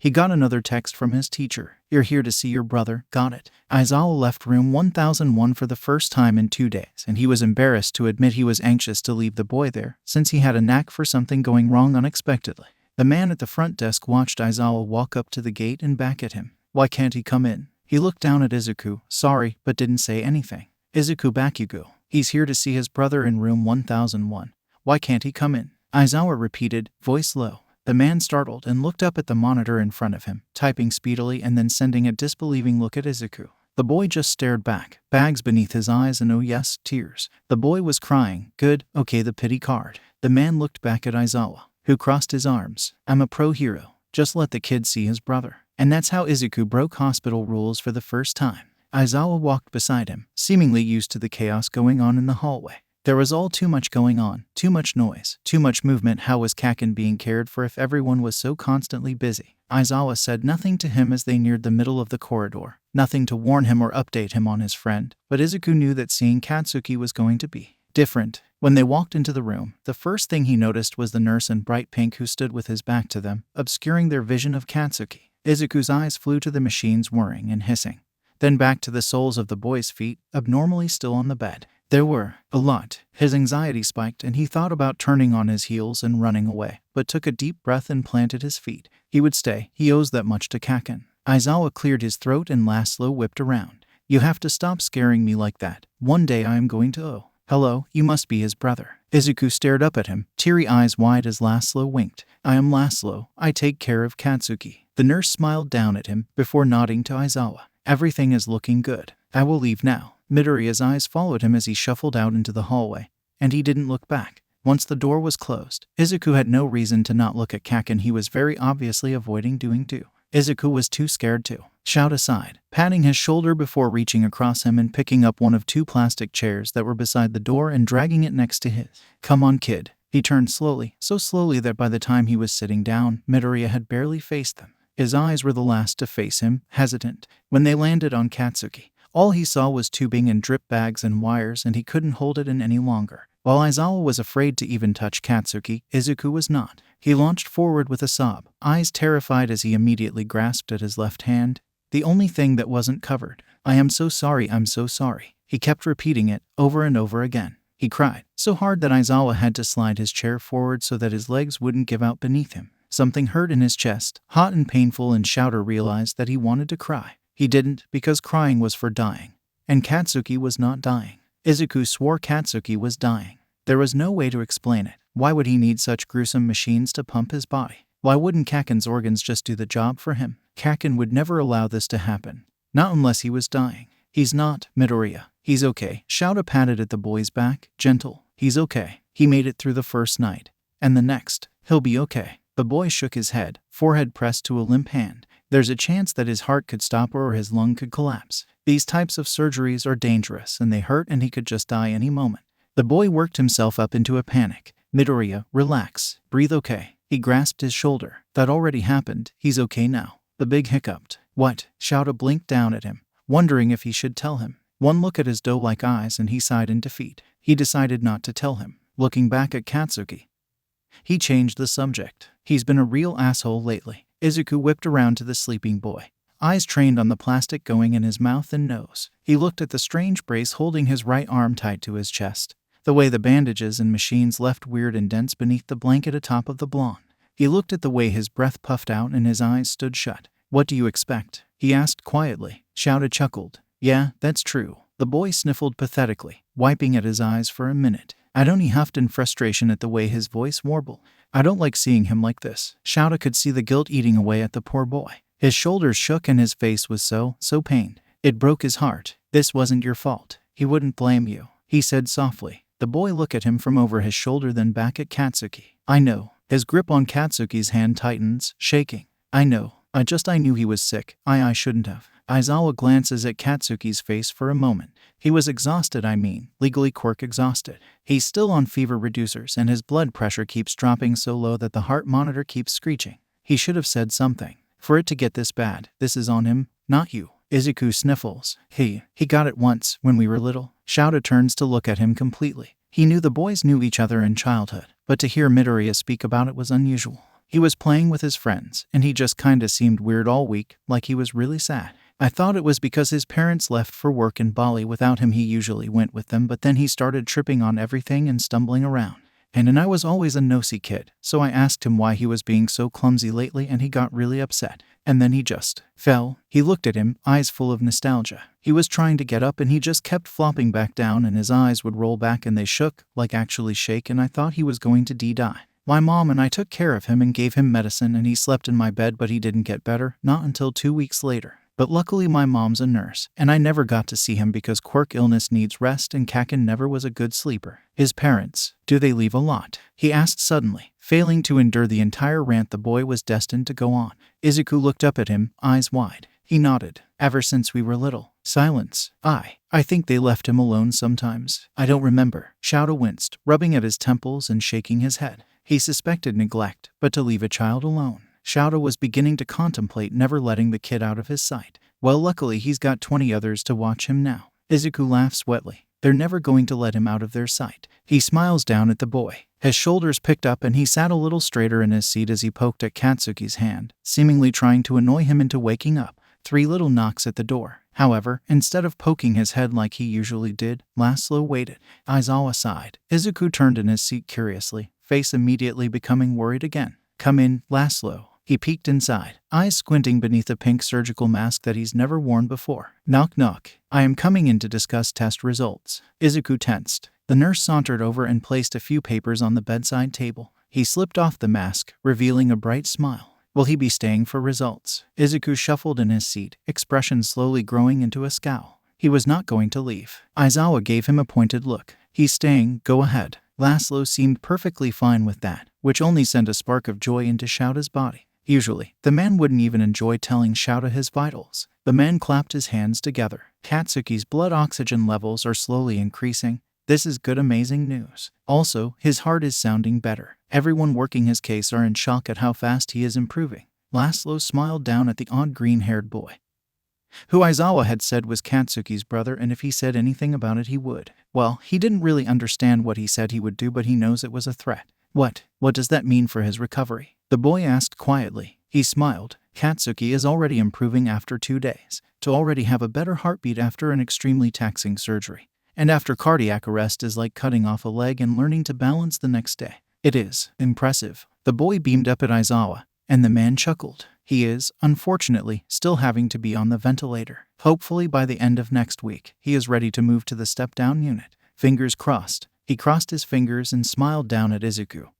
he got another text from his teacher. You're here to see your brother. Got it. Aizawa left room 1001 for the first time in 2 days, and he was embarrassed to admit he was anxious to leave the boy there, since he had a knack for something going wrong unexpectedly. The man at the front desk watched Aizawa walk up to the gate and back at him. Why can't he come in? He looked down at Izuku, sorry, but didn't say anything. Izuku Bakugo. He's here to see his brother in room 1001. Why can't he come in? Aizawa repeated, voice low. The man startled and looked up at the monitor in front of him, typing speedily and then sending a disbelieving look at Izuku. The boy just stared back, bags beneath his eyes and oh yes, tears. The boy was crying. Good, okay, the pity card. The man looked back at Aizawa, who crossed his arms. I'm a pro hero. Just let the kid see his brother. And that's how Izuku broke hospital rules for the first time. Aizawa walked beside him, seemingly used to the chaos going on in the hallway. There was all too much going on, too much noise, too much movement. How was Kaken being cared for if everyone was so constantly busy? Aizawa said nothing to him as they neared the middle of the corridor, nothing to warn him or update him on his friend, but Izuku knew that seeing Katsuki was going to be different. When they walked into the room, the first thing he noticed was the nurse in bright pink who stood with his back to them, obscuring their vision of Katsuki. Izuku's eyes flew to the machines whirring and hissing, then back to the soles of the boy's feet, abnormally still on the bed. There were a lot. His anxiety spiked and he thought about turning on his heels and running away, but took a deep breath and planted his feet. He would stay. He owes that much to Kaken. Aizawa cleared his throat and Laszlo whipped around. You have to stop scaring me like that. One day I am going to owe. Hello, you must be his brother. Izuku stared up at him, teary eyes wide as Laszlo winked. I am Laszlo. I take care of Katsuki. The nurse smiled down at him before nodding to Aizawa. Everything is looking good. I will leave now. Midoriya's eyes followed him as he shuffled out into the hallway, and he didn't look back. Once the door was closed, Izuku had no reason to not look at Kaken. He was very obviously avoiding doing too. Izuku was too scared to shout aside, patting his shoulder before reaching across him and picking up one of 2 plastic chairs that were beside the door and dragging it next to his. Come on, kid. He turned slowly, so slowly that by the time he was sitting down, Midoriya had barely faced them. His eyes were the last to face him, hesitant. When they landed on Katsuki, all he saw was tubing and drip bags and wires, and he couldn't hold it in any longer. While Aizawa was afraid to even touch Katsuki, Izuku was not. He launched forward with a sob, eyes terrified as he immediately grasped at his left hand, the only thing that wasn't covered. I am so sorry, I'm so sorry. He kept repeating it, over and over again. He cried, so hard that Aizawa had to slide his chair forward so that his legs wouldn't give out beneath him. Something hurt in his chest, hot and painful, and Shouter realized that he wanted to cry. He didn't, because crying was for dying. And Katsuki was not dying. Izuku swore Katsuki was dying. There was no way to explain it. Why would he need such gruesome machines to pump his body? Why wouldn't Kaken's organs just do the job for him? Kaken would never allow this to happen. Not unless he was dying. He's not, Midoriya. He's okay. Shouta patted at the boy's back, gentle. He's okay. He made it through the first night. And the next. He'll be okay. The boy shook his head, forehead pressed to a limp hand. There's a chance that his heart could stop or his lung could collapse. These types of surgeries are dangerous and they hurt and he could just die any moment. The boy worked himself up into a panic. Midoriya, relax. Breathe okay. He grasped his shoulder. That already happened. He's okay now. The big hiccuped. What? Shouta blinked down at him, wondering if he should tell him. One look at his doe-like eyes and he sighed in defeat. He decided not to tell him. Looking back at Katsuki, he changed the subject. He's been a real asshole lately. Izuku whipped around to the sleeping boy, eyes trained on the plastic going in his mouth and nose. He looked at the strange brace holding his right arm tight to his chest. The way the bandages and machines left weird indents beneath the blanket atop of the blonde. He looked at the way his breath puffed out and his eyes stood shut. What do you expect? He asked quietly. Shouta chuckled. Yeah, that's true. The boy sniffled pathetically, wiping at his eyes for a minute. He huffed in frustration at the way his voice warbled. I don't like seeing him like this. Shouta could see the guilt eating away at the poor boy. His shoulders shook and his face was so pained. It broke his heart. This wasn't your fault. He wouldn't blame you, he said softly. The boy looked at him from over his shoulder, then back at Katsuki. I know. His grip on Katsuki's hand tightens, shaking. I know. I knew he was sick. I shouldn't have. Aizawa glances at Katsuki's face for a moment. He was exhausted, legally quirk exhausted. He's still on fever reducers and his blood pressure keeps dropping so low that the heart monitor keeps screeching. He should have said something. For it to get this bad, this is on him, not you. Izuku sniffles. He got it once, when we were little. Shouta turns to look at him completely. He knew the boys knew each other in childhood, but to hear Midoriya speak about it was unusual. He was playing with his friends, and he just kinda seemed weird all week, like he was really sad. I thought it was because his parents left for work in Bali without him. He usually went with them, but then he started tripping on everything and stumbling around. And I was always a nosy kid, so I asked him why he was being so clumsy lately and he got really upset. And then he just fell. He looked at him, eyes full of nostalgia. He was trying to get up and he just kept flopping back down and his eyes would roll back and they shook, like actually shake, and I thought he was going to die. My mom and I took care of him and gave him medicine and he slept in my bed, but he didn't get better, not until 2 weeks later. But luckily my mom's a nurse, and I never got to see him because quirk illness needs rest and Kaken never was a good sleeper. His parents, do they leave a lot? He asked suddenly, failing to endure the entire rant the boy was destined to go on. Izuku looked up at him, eyes wide. He nodded. Ever since we were little. Silence. I think they left him alone sometimes. I don't remember. Shouta winced, rubbing at his temples and shaking his head. He suspected neglect, but to leave a child alone. Shouta was beginning to contemplate never letting the kid out of his sight. Well, luckily he's got 20 others to watch him now. Izuku laughs wetly. They're never going to let him out of their sight. He smiles down at the boy. His shoulders picked up and he sat a little straighter in his seat as he poked at Katsuki's hand, seemingly trying to annoy him into waking up. 3 little knocks at the door. However, instead of poking his head like he usually did, Laszlo waited. Aizawa sighed. Izuku turned in his seat curiously, face immediately becoming worried again. Come in, Laszlo. He peeked inside, eyes squinting beneath a pink surgical mask that he's never worn before. Knock knock. I am coming in to discuss test results. Izuku tensed. The nurse sauntered over and placed a few papers on the bedside table. He slipped off the mask, revealing a bright smile. Will he be staying for results? Izuku shuffled in his seat, expression slowly growing into a scowl. He was not going to leave. Aizawa gave him a pointed look. He's staying, go ahead. Laszlo seemed perfectly fine with that, which only sent a spark of joy into Shouta's body. Usually, the man wouldn't even enjoy telling Shouta his vitals. The man clapped his hands together. Katsuki's blood oxygen levels are slowly increasing. This is good, amazing news. Also, his heart is sounding better. Everyone working his case are in shock at how fast he is improving. Laszlo smiled down at the odd green-haired boy, who Aizawa had said was Katsuki's brother, and if he said anything about it he would. Well, he didn't really understand what he said he would do, but he knows it was a threat. What does that mean for his recovery? The boy asked quietly. He smiled. Katsuki is already improving after 2 days. To already have a better heartbeat after an extremely taxing surgery. And after cardiac arrest is like cutting off a leg and learning to balance the next day. It is impressive. The boy beamed up at Aizawa, and the man chuckled. He is, unfortunately, still having to be on the ventilator. Hopefully by the end of next week, he is ready to move to the step-down unit. Fingers crossed. He crossed his fingers and smiled down at Izuku,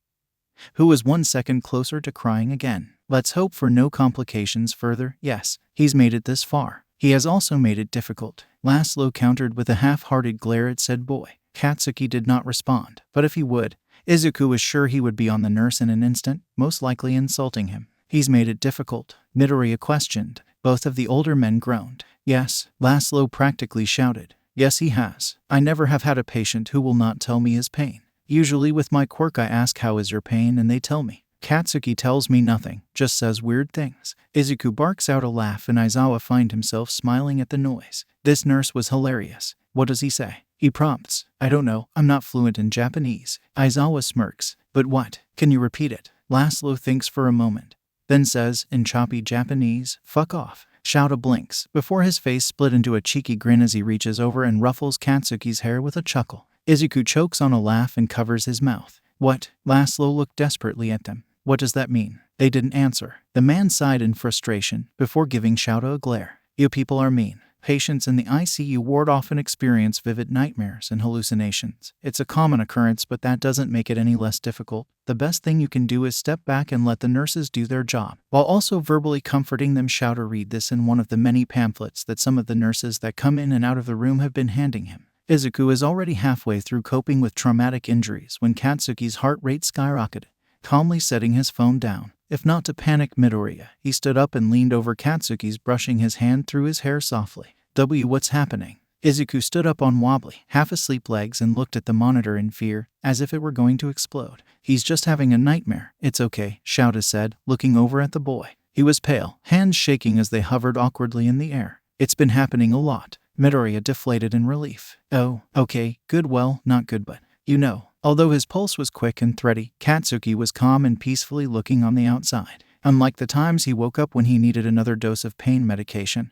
who was 1 second closer to crying again. Let's hope for no complications further. Yes, he's made it this far. He has also made it difficult. Laszlo countered with a half-hearted glare at said boy. Katsuki did not respond, but if he would, Izuku was sure he would be on the nurse in an instant, most likely insulting him. He's made it difficult, Midoriya questioned. Both of the older men groaned. Yes, Laszlo practically shouted. Yes, he has. I never have had a patient who will not tell me his pain. Usually with my quirk I ask how is your pain and they tell me. Katsuki tells me nothing, just says weird things. Izuku barks out a laugh and Aizawa finds himself smiling at the noise. This nurse was hilarious. What does he say? He prompts. I don't know, I'm not fluent in Japanese. Aizawa smirks. But what? Can you repeat it? Laszlo thinks for a moment, then says, in choppy Japanese, fuck off. Shouta blinks, before his face split into a cheeky grin as he reaches over and ruffles Katsuki's hair with a chuckle. Izuku chokes on a laugh and covers his mouth. What? Laszlo looked desperately at them. What does that mean? They didn't answer. The man sighed in frustration, before giving Shouta a glare. You people are mean. Patients in the ICU ward often experience vivid nightmares and hallucinations. It's a common occurrence, but that doesn't make it any less difficult. The best thing you can do is step back and let the nurses do their job, while also verbally comforting them. Shouta read this in one of the many pamphlets that some of the nurses that come in and out of the room have been handing him. Izuku is already halfway through coping with traumatic injuries when Katsuki's heart rate skyrocketed, calmly setting his phone down. If not to panic Midoriya, he stood up and leaned over Katsuki's, brushing his hand through his hair softly. What's happening? Izuku stood up on wobbly, half-asleep legs and looked at the monitor in fear, as if it were going to explode. He's just having a nightmare. It's okay, Shouta said, looking over at the boy. He was pale, hands shaking as they hovered awkwardly in the air. It's been happening a lot. Midoriya deflated in relief. Oh, okay, good, well, not good, but, you know. Although his pulse was quick and thready, Katsuki was calm and peacefully looking on the outside. Unlike the times he woke up when he needed another dose of pain medication,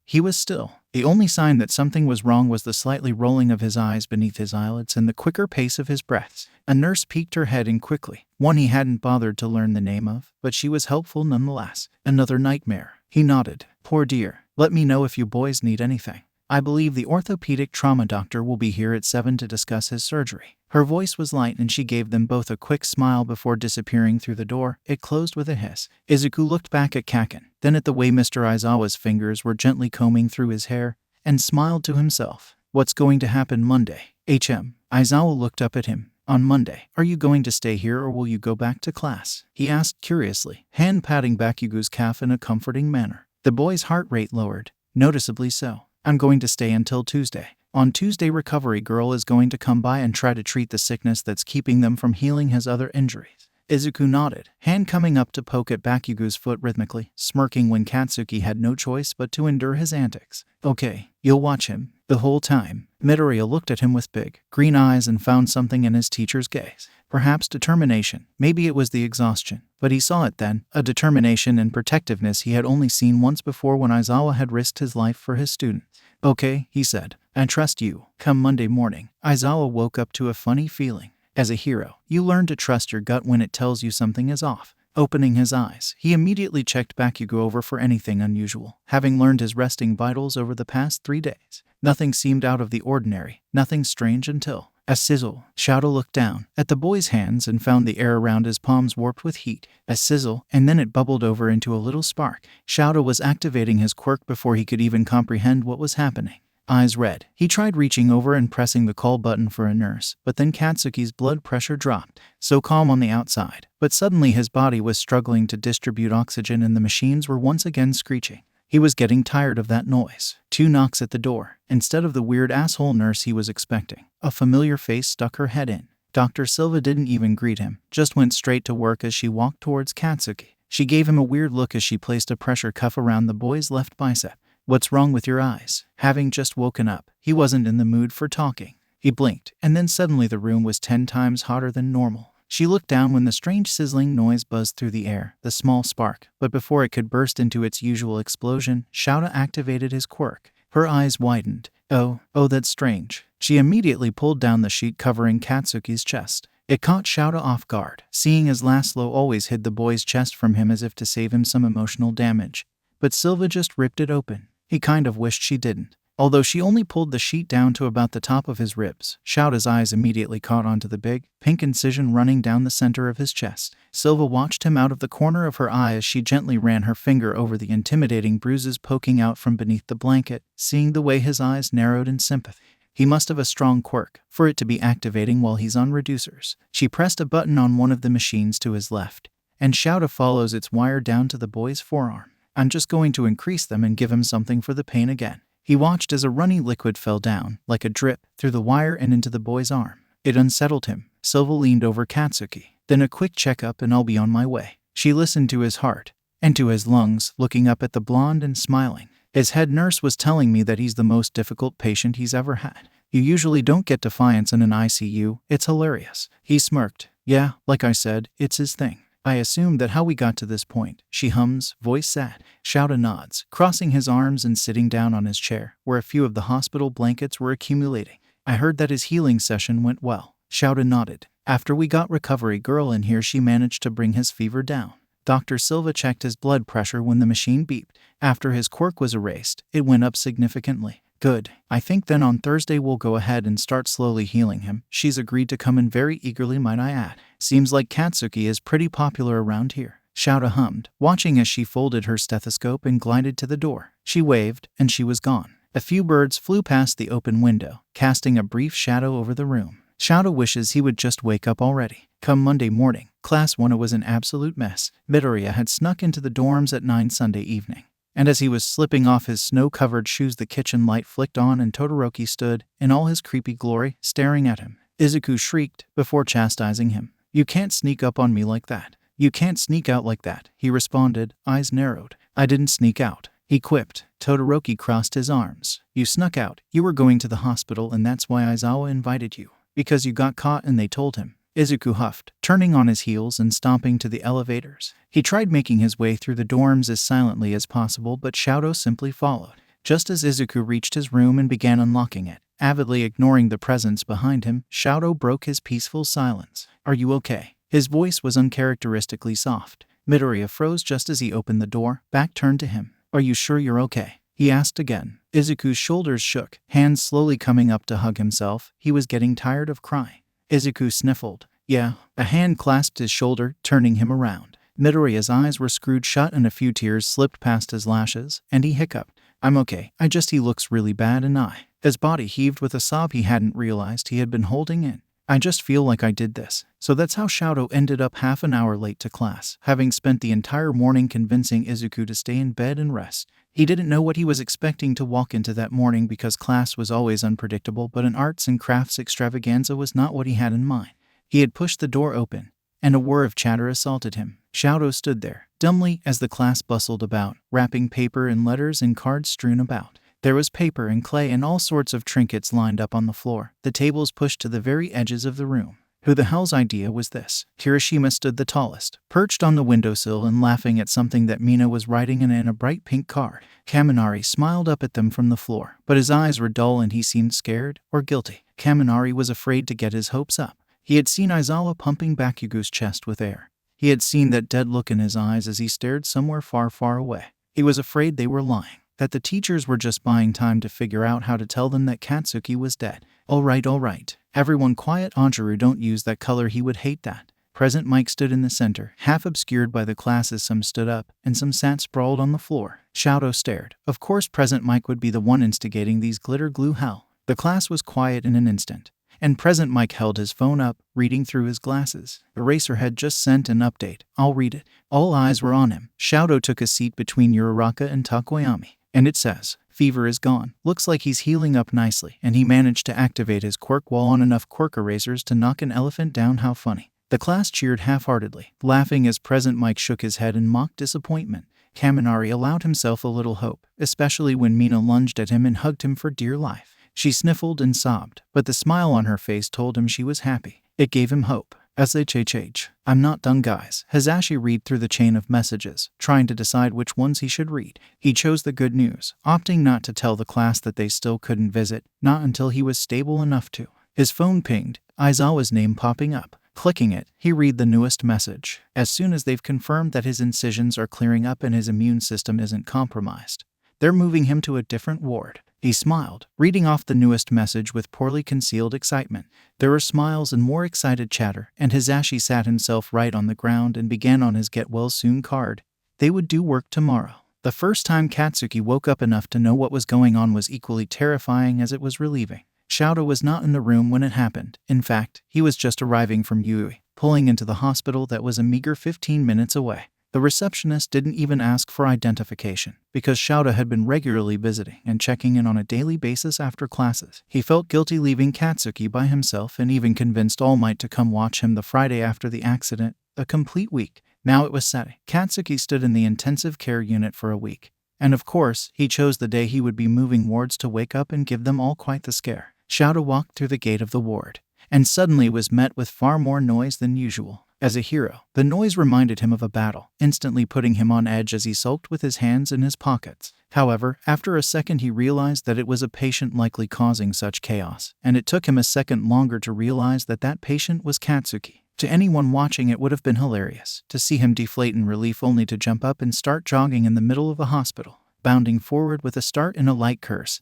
he was still. The only sign that something was wrong was the slightly rolling of his eyes beneath his eyelids and the quicker pace of his breaths. A nurse peeked her head in quickly, one he hadn't bothered to learn the name of, but she was helpful nonetheless. Another nightmare. He nodded. Poor dear. Let me know if you boys need anything. I believe the orthopedic trauma doctor will be here at 7 to discuss his surgery. Her voice was light and she gave them both a quick smile before disappearing through the door. It closed with a hiss. Izuku looked back at Kaken, then at the way Mr. Aizawa's fingers were gently combing through his hair, and smiled to himself. What's going to happen Monday? Aizawa looked up at him. On Monday, are you going to stay here or will you go back to class? He asked curiously, hand patting Bakugo's calf in a comforting manner. The boy's heart rate lowered, noticeably so. I'm going to stay until Tuesday. On Tuesday, Recovery Girl is going to come by and try to treat the sickness that's keeping them from healing his other injuries. Izuku nodded, hand coming up to poke at Bakugo's foot rhythmically, smirking when Katsuki had no choice but to endure his antics. Okay, you'll watch him. The whole time, Midoriya looked at him with big, green eyes and found something in his teacher's gaze. Perhaps determination. Maybe it was the exhaustion. But he saw it then, a determination and protectiveness he had only seen once before when Aizawa had risked his life for his students. Okay, he said. I trust you. Come Monday morning. Aizawa woke up to a funny feeling. As a hero, you learn to trust your gut when it tells you something is off. Opening his eyes, he immediately checked Bakugo over for anything unusual, having learned his resting vitals over the past 3 days. Nothing seemed out of the ordinary, nothing strange until a sizzle. Shouta looked down at the boy's hands and found the air around his palms warped with heat. A sizzle, and then it bubbled over into a little spark. Shouta was activating his quirk before he could even comprehend what was happening. Eyes red, he tried reaching over and pressing the call button for a nurse, but then Katsuki's blood pressure dropped. So calm on the outside, but suddenly his body was struggling to distribute oxygen and the machines were once again screeching. He was getting tired of that noise. 2 knocks at the door. Instead of the weird asshole nurse he was expecting, a familiar face stuck her head in. Dr. Silva didn't even greet him, just went straight to work as she walked towards Katsuki. She gave him a weird look as she placed a pressure cuff around the boy's left bicep. What's wrong with your eyes? Having just woken up, he wasn't in the mood for talking. He blinked, and then suddenly the room was 10 times hotter than normal. She looked down when the strange sizzling noise buzzed through the air, the small spark, but before it could burst into its usual explosion, Shouta activated his quirk. Her eyes widened. Oh, that's strange. She immediately pulled down the sheet covering Katsuki's chest. It caught Shouta off guard, seeing as Laszlo always hid the boy's chest from him as if to save him some emotional damage. But Silva just ripped it open. He kind of wished she didn't. Although she only pulled the sheet down to about the top of his ribs, Shouta's eyes immediately caught onto the big, pink incision running down the center of his chest. Silva watched him out of the corner of her eye as she gently ran her finger over the intimidating bruises poking out from beneath the blanket, seeing the way his eyes narrowed in sympathy. He must have a strong quirk for it to be activating while he's on reducers. She pressed a button on one of the machines to his left, and Shouta follows its wire down to the boy's forearm. I'm just going to increase them and give him something for the pain again. He watched as a runny liquid fell down, like a drip, through the wire and into the boy's arm. It unsettled him. Silva leaned over Katsuki. Then a quick checkup and I'll be on my way. She listened to his heart and to his lungs, looking up at the blonde and smiling. His head nurse was telling me that he's the most difficult patient he's ever had. You usually don't get defiance in an ICU. It's hilarious. He smirked. Yeah, like I said, it's his thing. I assumed that how we got to this point. She hums, voice sad. Shouta nods, crossing his arms and sitting down on his chair, where a few of the hospital blankets were accumulating. I heard that his healing session went well. Shouta nodded. After we got recovery girl in here, she managed to bring his fever down. Dr. Silva checked his blood pressure when the machine beeped. After his quirk was erased, it went up significantly. Good. I think then on Thursday we'll go ahead and start slowly healing him. She's agreed to come in very eagerly, might I add. Seems like Katsuki is pretty popular around here. Shouta hummed, watching as she folded her stethoscope and glided to the door. She waved, and she was gone. A few birds flew past the open window, casting a brief shadow over the room. Shouta wishes he would just wake up already. Come Monday morning, Class 1 was an absolute mess. Midoriya had snuck into the dorms at 9 Sunday evening. And as he was slipping off his snow-covered shoes, the kitchen light flicked on and Todoroki stood, in all his creepy glory, staring at him. Izuku shrieked, before chastising him. You can't sneak up on me like that. You can't sneak out like that, he responded, eyes narrowed. I didn't sneak out, he quipped. Todoroki crossed his arms. You snuck out. You were going to the hospital and that's why Aizawa invited you. Because you got caught and they told him. Izuku huffed, turning on his heels and stomping to the elevators. He tried making his way through the dorms as silently as possible, but Shouta simply followed. Just as Izuku reached his room and began unlocking it, avidly ignoring the presence behind him, Shouta broke his peaceful silence. Are you okay? His voice was uncharacteristically soft. Midoriya froze just as he opened the door, back turned to him. Are you sure you're okay? He asked again. Izuku's shoulders shook, hands slowly coming up to hug himself. He was getting tired of crying. Izuku sniffled. Yeah. A hand clasped his shoulder, turning him around. Midoriya's eyes were screwed shut and a few tears slipped past his lashes, and he hiccuped. I'm okay. He looks really bad and His body heaved with a sob he hadn't realized he had been holding in. I just feel like I did this. So that's how Shouta ended up half an hour late to class, having spent the entire morning convincing Izuku to stay in bed and rest. He didn't know what he was expecting to walk into that morning because class was always unpredictable, but an arts and crafts extravaganza was not what he had in mind. He had pushed the door open, and a whir of chatter assaulted him. Shouta stood there, dumbly, as the class bustled about, wrapping paper and letters and cards strewn about. There was paper and clay and all sorts of trinkets lined up on the floor, the tables pushed to the very edges of the room. Who the hell's idea was this? Kirishima stood the tallest, perched on the windowsill and laughing at something that Mina was writing in a bright pink card. Kaminari smiled up at them from the floor, but his eyes were dull and he seemed scared or guilty. Kaminari was afraid to get his hopes up. He had seen Aizawa pumping Bakugo's chest with air. He had seen that dead look in his eyes as he stared somewhere far, far away. He was afraid they were lying, that the teachers were just buying time to figure out how to tell them that Katsuki was dead. All right. Everyone quiet. Anjuru, don't use that color, he would hate that. Present Mike stood in the center, half obscured by the class as some stood up and some sat sprawled on the floor. Shouta stared. Of course Present Mike would be the one instigating these glitter glue hell. The class was quiet in an instant, and Present Mike held his phone up, reading through his glasses. Eraser had just sent an update. I'll read it. All eyes were on him. Shouta took a seat between Uraraka and Takoyami. And it says, fever is gone. Looks like he's healing up nicely, and he managed to activate his quirk wall on enough quirk erasers to knock an elephant down. How funny. The class cheered half-heartedly, laughing as Present Mike shook his head in mock disappointment. Kaminari allowed himself a little hope, especially when Mina lunged at him and hugged him for dear life. She sniffled and sobbed, but the smile on her face told him she was happy. It gave him hope. SHHH. I'm not done, guys. Hazashi read through the chain of messages, trying to decide which ones he should read. He chose the good news, opting not to tell the class that they still couldn't visit, not until he was stable enough to. His phone pinged, Aizawa's name popping up. Clicking it, he read the newest message. As soon as they've confirmed that his incisions are clearing up and his immune system isn't compromised, they're moving him to a different ward. He smiled, reading off the newest message with poorly concealed excitement. There were smiles and more excited chatter, and Hisashi sat himself right on the ground and began on his get-well-soon card. They would do work tomorrow. The first time Katsuki woke up enough to know what was going on was equally terrifying as it was relieving. Shouta was not in the room when it happened. In fact, he was just arriving from Yui, pulling into the hospital that was a meager 15 minutes away. The receptionist didn't even ask for identification, because Shouta had been regularly visiting and checking in on a daily basis after classes. He felt guilty leaving Katsuki by himself and even convinced All Might to come watch him the Friday after the accident, a complete week. Now it was Saturday. Katsuki stood in the intensive care unit for a week. And of course, he chose the day he would be moving wards to wake up and give them all quite the scare. Shouta walked through the gate of the ward, and suddenly was met with far more noise than usual. As a hero, the noise reminded him of a battle, instantly putting him on edge as he sulked with his hands in his pockets. However, after a second he realized that it was a patient likely causing such chaos, and it took him a second longer to realize that that patient was Katsuki. To anyone watching, it would have been hilarious to see him deflate in relief only to jump up and start jogging in the middle of a hospital, bounding forward with a start and a light curse.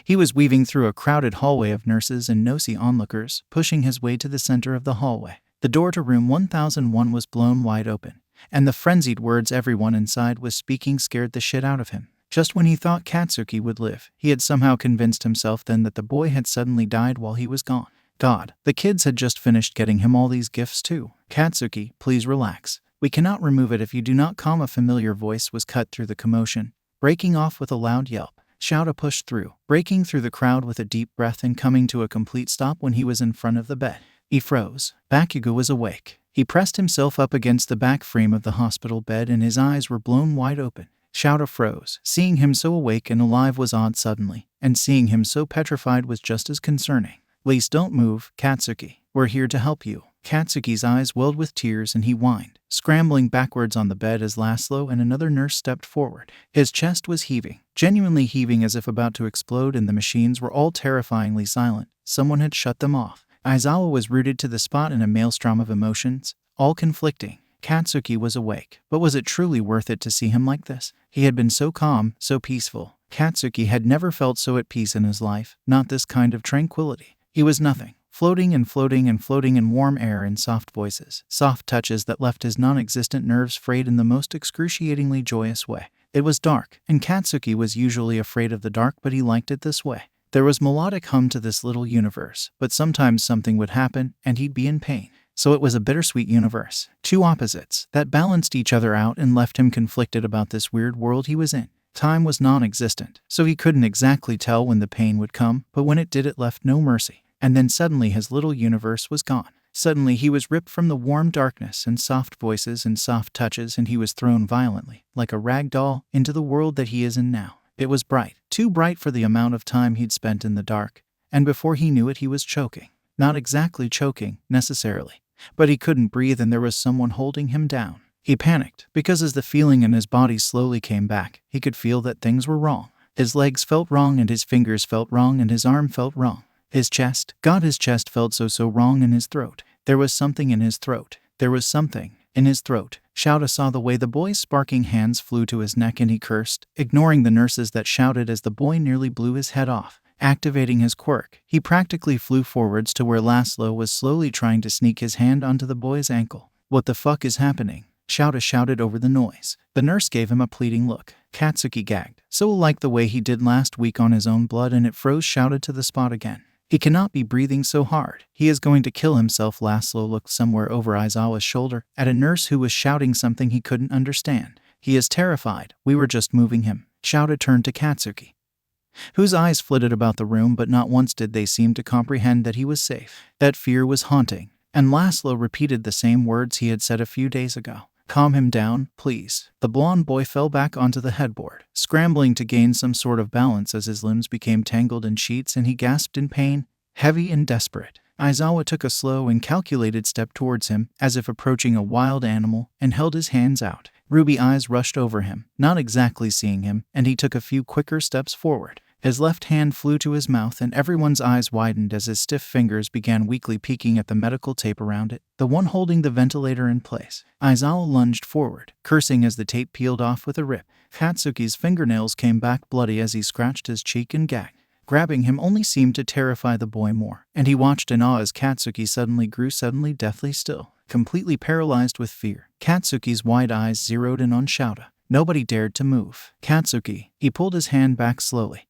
He was weaving through a crowded hallway of nurses and nosy onlookers, pushing his way to the center of the hallway. The door to room 1001 was blown wide open, and the frenzied words everyone inside was speaking scared the shit out of him. Just when he thought Katsuki would live, he had somehow convinced himself then that the boy had suddenly died while he was gone. God, the kids had just finished getting him all these gifts too. Katsuki, please relax. We cannot remove it if you do not calm. A familiar voice was cut through the commotion, breaking off with a loud yelp. Shouta pushed through, breaking through the crowd with a deep breath and coming to a complete stop when he was in front of the bed. He froze. Bakugo was awake. He pressed himself up against the back frame of the hospital bed and his eyes were blown wide open. Shouta froze. Seeing him so awake and alive was odd suddenly, and seeing him so petrified was just as concerning. Please don't move, Katsuki. We're here to help you. Katsuki's eyes welled with tears and he whined, scrambling backwards on the bed as Laszlo and another nurse stepped forward. His chest was heaving, genuinely heaving as if about to explode, and the machines were all terrifyingly silent. Someone had shut them off. Aizawa was rooted to the spot in a maelstrom of emotions, all conflicting. Katsuki was awake, but was it truly worth it to see him like this? He had been so calm, so peaceful. Katsuki had never felt so at peace in his life, not this kind of tranquility. He was nothing, floating and floating and floating in warm air and soft voices, soft touches that left his non-existent nerves frayed in the most excruciatingly joyous way. It was dark, and Katsuki was usually afraid of the dark, but he liked it this way. There was melodic hum to this little universe, but sometimes something would happen, and he'd be in pain. So it was a bittersweet universe. Two opposites that balanced each other out and left him conflicted about this weird world he was in. Time was non-existent, so he couldn't exactly tell when the pain would come, but when it did it left no mercy. And then suddenly his little universe was gone. Suddenly he was ripped from the warm darkness and soft voices and soft touches, and he was thrown violently, like a rag doll, into the world that he is in now. It was bright, too bright for the amount of time he'd spent in the dark, and before he knew it he was choking. Not exactly choking, necessarily, but he couldn't breathe and there was someone holding him down. He panicked, because as the feeling in his body slowly came back, he could feel that things were wrong. His legs felt wrong and his fingers felt wrong and his arm felt wrong. His chest, his chest felt so wrong in his throat. There was something in his throat. There was something in his throat. Shouta saw the way the boy's sparking hands flew to his neck and he cursed, ignoring the nurses that shouted as the boy nearly blew his head off. Activating his quirk, he practically flew forwards to where Laszlo was slowly trying to sneak his hand onto the boy's ankle. What the fuck is happening? Shouta shouted over the noise. The nurse gave him a pleading look. Katsuki gagged, so like the way he did last week on his own blood, and it froze Shouta to the spot again. He cannot be breathing so hard. He is going to kill himself. Laszlo looked somewhere over Aizawa's shoulder at a nurse who was shouting something he couldn't understand. He is terrified. We were just moving him. Shouta turned to Katsuki, whose eyes flitted about the room, but not once did they seem to comprehend that he was safe. That fear was haunting, and Laszlo repeated the same words he had said a few days ago. Calm him down, please. The blonde boy fell back onto the headboard, scrambling to gain some sort of balance as his limbs became tangled in sheets and he gasped in pain, heavy and desperate. Aizawa took a slow and calculated step towards him, as if approaching a wild animal, and held his hands out. Ruby eyes rushed over him, not exactly seeing him, and he took a few quicker steps forward. His left hand flew to his mouth and everyone's eyes widened as his stiff fingers began weakly peeking at the medical tape around it, the one holding the ventilator in place. Aizawa lunged forward, cursing as the tape peeled off with a rip. Katsuki's fingernails came back bloody as he scratched his cheek and gagged. Grabbing him only seemed to terrify the boy more, and he watched in awe as Katsuki grew suddenly deathly still, completely paralyzed with fear. Katsuki's wide eyes zeroed in on Shouta. Nobody dared to move. Katsuki, he pulled his hand back slowly,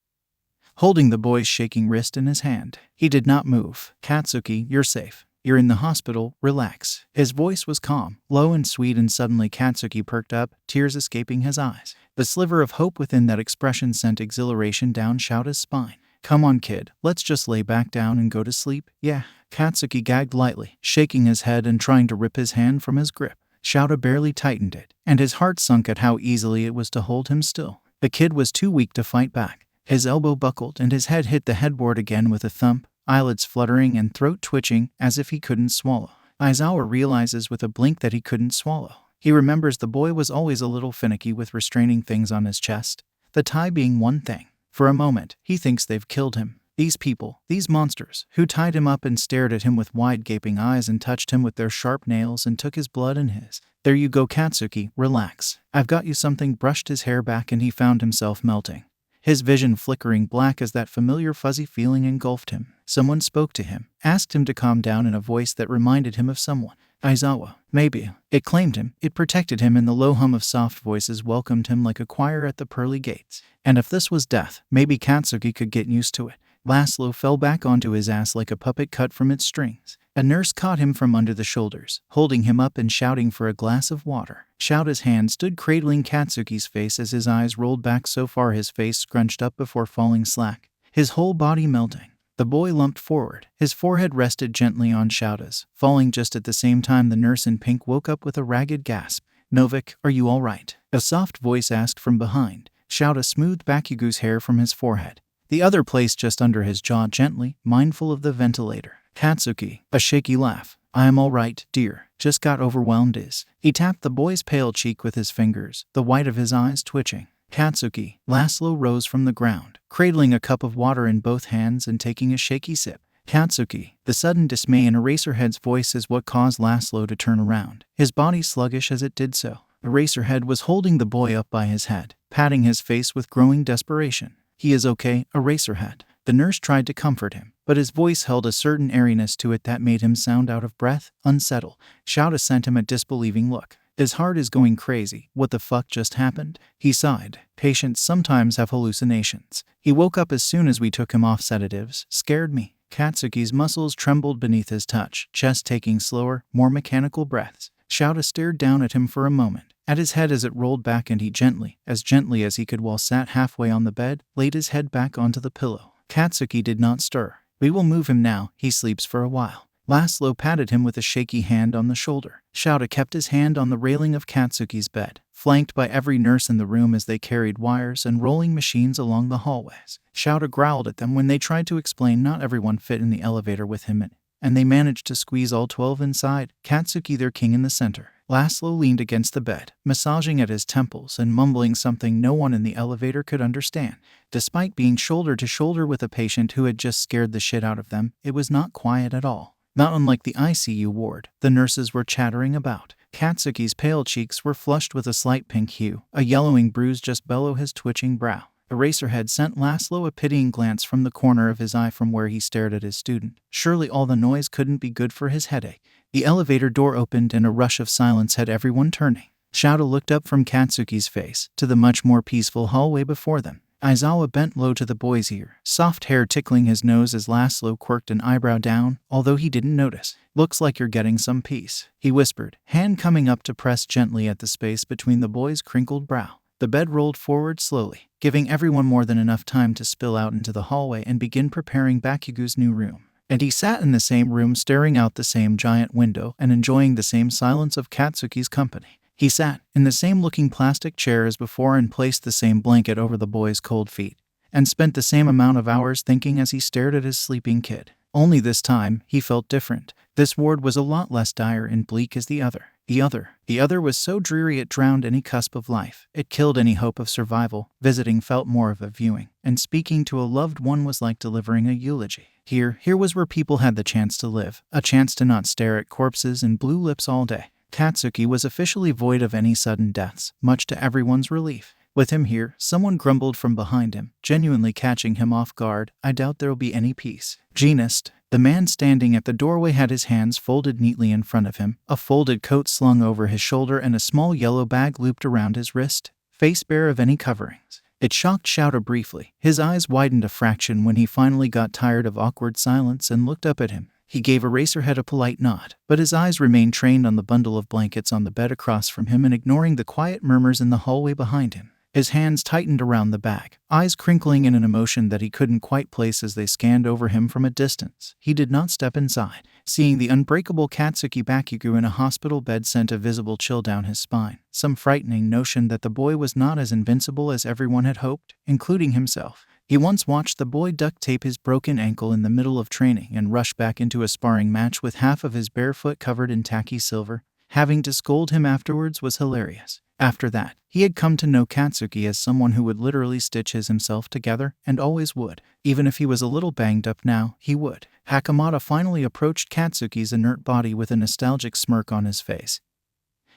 holding the boy's shaking wrist in his hand. He did not move. Katsuki, you're safe. You're in the hospital, relax. His voice was calm, low and sweet, and suddenly Katsuki perked up, tears escaping his eyes. The sliver of hope within that expression sent exhilaration down Shouta's spine. Come on, kid, let's just lay back down and go to sleep. Yeah. Katsuki gagged lightly, shaking his head and trying to rip his hand from his grip. Shouta barely tightened it, and his heart sunk at how easily it was to hold him still. The kid was too weak to fight back. His elbow buckled and his head hit the headboard again with a thump, eyelids fluttering and throat twitching as if he couldn't swallow. Aizawa realizes with a blink that he couldn't swallow. He remembers the boy was always a little finicky with restraining things on his chest, the tie being one thing. For a moment, he thinks they've killed him. These people, these monsters, who tied him up and stared at him with wide gaping eyes and touched him with their sharp nails and took his blood and his. There you go, Katsuki, relax. I've got you something. Brushed his hair back and he found himself melting, his vision flickering black as that familiar fuzzy feeling engulfed him. Someone spoke to him, asked him to calm down in a voice that reminded him of someone. Aizawa, maybe. It claimed him, it protected him, and the low hum of soft voices welcomed him like a choir at the pearly gates. And if this was death, maybe Katsuki could get used to it. Laszlo fell back onto his ass like a puppet cut from its strings. A nurse caught him from under the shoulders, holding him up and shouting for a glass of water. Shouta's hand stood cradling Katsuki's face as his eyes rolled back so far his face scrunched up before falling slack, his whole body melting. The boy lumped forward. His forehead rested gently on Shouta's, falling just at the same time the nurse in pink woke up with a ragged gasp. Novik, are you all right? A soft voice asked from behind. Shouta smoothed Bakugu's hair from his forehead, the other placed just under his jaw gently, mindful of the ventilator. Katsuki, a shaky laugh. I am all right, dear. Just got overwhelmed. He tapped the boy's pale cheek with his fingers, the white of his eyes twitching. Katsuki, Laszlo rose from the ground, cradling a cup of water in both hands and taking a shaky sip. Katsuki, the sudden dismay in Eraserhead's voice is what caused Laszlo to turn around, his body sluggish as it did so. Eraserhead was holding the boy up by his head, patting his face with growing desperation. He is okay, Eraserhead. The nurse tried to comfort him, but his voice held a certain airiness to it that made him sound out of breath, unsettled. Shouta sent him a disbelieving look. His heart is going crazy. What the fuck just happened? He sighed. Patients sometimes have hallucinations. He woke up as soon as we took him off sedatives. Scared me. Katsuki's muscles trembled beneath his touch, chest taking slower, more mechanical breaths. Shouta stared down at him for a moment, at his head as it rolled back, and he gently as he could while sat halfway on the bed, laid his head back onto the pillow. Katsuki did not stir. We will move him now. He sleeps for a while. Laszlo patted him with a shaky hand on the shoulder. Shouta kept his hand on the railing of Katsuki's bed, flanked by every nurse in the room as they carried wires and rolling machines along the hallways. Shouta growled at them when they tried to explain not everyone fit in the elevator with him, and they managed to squeeze all 12 inside, Katsuki their king in the center. Laszlo leaned against the bed, massaging at his temples and mumbling something no one in the elevator could understand. Despite being shoulder to shoulder with a patient who had just scared the shit out of them, it was not quiet at all. Not unlike the ICU ward, the nurses were chattering about. Katsuki's pale cheeks were flushed with a slight pink hue, a yellowing bruise just below his twitching brow. Eraserhead sent Laszlo a pitying glance from the corner of his eye from where he stared at his student. Surely all the noise couldn't be good for his headache. The elevator door opened and a rush of silence had everyone turning. Shouta looked up from Katsuki's face to the much more peaceful hallway before them. Aizawa bent low to the boy's ear, soft hair tickling his nose as Laszlo quirked an eyebrow down, although he didn't notice. Looks like you're getting some peace, he whispered, hand coming up to press gently at the space between the boy's crinkled brow. The bed rolled forward slowly, giving everyone more than enough time to spill out into the hallway and begin preparing Bakugu's new room. And he sat in the same room staring out the same giant window and enjoying the same silence of Katsuki's company. He sat in the same looking plastic chair as before and placed the same blanket over the boy's cold feet, and spent the same amount of hours thinking as he stared at his sleeping kid. Only this time, he felt different. This ward was a lot less dire and bleak as the other. The other was so dreary it drowned any cusp of life. It killed any hope of survival. Visiting felt more of a viewing, and speaking to a loved one was like delivering a eulogy. Here was where people had the chance to live, a chance to not stare at corpses and blue lips all day. Katsuki was officially void of any sudden deaths, much to everyone's relief. With him here, someone grumbled from behind him, genuinely catching him off guard. I doubt there'll be any peace. Genist, the man standing at the doorway, had his hands folded neatly in front of him, a folded coat slung over his shoulder and a small yellow bag looped around his wrist, face bare of any coverings. It shocked Shouta briefly. His eyes widened a fraction when he finally got tired of awkward silence and looked up at him. He gave Eraserhead a polite nod, but his eyes remained trained on the bundle of blankets on the bed across from him and ignoring the quiet murmurs in the hallway behind him. His hands tightened around the bag, eyes crinkling in an emotion that he couldn't quite place as they scanned over him from a distance. He did not step inside. Seeing the unbreakable Katsuki Bakugo in a hospital bed sent a visible chill down his spine, some frightening notion that the boy was not as invincible as everyone had hoped, including himself. He once watched the boy duct tape his broken ankle in the middle of training and rush back into a sparring match with half of his bare foot covered in tacky silver. Having to scold him afterwards was hilarious. After that, he had come to know Katsuki as someone who would literally stitch himself together, and always would. Even if he was a little banged up now, he would. Hakamata finally approached Katsuki's inert body with a nostalgic smirk on his face.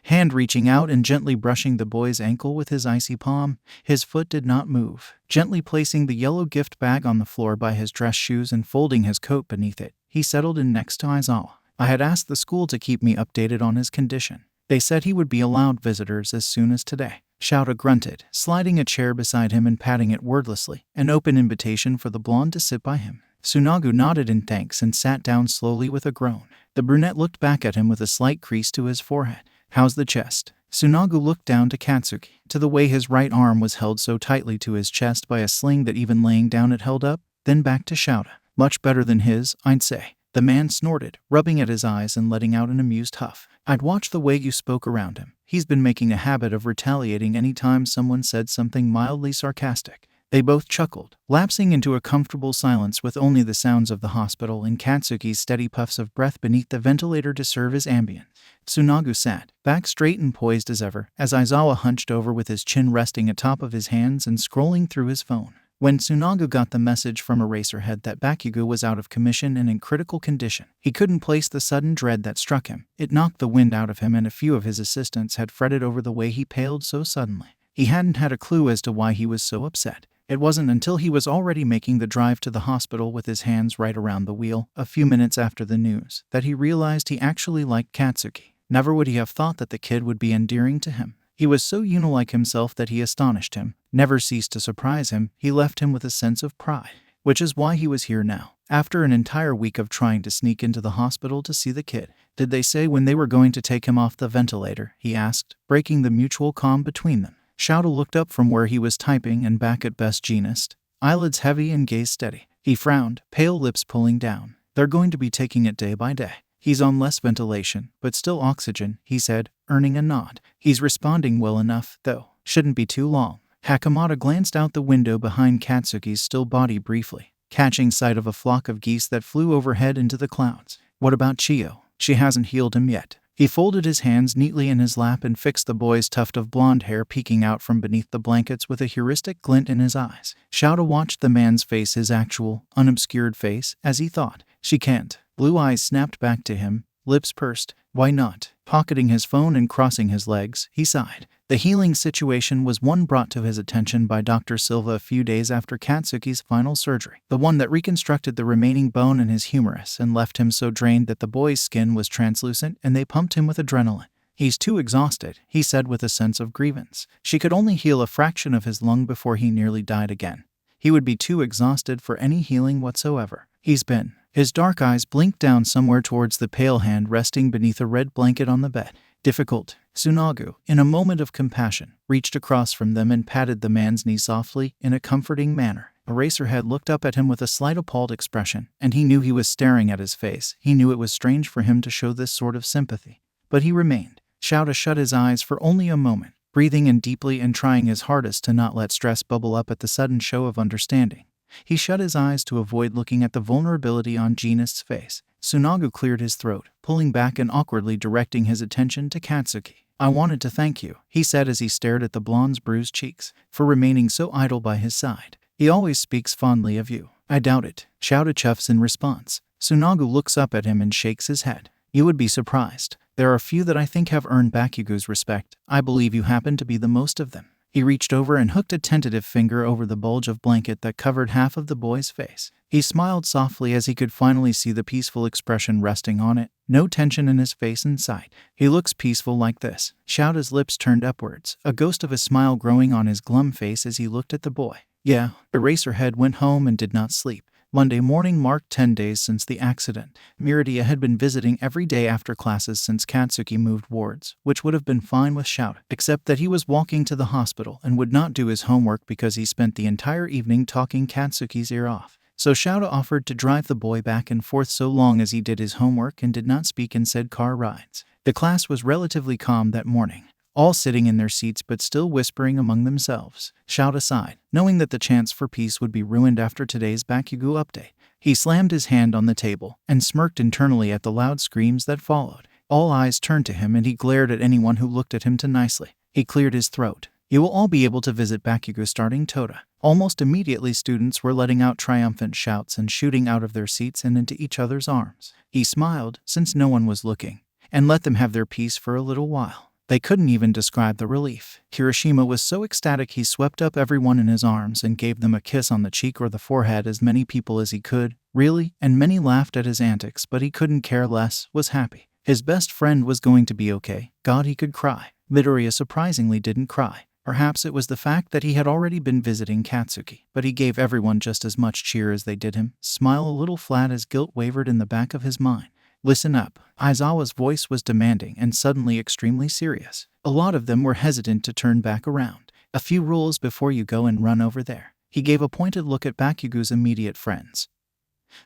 Hand reaching out and gently brushing the boy's ankle with his icy palm, his foot did not move. Gently placing the yellow gift bag on the floor by his dress shoes and folding his coat beneath it, he settled in next to Aizawa. I had asked the school to keep me updated on his condition. They said he would be allowed visitors as soon as today. Shouta grunted, sliding a chair beside him and patting it wordlessly, an open invitation for the blonde to sit by him. Tsunagu nodded in thanks and sat down slowly with a groan. The brunette looked back at him with a slight crease to his forehead. How's the chest? Tsunagu looked down to Katsuki, to the way his right arm was held so tightly to his chest by a sling that even laying down it held up, then back to Shouta. Much better than his, I'd say. The man snorted, rubbing at his eyes and letting out an amused huff. I'd watch the way you spoke around him. He's been making a habit of retaliating any time someone said something mildly sarcastic. They both chuckled, lapsing into a comfortable silence with only the sounds of the hospital and Katsuki's steady puffs of breath beneath the ventilator to serve as ambience. Tsunagu sat, back straight and poised as ever, as Aizawa hunched over with his chin resting atop of his hands and scrolling through his phone. When Tsunagu got the message from Eraserhead that Bakugo was out of commission and in critical condition, he couldn't place the sudden dread that struck him. It knocked the wind out of him, and a few of his assistants had fretted over the way he paled so suddenly. He hadn't had a clue as to why he was so upset. It wasn't until he was already making the drive to the hospital with his hands right around the wheel, a few minutes after the news, that he realized he actually liked Katsuki. Never would he have thought that the kid would be endearing to him. He was so unlike himself that he astonished him, never ceased to surprise him. He left him with a sense of pride, which is why he was here now. After an entire week of trying to sneak into the hospital to see the kid. Did they say when they were going to take him off the ventilator? He asked, breaking the mutual calm between them. Shouta looked up from where he was typing and back at Best Genist, eyelids heavy and gaze steady. He frowned, pale lips pulling down. They're going to be taking it day by day. He's on less ventilation, but still oxygen, he said, earning a nod. He's responding well enough, though. Shouldn't be too long. Hakamata glanced out the window behind Katsuki's still body briefly, catching sight of a flock of geese that flew overhead into the clouds. What about Chio? She hasn't healed him yet. He folded his hands neatly in his lap and fixed the boy's tuft of blonde hair peeking out from beneath the blankets with a heuristic glint in his eyes. Shouta watched the man's face, his actual, unobscured face, as he thought. She can't. Blue eyes snapped back to him, lips pursed. Why not? Pocketing his phone and crossing his legs, he sighed. The healing situation was one brought to his attention by Dr. Silva a few days after Katsuki's final surgery, the one that reconstructed the remaining bone in his humerus and left him so drained that the boy's skin was translucent, and they pumped him with adrenaline. He's too exhausted, he said with a sense of grievance. She could only heal a fraction of his lung before he nearly died again. He would be too exhausted for any healing whatsoever. He's been. His dark eyes blinked down somewhere towards the pale hand resting beneath a red blanket on the bed. Difficult. Tsunagu, in a moment of compassion, reached across from them and patted the man's knee softly, in a comforting manner. Eraserhead looked up at him with a slight appalled expression, and he knew he was staring at his face. He knew it was strange for him to show this sort of sympathy. But he remained. Shouta shut his eyes for only a moment, breathing in deeply and trying his hardest to not let stress bubble up at the sudden show of understanding. He shut his eyes to avoid looking at the vulnerability on Genist's face. Tsunagu cleared his throat, pulling back and awkwardly directing his attention to Katsuki. I wanted to thank you, he said as he stared at the blonde's bruised cheeks, for remaining so idle by his side. He always speaks fondly of you. I doubt it, shouted Chuffs in response. Tsunagu looks up at him and shakes his head. You would be surprised. There are few that I think have earned Bakugu's respect. I believe you happen to be the most of them. He reached over and hooked a tentative finger over the bulge of blanket that covered half of the boy's face. He smiled softly as he could finally see the peaceful expression resting on it. No tension in his face in sight. He looks peaceful like this. His lips turned upwards, a ghost of a smile growing on his glum face as he looked at the boy. Yeah, Eraserhead went home and did not sleep. Monday morning marked 10 days since the accident. Miridia had been visiting every day after classes since Katsuki moved wards, which would have been fine with Shout, except that he was walking to the hospital and would not do his homework because he spent the entire evening talking Katsuki's ear off. So Shout offered to drive the boy back and forth so long as he did his homework and did not speak in said car rides. The class was relatively calm that morning, all sitting in their seats but still whispering among themselves. Shout aside, knowing that the chance for peace would be ruined after today's Bakugo update. He slammed his hand on the table and smirked internally at the loud screams that followed. All eyes turned to him and he glared at anyone who looked at him too nicely. He cleared his throat. You will all be able to visit Bakugo starting Toda. Almost immediately students were letting out triumphant shouts and shooting out of their seats and into each other's arms. He smiled, since no one was looking, and let them have their peace for a little while. They couldn't even describe the relief. Kirishima was so ecstatic he swept up everyone in his arms and gave them a kiss on the cheek or the forehead, as many people as he could. Really? And many laughed at his antics, but he couldn't care less, was happy. His best friend was going to be okay. God, he could cry. Midoriya surprisingly didn't cry. Perhaps it was the fact that he had already been visiting Katsuki, but he gave everyone just as much cheer as they did him. Smile a little flat as guilt wavered in the back of his mind. Listen up. Aizawa's voice was demanding and suddenly extremely serious. A lot of them were hesitant to turn back around. A few rules before you go and run over there. He gave a pointed look at Bakugo's immediate friends,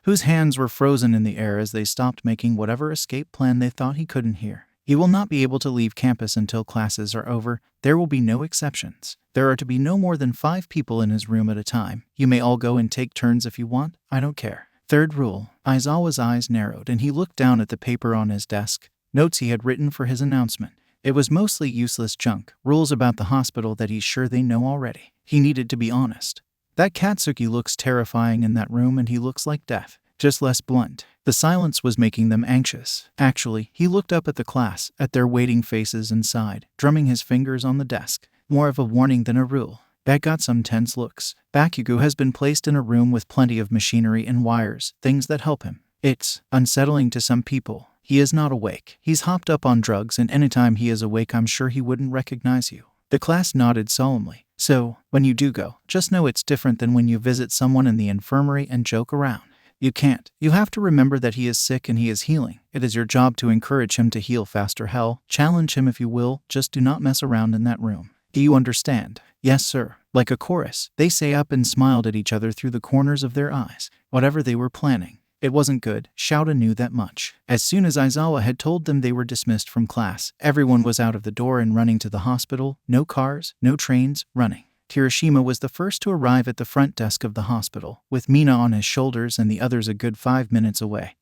whose hands were frozen in the air as they stopped making whatever escape plan they thought he couldn't hear. You will not be able to leave campus until classes are over. There will be no exceptions. There are to be no more than 5 people in his room at a time. You may all go and take turns if you want. I don't care. Third rule. Aizawa's eyes narrowed and he looked down at the paper on his desk, notes he had written for his announcement. It was mostly useless junk, rules about the hospital that he's sure they know already. He needed to be honest. That Katsuki looks terrifying in that room and he looks like death, just less blunt. The silence was making them anxious. Actually, he looked up at the class, at their waiting faces and sighed, drumming his fingers on the desk. More of a warning than a rule. That got some tense looks. Bakugo has been placed in a room with plenty of machinery and wires, things that help him. It's unsettling to some people. He is not awake. He's hopped up on drugs, and anytime he is awake I'm sure he wouldn't recognize you. The class nodded solemnly. So, when you do go, just know it's different than when you visit someone in the infirmary and joke around. You can't. You have to remember that he is sick and he is healing. It is your job to encourage him to heal faster. Hell, challenge him if you will, just do not mess around in that room. Do you understand? Yes, sir. Like a chorus, they say up and smiled at each other through the corners of their eyes. Whatever they were planning, it wasn't good. Shouta knew that much. As soon as Aizawa had told them they were dismissed from class, everyone was out of the door and running to the hospital. No cars, no trains, running. Kirishima was the first to arrive at the front desk of the hospital, with Mina on his shoulders and the others a good 5 minutes away.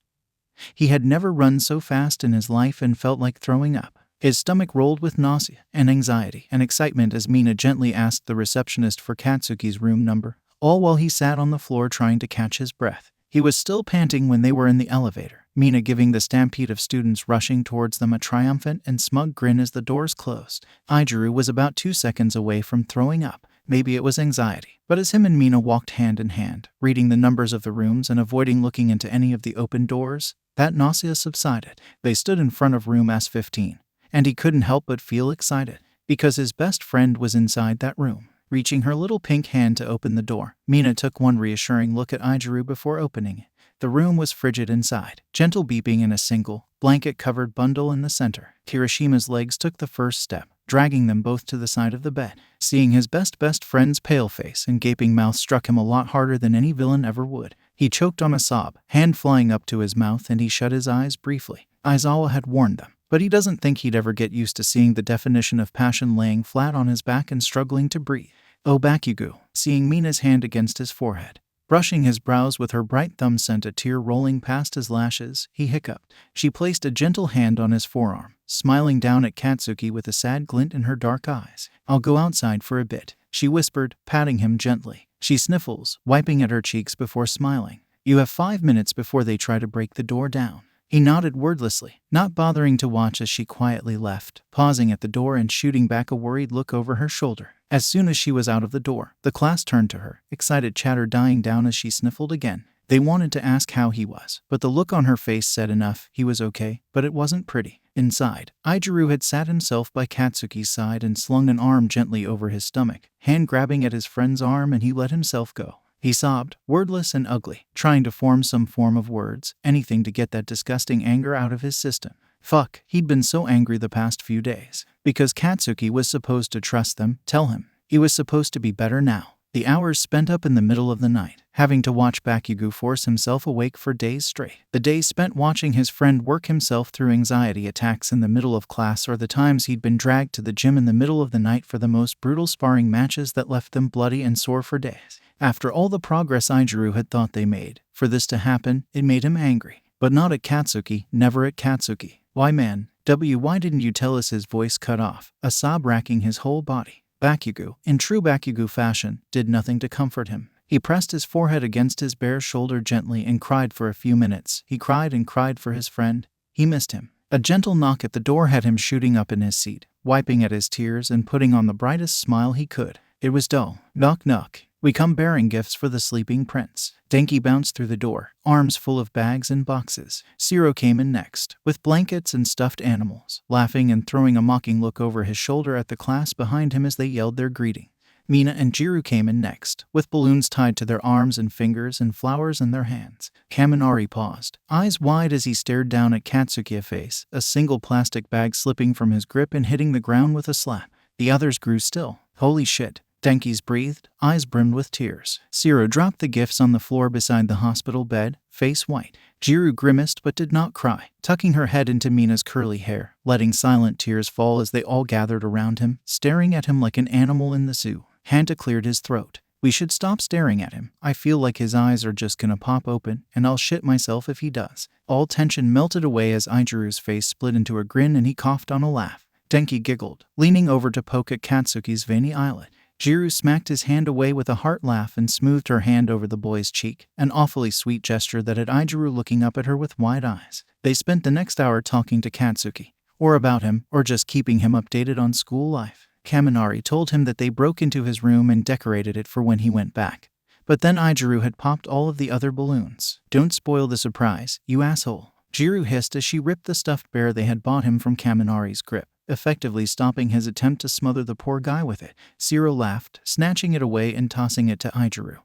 He had never run so fast in his life and felt like throwing up. His stomach rolled with nausea and anxiety and excitement as Mina gently asked the receptionist for Katsuki's room number, all while he sat on the floor trying to catch his breath. He was still panting when they were in the elevator, Mina giving the stampede of students rushing towards them a triumphant and smug grin as the doors closed. Aijuru was about 2 seconds away from throwing up. Maybe it was anxiety, but as him and Mina walked hand in hand, reading the numbers of the rooms and avoiding looking into any of the open doors, that nausea subsided. They stood in front of room S15. And he couldn't help but feel excited, because his best friend was inside that room. Reaching her little pink hand to open the door, Mina took one reassuring look at Aijuru before opening it. The room was frigid inside, gentle beeping in a single, blanket-covered bundle in the center. Kirishima's legs took the first step, dragging them both to the side of the bed. Seeing his best friend's pale face and gaping mouth struck him a lot harder than any villain ever would. He choked on a sob, hand flying up to his mouth, and he shut his eyes briefly. Aizawa had warned them, but he doesn't think he'd ever get used to seeing the definition of passion laying flat on his back and struggling to breathe. Oh, Bakugo, seeing Mina's hand against his forehead. Brushing his brows with her bright thumb sent a tear rolling past his lashes. He hiccuped. She placed a gentle hand on his forearm, smiling down at Katsuki with a sad glint in her dark eyes. "I'll go outside for a bit," she whispered, patting him gently. She sniffles, wiping at her cheeks before smiling. "You have 5 minutes before they try to break the door down." He nodded wordlessly, not bothering to watch as she quietly left, pausing at the door and shooting back a worried look over her shoulder. As soon as she was out of the door, the class turned to her, excited chatter dying down as she sniffled again. They wanted to ask how he was, but the look on her face said enough. He was okay, but it wasn't pretty. Inside, Aijuru had sat himself by Katsuki's side and slung an arm gently over his stomach, hand grabbing at his friend's arm, and he let himself go. He sobbed, wordless and ugly, trying to form some form of words, anything to get that disgusting anger out of his system. Fuck, he'd been so angry the past few days. Because Katsuki was supposed to trust them, tell him. He was supposed to be better now. The hours spent up in the middle of the night, having to watch Bakugo force himself awake for days straight. The days spent watching his friend work himself through anxiety attacks in the middle of class, or the times he'd been dragged to the gym in the middle of the night for the most brutal sparring matches that left them bloody and sore for days. After all the progress Aijuru had thought they made, for this to happen, it made him angry. But not at Katsuki, never at Katsuki. "Why man, why didn't you tell us?" His voice cut off, a sob racking his whole body. Bakugo, in true Bakugo fashion, did nothing to comfort him. He pressed his forehead against his bare shoulder gently and cried for a few minutes. He cried and cried for his friend. He missed him. A gentle knock at the door had him shooting up in his seat, wiping at his tears and putting on the brightest smile he could. It was dull. "Knock knock. We come bearing gifts for the sleeping prince." Denki bounced through the door, arms full of bags and boxes. Shiro came in next, with blankets and stuffed animals, laughing and throwing a mocking look over his shoulder at the class behind him as they yelled their greeting. Mina and Jiru came in next, with balloons tied to their arms and fingers and flowers in their hands. Kaminari paused, eyes wide as he stared down at Katsuki, face, a single plastic bag slipping from his grip and hitting the ground with a slap. The others grew still. "Holy shit." Denki's breathed, eyes brimmed with tears. Shiro dropped the gifts on the floor beside the hospital bed, face white. Jiru grimaced but did not cry, tucking her head into Mina's curly hair, letting silent tears fall as they all gathered around him, staring at him like an animal in the zoo. Hanta cleared his throat. "We should stop staring at him. I feel like his eyes are just gonna pop open, and I'll shit myself if he does." All tension melted away as Aijuru's face split into a grin and he coughed on a laugh. Denki giggled, leaning over to poke at Katsuki's veiny eyelid. Jiru smacked his hand away with a heart laugh and smoothed her hand over the boy's cheek, an awfully sweet gesture that had Aijuru looking up at her with wide eyes. They spent the next hour talking to Katsuki, or about him, or just keeping him updated on school life. Kaminari told him that they broke into his room and decorated it for when he went back. But then Aijuru had popped all of the other balloons. "Don't spoil the surprise, you asshole," Jiru hissed as she ripped the stuffed bear they had bought him from Kaminari's grip, effectively stopping his attempt to smother the poor guy with it. Shiro laughed, snatching it away and tossing it to Aijuru,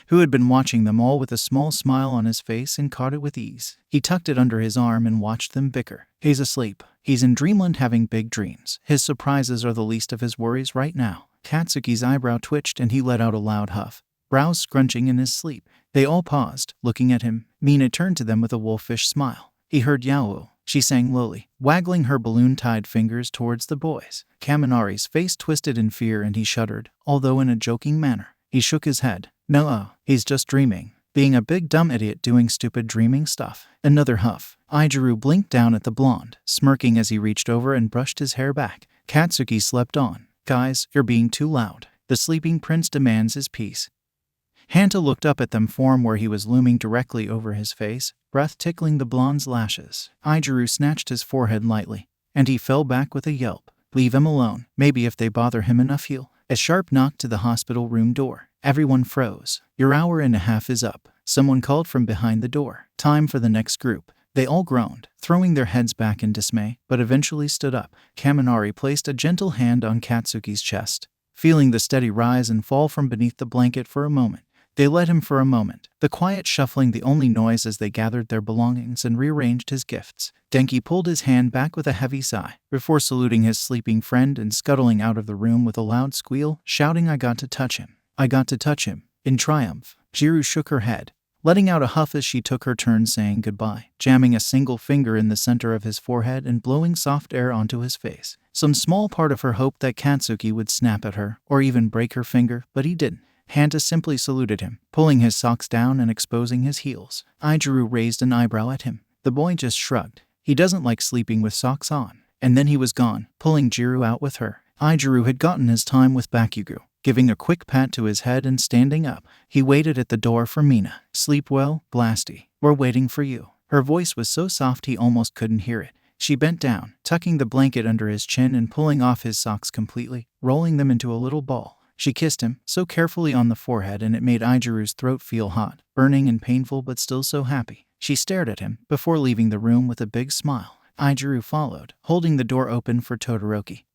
who had been watching them all with a small smile on his face and caught it with ease. He tucked it under his arm and watched them bicker. "He's asleep. He's in dreamland having big dreams. His surprises are the least of his worries right now." Katsuki's eyebrow twitched and he let out a loud huff, brows scrunching in his sleep. They all paused, looking at him. Mina turned to them with a wolfish smile. "He heard Yao," she sang lowly, waggling her balloon-tied fingers towards the boys. Kaminari's face twisted in fear and he shuddered, although in a joking manner. He shook his head. "No, he's just dreaming. Being a big dumb idiot doing stupid dreaming stuff." Another huff. Aijuru blinked down at the blonde, smirking as he reached over and brushed his hair back. Katsuki slept on. "Guys, you're being too loud. The sleeping prince demands his peace." Hanta looked up at them from where he was looming directly over his face, breath tickling the blonde's lashes. Aijuru snatched his forehead lightly, and he fell back with a yelp. "Leave him alone. Maybe if they bother him enough he'll." A sharp knock to the hospital room door. Everyone froze. "Your hour and a half is up," someone called from behind the door. "Time for the next group." They all groaned, throwing their heads back in dismay, but eventually stood up. Kaminari placed a gentle hand on Katsuki's chest, feeling the steady rise and fall from beneath the blanket for a moment. They let him for a moment, the quiet shuffling the only noise as they gathered their belongings and rearranged his gifts. Denki pulled his hand back with a heavy sigh, before saluting his sleeping friend and scuttling out of the room with a loud squeal, shouting, "I got to touch him. I got to touch him." In triumph, Jiru shook her head, letting out a huff as she took her turn saying goodbye, jamming a single finger in the center of his forehead and blowing soft air onto his face. Some small part of her hoped that Katsuki would snap at her, or even break her finger, but he didn't. Hanta simply saluted him, pulling his socks down and exposing his heels. Ijiru raised an eyebrow at him. The boy just shrugged. He doesn't like sleeping with socks on. And then he was gone, pulling Jiru out with her. Ijiru had gotten his time with Bakugo, giving a quick pat to his head and standing up. He waited at the door for Mina. "Sleep well, Blasty. We're waiting for you." Her voice was so soft he almost couldn't hear it. She bent down, tucking the blanket under his chin and pulling off his socks completely, rolling them into a little ball. She kissed him, so carefully on the forehead, and it made Ijiru's throat feel hot, burning and painful but still so happy. She stared at him, before leaving the room with a big smile. Ijiru followed, holding the door open for Todoroki,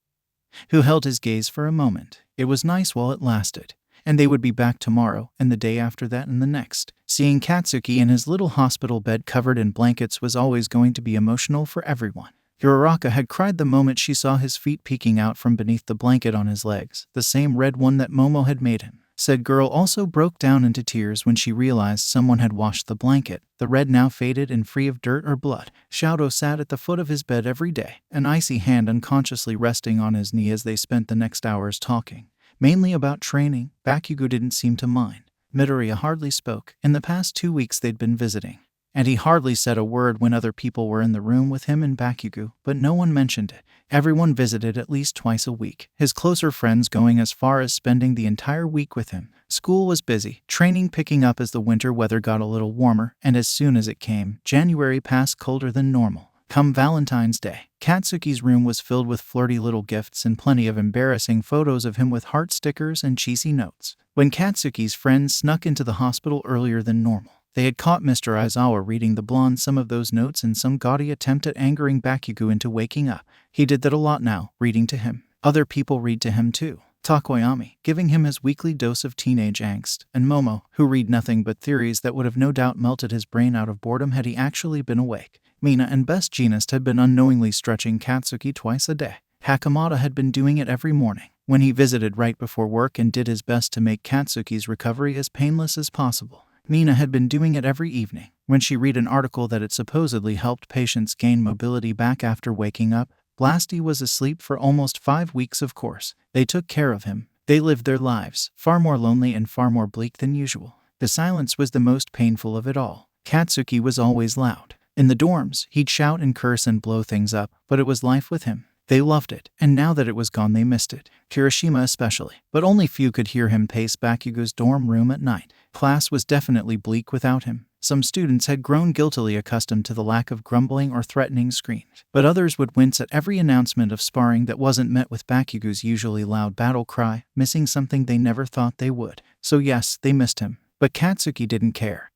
who held his gaze for a moment. It was nice while it lasted, and they would be back tomorrow, and the day after that, and the next. Seeing Katsuki in his little hospital bed covered in blankets was always going to be emotional for everyone. Uraraka had cried the moment she saw his feet peeking out from beneath the blanket on his legs, the same red one that Momo had made him. Said girl also broke down into tears when she realized someone had washed the blanket, the red now faded and free of dirt or blood. Shoto sat at the foot of his bed every day, an icy hand unconsciously resting on his knee as they spent the next hours talking, mainly about training. Bakugo didn't seem to mind. Midoriya hardly spoke. In the past 2 weeks they'd been visiting, and he hardly said a word when other people were in the room with him and Bakugo, but no one mentioned it. Everyone visited at least twice a week, his closer friends going as far as spending the entire week with him. School was busy, training picking up as the winter weather got a little warmer, and as soon as it came, January passed colder than normal. Come Valentine's Day, Katsuki's room was filled with flirty little gifts and plenty of embarrassing photos of him with heart stickers and cheesy notes. When Katsuki's friends snuck into the hospital earlier than normal, they had caught Mr. Aizawa reading the blonde some of those notes in some gaudy attempt at angering Bakugo into waking up. He did that a lot now, reading to him. Other people read to him too. Takoyami, giving him his weekly dose of teenage angst, and Momo, who read nothing but theories that would have no doubt melted his brain out of boredom had he actually been awake. Mina and Best Jeanist had been unknowingly stretching Katsuki twice a day. Hakamata had been doing it every morning, when he visited right before work and did his best to make Katsuki's recovery as painless as possible. Mina had been doing it every evening, when she read an article that it supposedly helped patients gain mobility back after waking up. Blasty was asleep for almost 5 weeks, of course. They took care of him. They lived their lives, far more lonely and far more bleak than usual. The silence was the most painful of it all. Katsuki was always loud. In the dorms, he'd shout and curse and blow things up, but it was life with him. They loved it, and now that it was gone they missed it. Kirishima especially, but only few could hear him pace Bakugo's dorm room at night. Class was definitely bleak without him. Some students had grown guiltily accustomed to the lack of grumbling or threatening screams, but others would wince at every announcement of sparring that wasn't met with Bakugo's usually loud battle cry, missing something they never thought they would. So yes, they missed him, but Katsuki didn't care.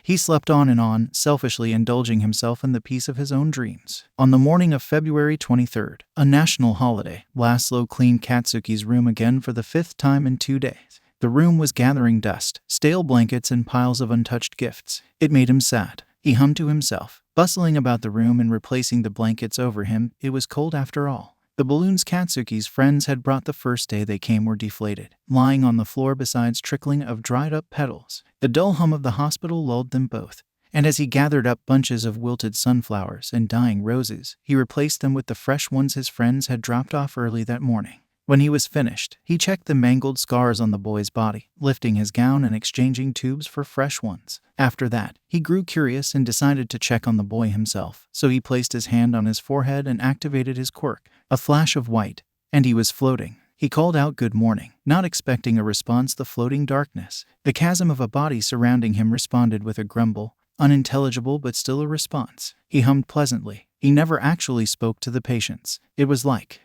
He slept on, selfishly indulging himself in the peace of his own dreams. On the morning of February 23rd, a national holiday, Laszlo cleaned Katsuki's room again for the 5th time in 2 days. The room was gathering dust, stale blankets and piles of untouched gifts. It made him sad. He hummed to himself, bustling about the room and replacing the blankets over him. It was cold after all. The balloons Katsuki's friends had brought the first day they came were deflated, lying on the floor besides trickling of dried-up petals. The dull hum of the hospital lulled them both, and as he gathered up bunches of wilted sunflowers and dying roses, he replaced them with the fresh ones his friends had dropped off early that morning. When he was finished, he checked the mangled scars on the boy's body, lifting his gown and exchanging tubes for fresh ones. After that, he grew curious and decided to check on the boy himself, so he placed his hand on his forehead and activated his quirk. A flash of white, and he was floating. He called out good morning, not expecting a response. The floating darkness, the chasm of a body surrounding him responded with a grumble, unintelligible but still a response. He hummed pleasantly. He never actually spoke to the patients. It was like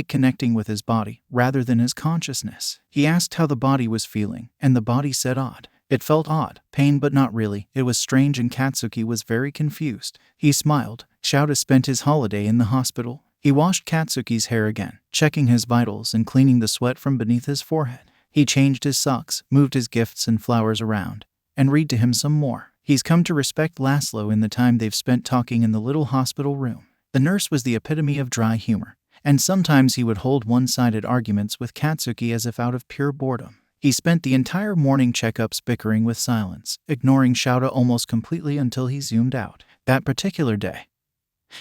connecting with his body, rather than his consciousness. He asked how the body was feeling, and the body said odd. It felt odd, pain but not really. It was strange and Katsuki was very confused. He smiled. Shoto spent his holiday in the hospital. He washed Katsuki's hair again, checking his vitals and cleaning the sweat from beneath his forehead. He changed his socks, moved his gifts and flowers around, and read to him some more. He's come to respect Laszlo in the time they've spent talking in the little hospital room. The nurse was the epitome of dry humor, and sometimes he would hold one-sided arguments with Katsuki as if out of pure boredom. He spent the entire morning checkups bickering with silence, ignoring Shoto almost completely until he zoomed out. That particular day,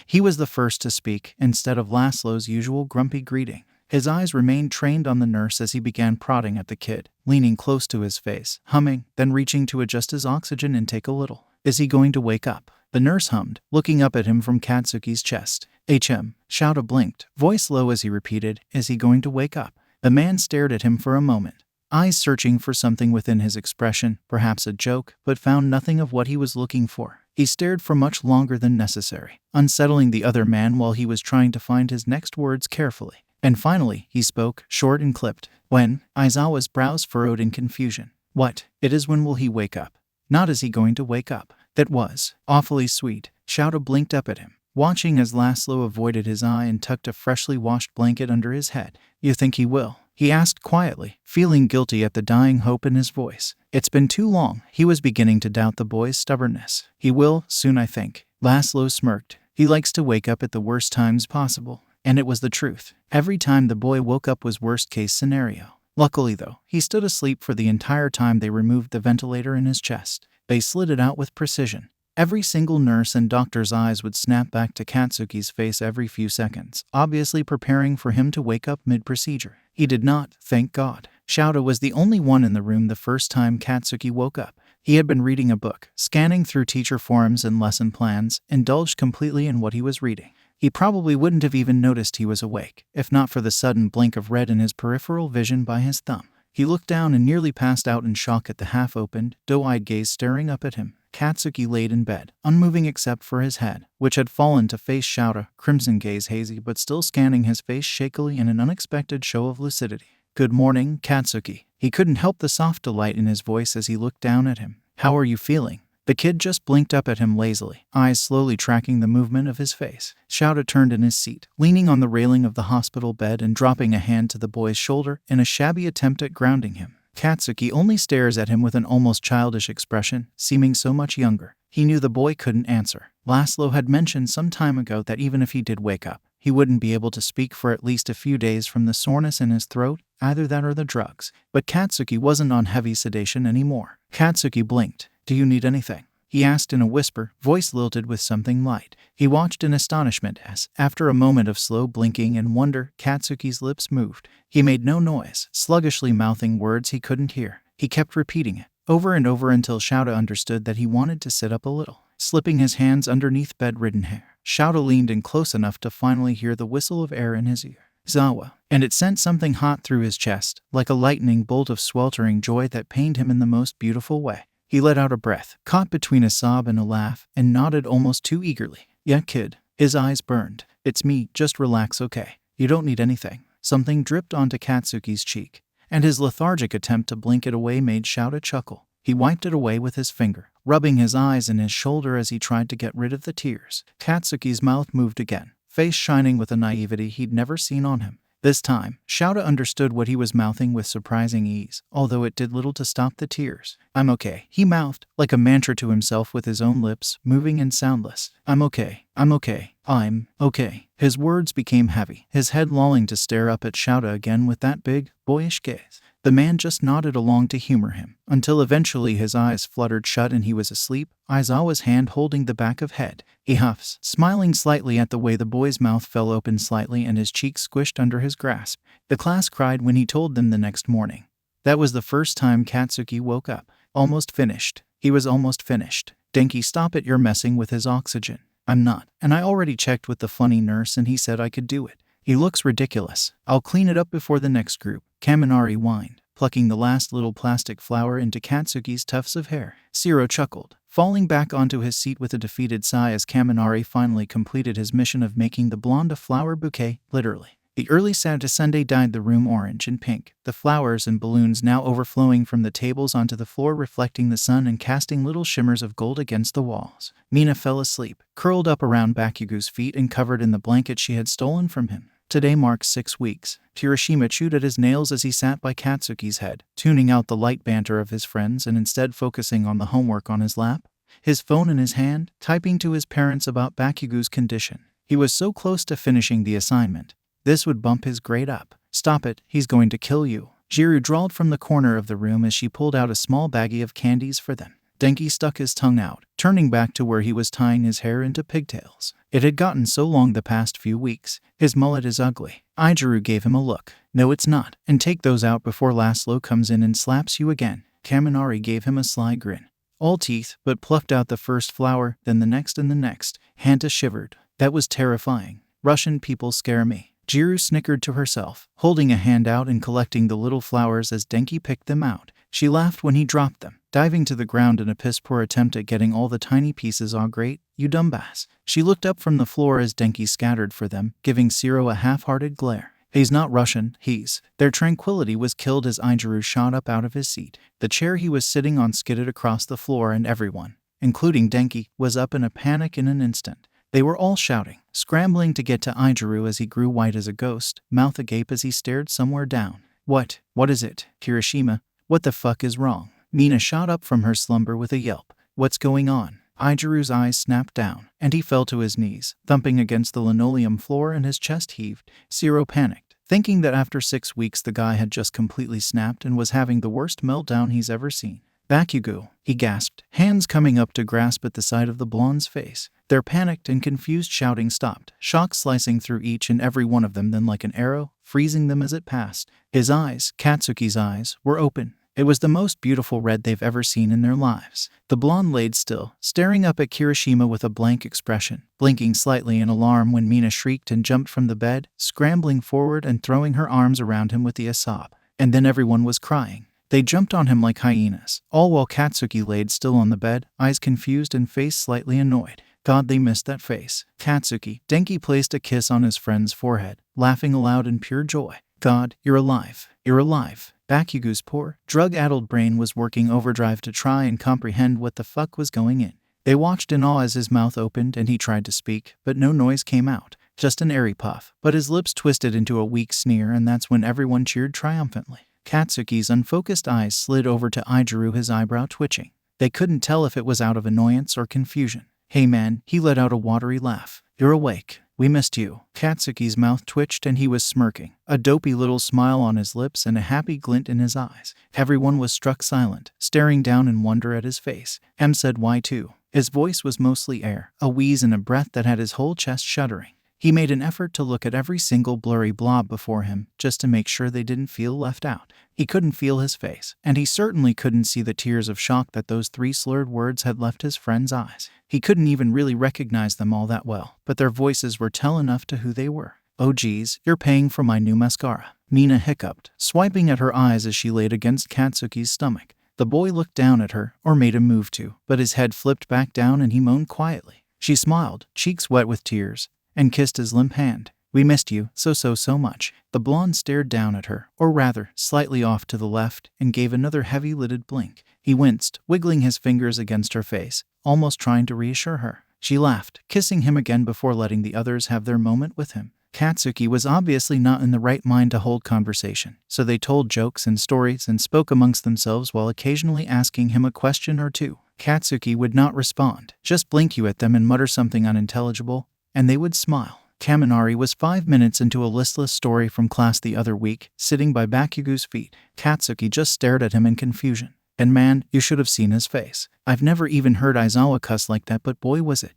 he was the first to speak, instead of Laszlo's usual grumpy greeting. His eyes remained trained on the nurse as he began prodding at the kid, leaning close to his face, humming, then reaching to adjust his oxygen intake a little. Is he going to wake up? The nurse hummed, looking up at him from Katsuki's chest. Shouta blinked, voice low as he repeated, is he going to wake up? The man stared at him for a moment, eyes searching for something within his expression, perhaps a joke, but found nothing of what he was looking for. He stared for much longer than necessary, unsettling the other man while he was trying to find his next words carefully. And finally, he spoke, short and clipped. When? Aizawa's brows furrowed in confusion. What? It is when will he wake up? Not is he going to wake up. That was awfully sweet. Shouta blinked up at him, watching as Laszlo avoided his eye and tucked a freshly washed blanket under his head. You think he will? He asked quietly, feeling guilty at the dying hope in his voice. It's been too long. He was beginning to doubt the boy's stubbornness. He will, soon I think. Laszlo smirked. He likes to wake up at the worst times possible. And it was the truth. Every time the boy woke up was worst-case scenario. Luckily, though, he stood asleep for the entire time they removed the ventilator in his chest. They slid it out with precision. Every single nurse and doctor's eyes would snap back to Katsuki's face every few seconds, obviously preparing for him to wake up mid-procedure. He did not, thank God. Shouta was the only one in the room the first time Katsuki woke up. He had been reading a book, scanning through teacher forums and lesson plans, indulged completely in what he was reading. He probably wouldn't have even noticed he was awake, if not for the sudden blink of red in his peripheral vision by his thumb. He looked down and nearly passed out in shock at the half-opened, doe-eyed gaze staring up at him. Katsuki laid in bed, unmoving except for his head, which had fallen to face Shouta, crimson gaze hazy but still scanning his face shakily in an unexpected show of lucidity. Good morning, Katsuki. He couldn't help the soft delight in his voice as he looked down at him. How are you feeling? The kid just blinked up at him lazily, eyes slowly tracking the movement of his face. Shouta turned in his seat, leaning on the railing of the hospital bed and dropping a hand to the boy's shoulder in a shabby attempt at grounding him. Katsuki only stares at him with an almost childish expression, seeming so much younger. He knew the boy couldn't answer. Laszlo had mentioned some time ago that even if he did wake up, he wouldn't be able to speak for at least a few days from the soreness in his throat, either that or the drugs. But Katsuki wasn't on heavy sedation anymore. Katsuki blinked. Do you need anything? He asked in a whisper, voice lilted with something light. He watched in astonishment as, after a moment of slow blinking and wonder, Katsuki's lips moved. He made no noise, sluggishly mouthing words he couldn't hear. He kept repeating it, over and over until Shouta understood that he wanted to sit up a little. Slipping his hands underneath bedridden hair, Shouta leaned in close enough to finally hear the whistle of air in his ear. Zawa. And it sent something hot through his chest, like a lightning bolt of sweltering joy that pained him in the most beautiful way. He let out a breath, caught between a sob and a laugh, and nodded almost too eagerly. Yeah, kid. His eyes burned. It's me, just relax, okay? You don't need anything. Something dripped onto Katsuki's cheek, and his lethargic attempt to blink it away made Shouta chuckle. He wiped it away with his finger, rubbing his eyes and his shoulder as he tried to get rid of the tears. Katsuki's mouth moved again, face shining with a naivety he'd never seen on him. This time, Shouta understood what he was mouthing with surprising ease, although it did little to stop the tears. I'm okay, he mouthed, like a mantra to himself with his own lips, moving and soundless. I'm okay. I'm okay. I'm okay. His words became heavy, his head lolling to stare up at Shouta again with that big, boyish gaze. The man just nodded along to humor him, until eventually his eyes fluttered shut and he was asleep, Aizawa's hand holding the back of head. He huffs, smiling slightly at the way the boy's mouth fell open slightly and his cheek squished under his grasp. The class cried when he told them the next morning. That was the first time Katsuki woke up. Almost finished. He was almost finished. Denki, stop it, you're messing with his oxygen. I'm not, and I already checked with the funny nurse and he said I could do it. He looks ridiculous. I'll clean it up before the next group. Kaminari whined, plucking the last little plastic flower into Katsuki's tufts of hair. Shiro chuckled, falling back onto his seat with a defeated sigh as Kaminari finally completed his mission of making the blonde a flower bouquet, literally. The early Sunday dyed the room orange and pink, the flowers and balloons now overflowing from the tables onto the floor reflecting the sun and casting little shimmers of gold against the walls. Mina fell asleep, curled up around Bakugo's feet and covered in the blanket she had stolen from him. Today marks 6 weeks. Kirishima chewed at his nails as he sat by Katsuki's head, tuning out the light banter of his friends and instead focusing on the homework on his lap, his phone in his hand, typing to his parents about Bakugo's condition. He was so close to finishing the assignment. This would bump his grade up. Stop it, he's going to kill you. Jiru drawled from the corner of the room as she pulled out a small baggie of candies for them. Denki stuck his tongue out, turning back to where he was tying his hair into pigtails. It had gotten so long the past few weeks. His mullet is ugly. Aijuru gave him a look. No, it's not. And take those out before Laszlo comes in and slaps you again. Kaminari gave him a sly grin. All teeth, but plucked out the first flower, then the next and the next. Hanta shivered. That was terrifying. Russian people scare me. Jiru snickered to herself, holding a hand out and collecting the little flowers as Denki picked them out. She laughed when he dropped them, diving to the ground in a piss-poor attempt at getting all the tiny pieces. "Aw, great, you dumbass." She looked up from the floor as Denki scattered for them, giving Ciro a half-hearted glare. He's not Russian, he's. Their tranquility was killed as Aijuru shot up out of his seat. The chair he was sitting on skidded across the floor and everyone, including Denki, was up in a panic in an instant. They were all shouting, scrambling to get to Aijuru as he grew white as a ghost, mouth agape as he stared somewhere down. What is it? Kirishima, what the fuck is wrong? Mina shot up from her slumber with a yelp. What's going on? Aijuru's eyes snapped down, and he fell to his knees, thumping against the linoleum floor and his chest heaved. Ciro panicked, thinking that after 6 weeks the guy had just completely snapped and was having the worst meltdown he's ever seen. "Bakugo," he gasped, hands coming up to grasp at the side of the blonde's face. Their panicked and confused shouting stopped, shock slicing through each and every one of them then like an arrow, freezing them as it passed. His eyes, Katsuki's eyes, were open. It was the most beautiful red they've ever seen in their lives. The blonde laid still, staring up at Kirishima with a blank expression, blinking slightly in alarm when Mina shrieked and jumped from the bed, scrambling forward and throwing her arms around him with the sob. And then everyone was crying. They jumped on him like hyenas, all while Katsuki laid still on the bed, eyes confused and face slightly annoyed. God, they missed that face. Katsuki. Denki placed a kiss on his friend's forehead, laughing aloud in pure joy. God, you're alive. You're alive. Bakugo's poor, drug-addled brain was working overdrive to try and comprehend what the fuck was going in. They watched in awe as his mouth opened and he tried to speak, but no noise came out. Just an airy puff. But his lips twisted into a weak sneer, and that's when everyone cheered triumphantly. Katsuki's unfocused eyes slid over to Aijuru, his eyebrow twitching. They couldn't tell if it was out of annoyance or confusion. Hey man, he let out a watery laugh. You're awake. We missed you. Katsuki's mouth twitched and he was smirking, a dopey little smile on his lips and a happy glint in his eyes. Everyone was struck silent, staring down in wonder at his face. M said, "Why too?" His voice was mostly air, a wheeze and a breath that had his whole chest shuddering. He made an effort to look at every single blurry blob before him, just to make sure they didn't feel left out. He couldn't feel his face, and he certainly couldn't see the tears of shock that those 3 slurred words had left his friend's eyes. He couldn't even really recognize them all that well, but their voices were tell enough to who they were. "Oh geez, you're paying for my new mascara," Mina hiccuped, swiping at her eyes as she laid against Katsuki's stomach. The boy looked down at her, or made a move to, but his head flipped back down and he moaned quietly. She smiled, cheeks wet with tears, and kissed his limp hand. "We missed you so much." The blonde stared down at her, or rather, slightly off to the left, and gave another heavy-lidded blink. He winced, wiggling his fingers against her face, almost trying to reassure her. She laughed, kissing him again before letting the others have their moment with him. Katsuki was obviously not in the right mind to hold conversation, so they told jokes and stories and spoke amongst themselves while occasionally asking him a question or two. Katsuki would not respond, just blink you at them and mutter something unintelligible, and they would smile. Kaminari was 5 minutes into a listless story from class the other week, sitting by Bakugo's feet. Katsuki just stared at him in confusion. And man, you should have seen his face. I've never even heard Aizawa cuss like that, but boy was it.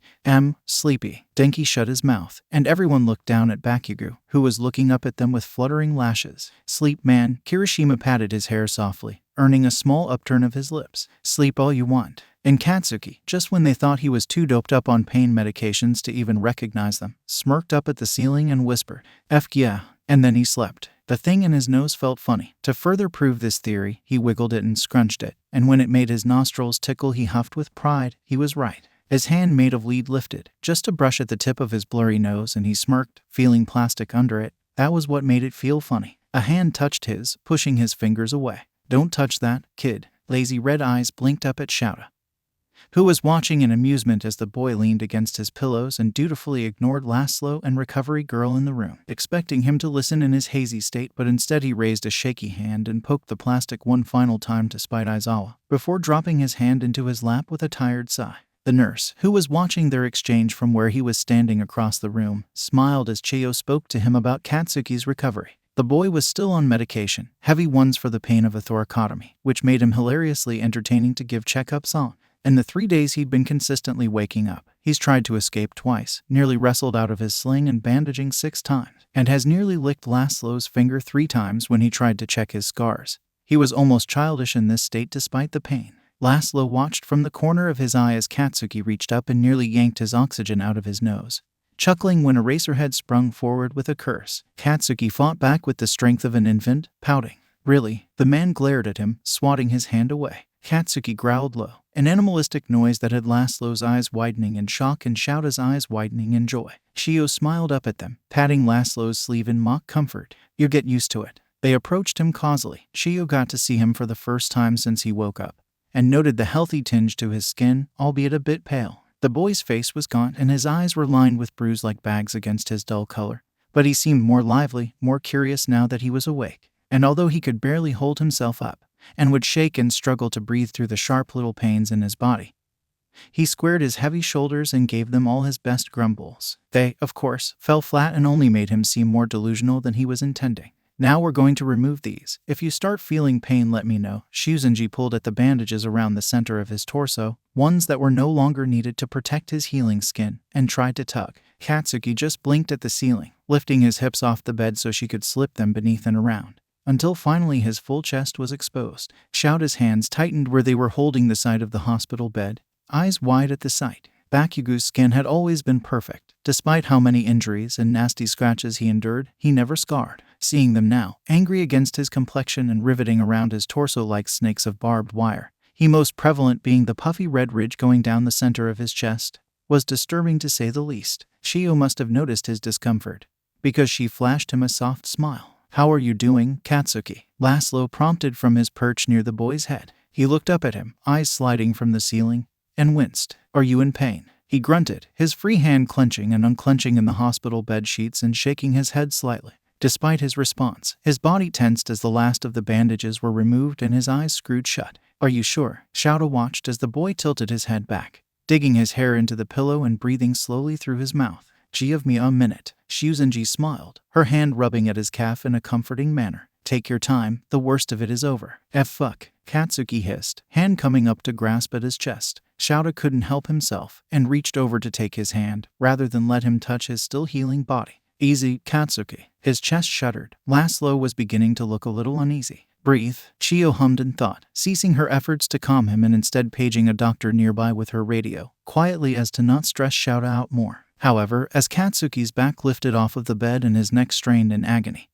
Sleepy. Denki shut his mouth, and everyone looked down at Bakugo, who was looking up at them with fluttering lashes. "Sleep, man." Kirishima patted his hair softly, earning a small upturn of his lips. "Sleep all you want." And Katsuki, just when they thought he was too doped up on pain medications to even recognize them, smirked up at the ceiling and whispered, yeah, and then he slept. The thing in his nose felt funny. To further prove this theory, he wiggled it and scrunched it, and when it made his nostrils tickle he huffed with pride. He was right. His hand made of lead lifted, just to brush at the tip of his blurry nose, and he smirked, feeling plastic under it. That was what made it feel funny. A hand touched his, pushing his fingers away. "Don't touch that, kid." Lazy red eyes blinked up at Shouta, who was watching in amusement as the boy leaned against his pillows and dutifully ignored Laszlo and recovery girl in the room, expecting him to listen in his hazy state, but instead he raised a shaky hand and poked the plastic one final time to spite Aizawa, before dropping his hand into his lap with a tired sigh. The nurse, who was watching their exchange from where he was standing across the room, smiled as Chiyo spoke to him about Katsuki's recovery. The boy was still on medication, heavy ones for the pain of a thoracotomy, which made him hilariously entertaining to give checkups on. In the 3 days he'd been consistently waking up, he's tried to escape twice, nearly wrestled out of his sling and bandaging 6 times, and has nearly licked Laszlo's finger 3 times when he tried to check his scars. He was almost childish in this state despite the pain. Laszlo watched from the corner of his eye as Katsuki reached up and nearly yanked his oxygen out of his nose. Chuckling when Eraserhead sprung forward with a curse, Katsuki fought back with the strength of an infant, pouting. Really? The man glared at him, swatting his hand away. Katsuki growled low, an animalistic noise that had Laszlo's eyes widening in shock and Shouta's eyes widening in joy. Shio smiled up at them, patting Laszlo's sleeve in mock comfort. "You get used to it." They approached him causally. Shio got to see him for the first time since he woke up, and noted the healthy tinge to his skin, albeit a bit pale. The boy's face was gaunt and his eyes were lined with bruise-like bags against his dull color, but he seemed more lively, more curious now that he was awake. And although he could barely hold himself up, and would shake and struggle to breathe through the sharp little pains in his body, he squared his heavy shoulders and gave them all his best grumbles. They, of course, fell flat and only made him seem more delusional than he was intending. "Now we're going to remove these. If you start feeling pain, let me know." Shuzenji pulled at the bandages around the center of his torso, ones that were no longer needed to protect his healing skin, and tried to tug. Katsuki just blinked at the ceiling, lifting his hips off the bed so she could slip them beneath and around, until finally his full chest was exposed. Shouta's hands tightened where they were holding the side of the hospital bed, eyes wide at the sight. Bakugu's skin had always been perfect. Despite how many injuries and nasty scratches he endured, he never scarred. Seeing them now, angry against his complexion and riveting around his torso like snakes of barbed wire, he most prevalent being the puffy red ridge going down the center of his chest, was disturbing to say the least. Shio must have noticed his discomfort, because she flashed him a soft smile. "How are you doing, Katsuki?" Laszlo prompted from his perch near the boy's head. He looked up at him, eyes sliding from the ceiling, and winced. "Are you in pain?" He grunted, his free hand clenching and unclenching in the hospital bed sheets and shaking his head slightly. Despite his response, his body tensed as the last of the bandages were removed and his eyes screwed shut. "Are you sure?" Shouta watched as the boy tilted his head back, digging his hair into the pillow and breathing slowly through his mouth. "Give me a minute." Shuzenji smiled, her hand rubbing at his calf in a comforting manner. "Take your time, the worst of it is over." Fuck, Katsuki hissed, hand coming up to grasp at his chest. Shouta couldn't help himself, and reached over to take his hand, rather than let him touch his still healing body. "Easy, Katsuki." His chest shuddered. Laszlo was beginning to look a little uneasy. "Breathe," Shio hummed in thought, ceasing her efforts to calm him and instead paging a doctor nearby with her radio, quietly as to not stress Shouta out more. However, as Katsuki's back lifted off of the bed and his neck strained in agony,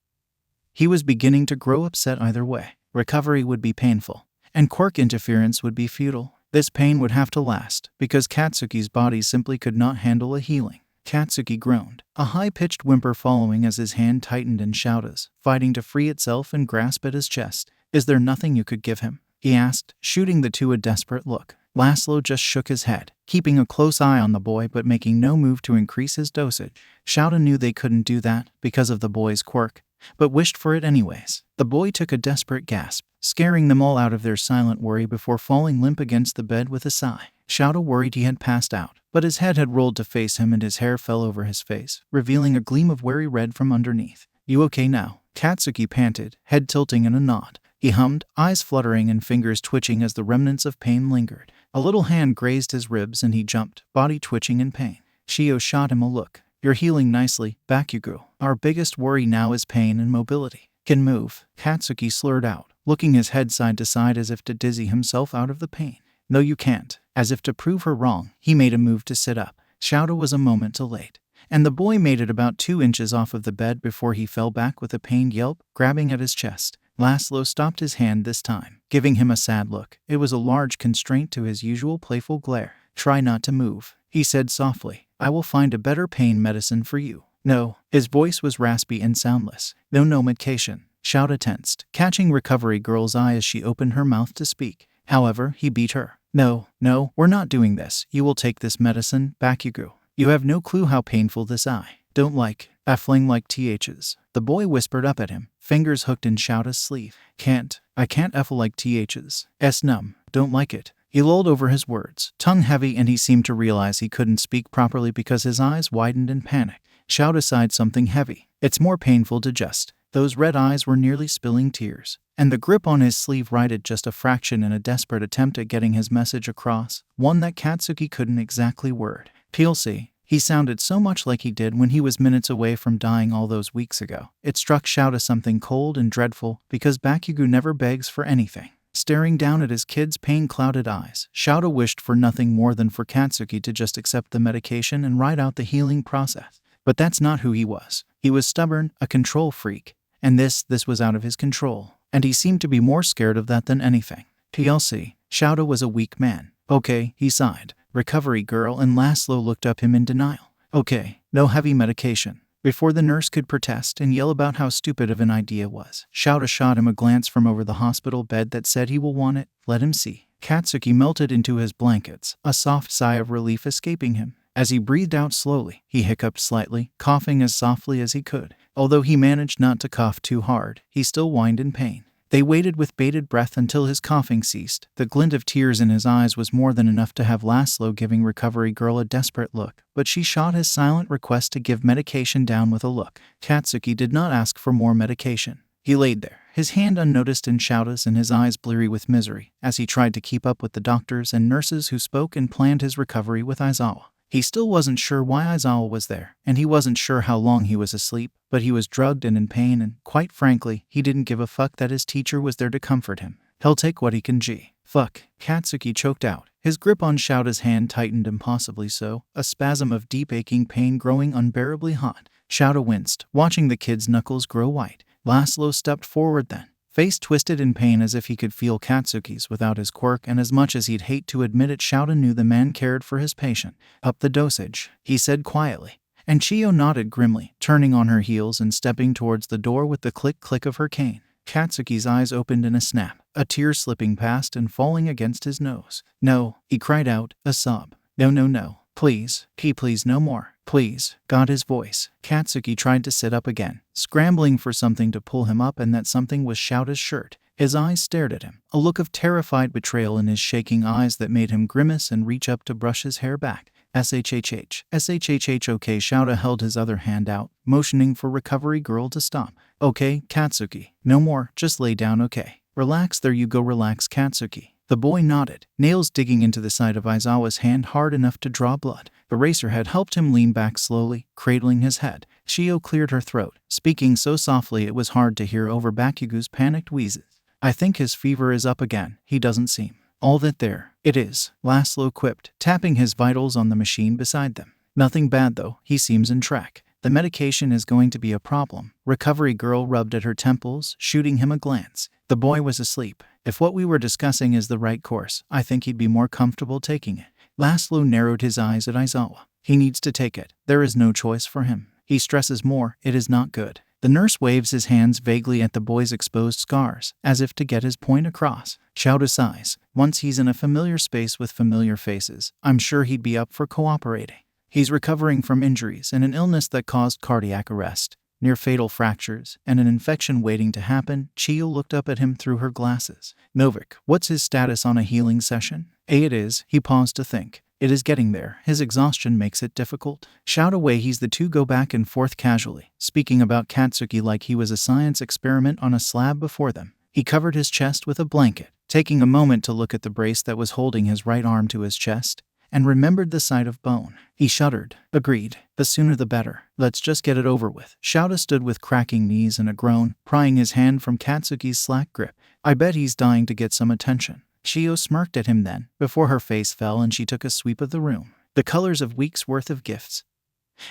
he was beginning to grow upset either way. Recovery would be painful, and quirk interference would be futile. This pain would have to last, because Katsuki's body simply could not handle a healing. Katsuki groaned, a high-pitched whimper following as his hand tightened in Shouta's, fighting to free itself and grasp at his chest. "Is there nothing you could give him?" he asked, shooting the two a desperate look. Laszlo just shook his head, keeping a close eye on the boy but making no move to increase his dosage. Shouta knew they couldn't do that because of the boy's quirk, but wished for it anyways. The boy took a desperate gasp, scaring them all out of their silent worry before falling limp against the bed with a sigh. Shouta worried he had passed out, but his head had rolled to face him and his hair fell over his face, revealing a gleam of wary red from underneath. "You okay now?" Katsuki panted, head tilting in a nod. He hummed, eyes fluttering and fingers twitching as the remnants of pain lingered. A little hand grazed his ribs and he jumped, body twitching in pain. Shio shot him a look. "You're healing nicely, Bakugo. Our biggest worry now is pain and mobility." "Can move," Katsuki slurred out, looking his head side to side as if to dizzy himself out of the pain. "No, you can't." As if to prove her wrong, he made a move to sit up. Shouta was a moment too late, and the boy made it about 2 inches off of the bed before he fell back with a pained yelp, grabbing at his chest. Laszlo stopped his hand this time, giving him a sad look. It was a large constraint to his usual playful glare. "Try not to move," he said softly. "I will find a better pain medicine for you." "No." His voice was raspy and soundless. No medication." Shouta tensed, catching Recovery Girl's eye as she opened her mouth to speak. However, he beat her. No, we're not doing this. You will take this medicine, Bakugo. You have no clue how painful this eye. Don't like, effling like THs. The boy whispered up at him, fingers hooked in Shouta's sleeve. I can't effle like THs. Numb. Don't like it." He lolled over his words, tongue heavy, and he seemed to realize he couldn't speak properly because his eyes widened in panic. Shouta sighed something heavy. "It's more painful to just." Those red eyes were nearly spilling tears, and the grip on his sleeve righted just a fraction in a desperate attempt at getting his message across, one that Katsuki couldn't exactly word. PLC. He sounded so much like he did when he was minutes away from dying all those weeks ago. It struck Shouta something cold and dreadful, because Bakugo never begs for anything. Staring down at his kid's pain-clouded eyes, Shouta wished for nothing more than for Katsuki to just accept the medication and ride out the healing process. But that's not who he was. He was stubborn, a control freak, and this was out of his control. And he seemed to be more scared of that than anything. PLC. Shouta was a weak man. Okay, he sighed. Recovery girl and Laszlo looked up him in denial. Okay, no heavy medication. Before the nurse could protest and yell about how stupid of an idea it was, Shouta shot him a glance from over the hospital bed that said he will want it, let him see. Katsuki melted into his blankets, a soft sigh of relief escaping him. As he breathed out slowly, he hiccuped slightly, coughing as softly as he could. Although he managed not to cough too hard, he still whined in pain. They waited with bated breath until his coughing ceased. The glint of tears in his eyes was more than enough to have Laszlo giving recovery girl a desperate look, but she shot his silent request to give medication down with a look. Katsuki did not ask for more medication. He laid there, his hand unnoticed in Shouta's and his eyes bleary with misery, as he tried to keep up with the doctors and nurses who spoke and planned his recovery with Aizawa. He still wasn't sure why Aizawa was there, and he wasn't sure how long he was asleep, but he was drugged and in pain and, quite frankly, he didn't give a fuck that his teacher was there to comfort him. He'll take what he can Fuck. Katsuki choked out. His grip on Shouta's hand tightened impossibly so, a spasm of deep aching pain growing unbearably hot. Shouta winced, watching the kid's knuckles grow white. Laszlo stepped forward then, face twisted in pain as if he could feel Katsuki's without his quirk, and as much as he'd hate to admit it, Shouta knew the man cared for his patient. Up the dosage, he said quietly. And Chiyo nodded grimly, turning on her heels and stepping towards the door with the click-click of her cane. Katsuki's eyes opened in a snap, a tear slipping past and falling against his nose. No, he cried out, a sob. No. Please, please no more. Please, got his voice. Katsuki tried to sit up again, scrambling for something to pull him up, and that something was Shouta's shirt. His eyes stared at him, a look of terrified betrayal in his shaking eyes that made him grimace and reach up to brush his hair back. SHHH. Okay, Shouta held his other hand out, motioning for recovery girl to stop. Okay, Katsuki. No more, just lay down, okay? Relax, there you go, relax, Katsuki. The boy nodded, nails digging into the side of Aizawa's hand hard enough to draw blood. The racer had helped him lean back slowly, cradling his head. Chiyo cleared her throat, speaking so softly it was hard to hear over Bakugo's panicked wheezes. I think his fever is up again, he doesn't seem all that there. It is, Laszlo quipped, tapping his vitals on the machine beside them. Nothing bad though, he seems in track. The medication is going to be a problem. Recovery girl rubbed at her temples, shooting him a glance. The boy was asleep. If what we were discussing is the right course, I think he'd be more comfortable taking it. Laszlo narrowed his eyes at Aizawa. He needs to take it. There is no choice for him. He stresses more. It is not good. The nurse waves his hands vaguely at the boy's exposed scars, as if to get his point across. Shouta sighs. Once he's in a familiar space with familiar faces, I'm sure he'd be up for cooperating. He's recovering from injuries and an illness that caused cardiac arrest, near-fatal fractures, and an infection waiting to happen. Chiyo looked up at him through her glasses. Novik, what's his status on a healing session? It is. He paused to think. It is getting there. His exhaustion makes it difficult. Shout away. He's the two go back and forth casually, speaking about Katsuki like he was a science experiment on a slab before them. He covered his chest with a blanket, taking a moment to look at the brace that was holding his right arm to his chest, and remembered the sight of bone. He shuddered. Agreed. The sooner the better. Let's just get it over with. Shouta stood with cracking knees and a groan, prying his hand from Katsuki's slack grip. I bet he's dying to get some attention. Chiyo smirked at him then, before her face fell and she took a sweep of the room. The colors of weeks' worth of gifts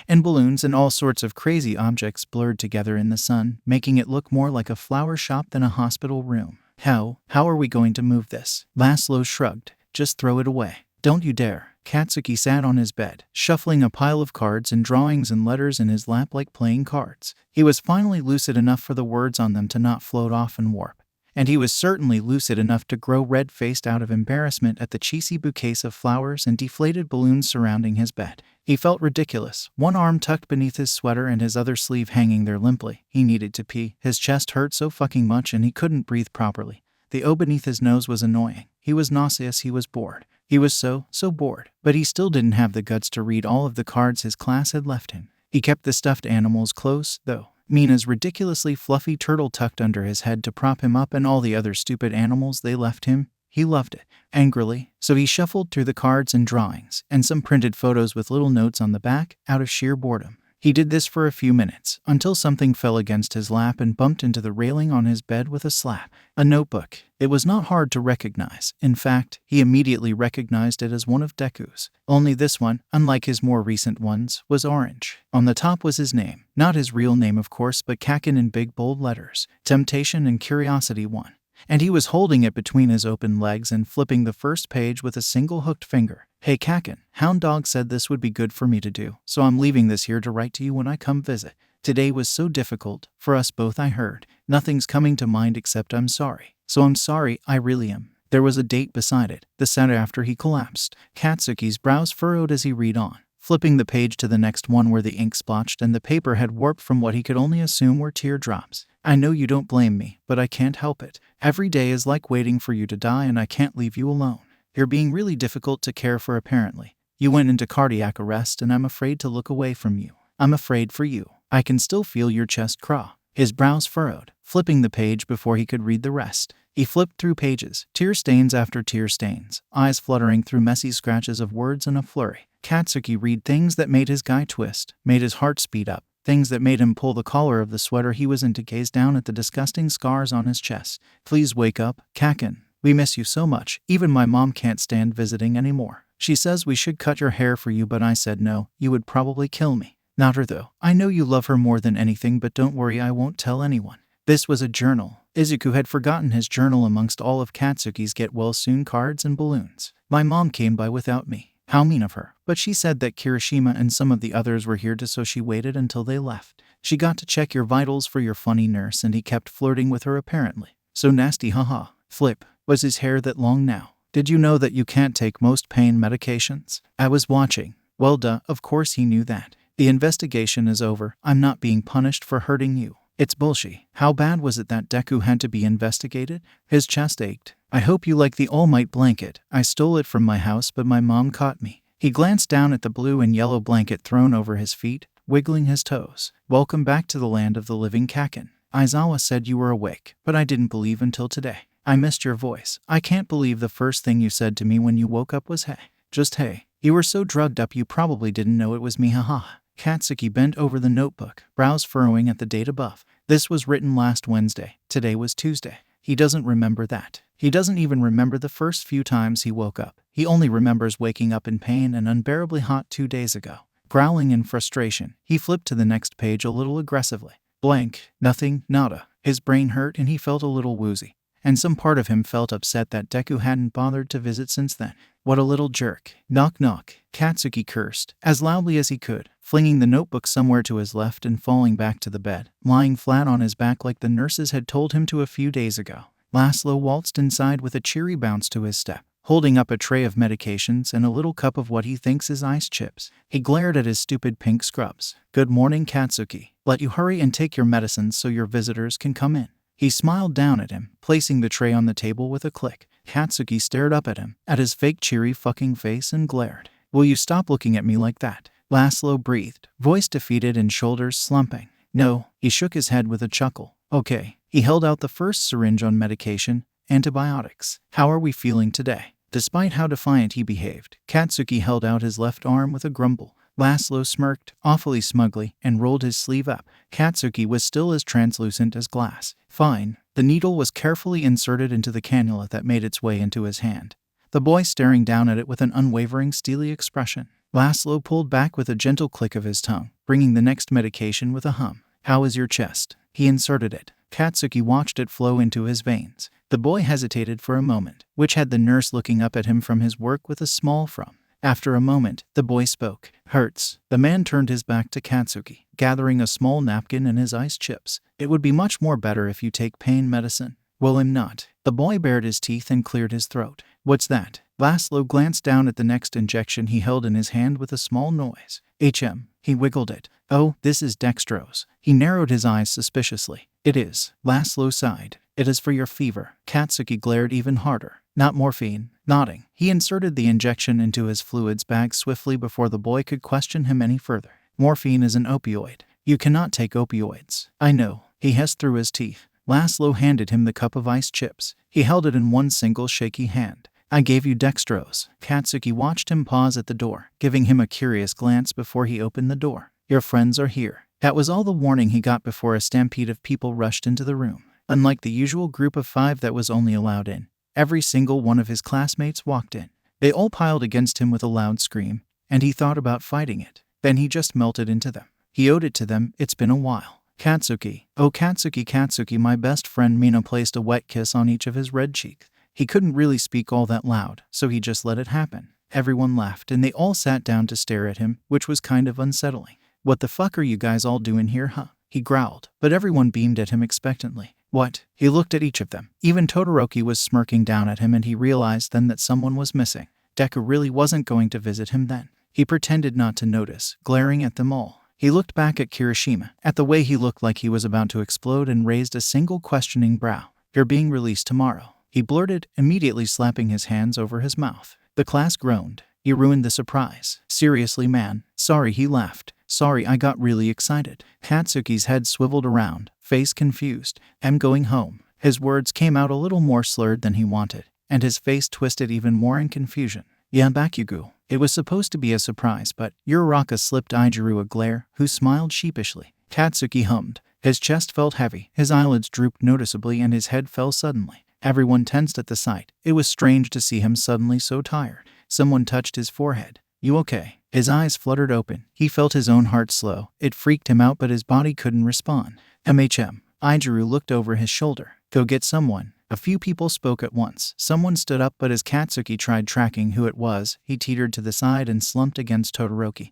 and balloons and all sorts of crazy objects blurred together in the sun, making it look more like a flower shop than a hospital room. How are we going to move this? Laszlo shrugged. Just throw it away. Don't you dare. Katsuki sat on his bed, shuffling a pile of cards and drawings and letters in his lap like playing cards. He was finally lucid enough for the words on them to not float off and warp. And he was certainly lucid enough to grow red-faced out of embarrassment at the cheesy bouquets of flowers and deflated balloons surrounding his bed. He felt ridiculous, one arm tucked beneath his sweater and his other sleeve hanging there limply. He needed to pee. His chest hurt so fucking much and he couldn't breathe properly. The O beneath his nose was annoying. He was nauseous. He was bored. He was so bored. But he still didn't have the guts to read all of the cards his class had left him. He kept the stuffed animals close, though. Mina's ridiculously fluffy turtle tucked under his head to prop him up, and all the other stupid animals they left him. He loved it. Angrily, so he shuffled through the cards and drawings, and some printed photos with little notes on the back, out of sheer boredom. He did this for a few minutes, until something fell against his lap and bumped into the railing on his bed with a slap. A notebook. It was not hard to recognize. In fact, he immediately recognized it as one of Deku's. Only this one, unlike his more recent ones, was orange. On the top was his name. Not his real name, of course, but Kaken in big bold letters. Temptation and Curiosity 1. And he was holding it between his open legs and flipping the first page with a single hooked finger. Hey Kaken, Hound Dog said this would be good for me to do, so I'm leaving this here to write to you when I come visit. Today was so difficult, for us both. I heard. Nothing's coming to mind except I'm sorry. So I'm sorry, I really am. There was a date beside it, the Saturday after he collapsed. Katsuki's brows furrowed as he read on, flipping the page to the next one where the ink splotched and the paper had warped from what he could only assume were teardrops. I know you don't blame me, but I can't help it. Every day is like waiting for you to die, and I can't leave you alone. You're being really difficult to care for apparently. You went into cardiac arrest and I'm afraid to look away from you. I'm afraid for you. I can still feel your chest craw. His brows furrowed, flipping the page before he could read the rest. He flipped through pages, tear stains after tear stains, eyes fluttering through messy scratches of words in a flurry. Katsuki read things that made his guy twist, made his heart speed up, things that made him pull the collar of the sweater he was in to gaze down at the disgusting scars on his chest. Please wake up, Kaken. We miss you so much. Even my mom can't stand visiting anymore. She says we should cut your hair for you, but I said no, you would probably kill me. Not her though. I know you love her more than anything, but don't worry, I won't tell anyone. This was a journal. Izuku had forgotten his journal amongst all of Katsuki's get well soon cards and balloons. My mom came by without me. How mean of her. But she said that Kirishima and some of the others were here so she waited until they left. She got to check your vitals for your funny nurse, and he kept flirting with her apparently. So nasty, haha. Flip. Was his hair that long now? Did you know that you can't take most pain medications? I was watching. Well duh, of course he knew that. The investigation is over. I'm not being punished for hurting you. It's bullshit. How bad was it that Deku had to be investigated? His chest ached. I hope you like the All Might blanket. I stole it from my house, but my mom caught me. He glanced down at the blue and yellow blanket thrown over his feet, wiggling his toes. Welcome back to the land of the living, Kaken. Aizawa said you were awake, but I didn't believe until today. I missed your voice. I can't believe the first thing you said to me when you woke up was hey. Just hey. You were so drugged up you probably didn't know it was me, haha. Katsuki bent over the notebook, brows furrowing at the date above. This was written last Wednesday. Today was Tuesday. He doesn't remember that. He doesn't even remember the first few times he woke up. He only remembers waking up in pain and unbearably hot 2 days ago. Growling in frustration, he flipped to the next page a little aggressively. Blank. Nothing. Nada. His brain hurt and he felt a little woozy. And some part of him felt upset that Deku hadn't bothered to visit since then. What a little jerk. Knock knock. Katsuki cursed, as loudly as he could, flinging the notebook somewhere to his left and falling back to the bed, lying flat on his back like the nurses had told him to a few days ago. Laszlo waltzed inside with a cheery bounce to his step, holding up a tray of medications and a little cup of what he thinks is ice chips. He glared at his stupid pink scrubs. Good morning, Katsuki. Let you hurry and take your medicines so your visitors can come in. He smiled down at him, placing the tray on the table with a click. Katsuki stared up at him, at his fake cheery fucking face, and glared. Will you stop looking at me like that? Laszlo breathed, voice defeated and shoulders slumping. No, he shook his head with a chuckle. Okay. He held out the first syringe on medication, antibiotics. How are we feeling today? Despite how defiant he behaved, Katsuki held out his left arm with a grumble. Laszlo smirked, awfully smugly, and rolled his sleeve up. Katsuki was still as translucent as glass. Fine. The needle was carefully inserted into the cannula that made its way into his hand, the boy staring down at it with an unwavering steely expression. Laszlo pulled back with a gentle click of his tongue, bringing the next medication with a hum. How is your chest? He inserted it. Katsuki watched it flow into his veins. The boy hesitated for a moment, which had the nurse looking up at him from his work with a small frown. After a moment, the boy spoke. Hurts. The man turned his back to Katsuki, gathering a small napkin and his ice chips. It would be much more better if you take pain medicine. Will him not. The boy bared his teeth and cleared his throat. What's that? Laszlo glanced down at the next injection he held in his hand with a small noise. He wiggled it. Oh, this is dextrose. He narrowed his eyes suspiciously. It is. Laszlo sighed. It is for your fever. Katsuki glared even harder. Not morphine. Nodding, he inserted the injection into his fluids bag swiftly before the boy could question him any further. Morphine is an opioid. You cannot take opioids. I know, he hissed through his teeth. Laszlo handed him the cup of ice chips. He held it in one single shaky hand. I gave you dextrose. Katsuki watched him pause at the door, giving him a curious glance before he opened the door. Your friends are here. That was all the warning he got before a stampede of people rushed into the room. Unlike the usual group of 5 that was only allowed in, every single one of his classmates walked in. They all piled against him with a loud scream, and he thought about fighting it. Then he just melted into them. He owed it to them. It's been a while. Katsuki. Oh, Katsuki, Katsuki, my best friend. Mina placed a wet kiss on each of his red cheeks. He couldn't really speak all that loud, so he just let it happen. Everyone laughed, and they all sat down to stare at him, which was kind of unsettling. What the fuck are you guys all doing here, huh? He growled, but everyone beamed at him expectantly. What? He looked at each of them. Even Todoroki was smirking down at him, and he realized then that someone was missing. Deku really wasn't going to visit him then. He pretended not to notice, glaring at them all. He looked back at Kirishima, at the way he looked like he was about to explode, and raised a single questioning brow. You're being released tomorrow, he blurted, immediately slapping his hands over his mouth. The class groaned. You ruined the surprise. Seriously, man. Sorry, he laughed. Sorry, I got really excited. Katsuki's head swiveled around, face confused. I'm going home. His words came out a little more slurred than he wanted, and his face twisted even more in confusion. Yeah, Bakugo. It was supposed to be a surprise, but Uraraka slipped Ijiru a glare, who smiled sheepishly. Katsuki hummed. His chest felt heavy, his eyelids drooped noticeably, and his head fell suddenly. Everyone tensed at the sight. It was strange to see him suddenly so tired. Someone touched his forehead. You okay? His eyes fluttered open. He felt his own heart slow. It freaked him out, but his body couldn't respond. Ijiru looked over his shoulder. Go get someone. A few people spoke at once. Someone stood up, but as Katsuki tried tracking who it was, he teetered to the side and slumped against Todoroki,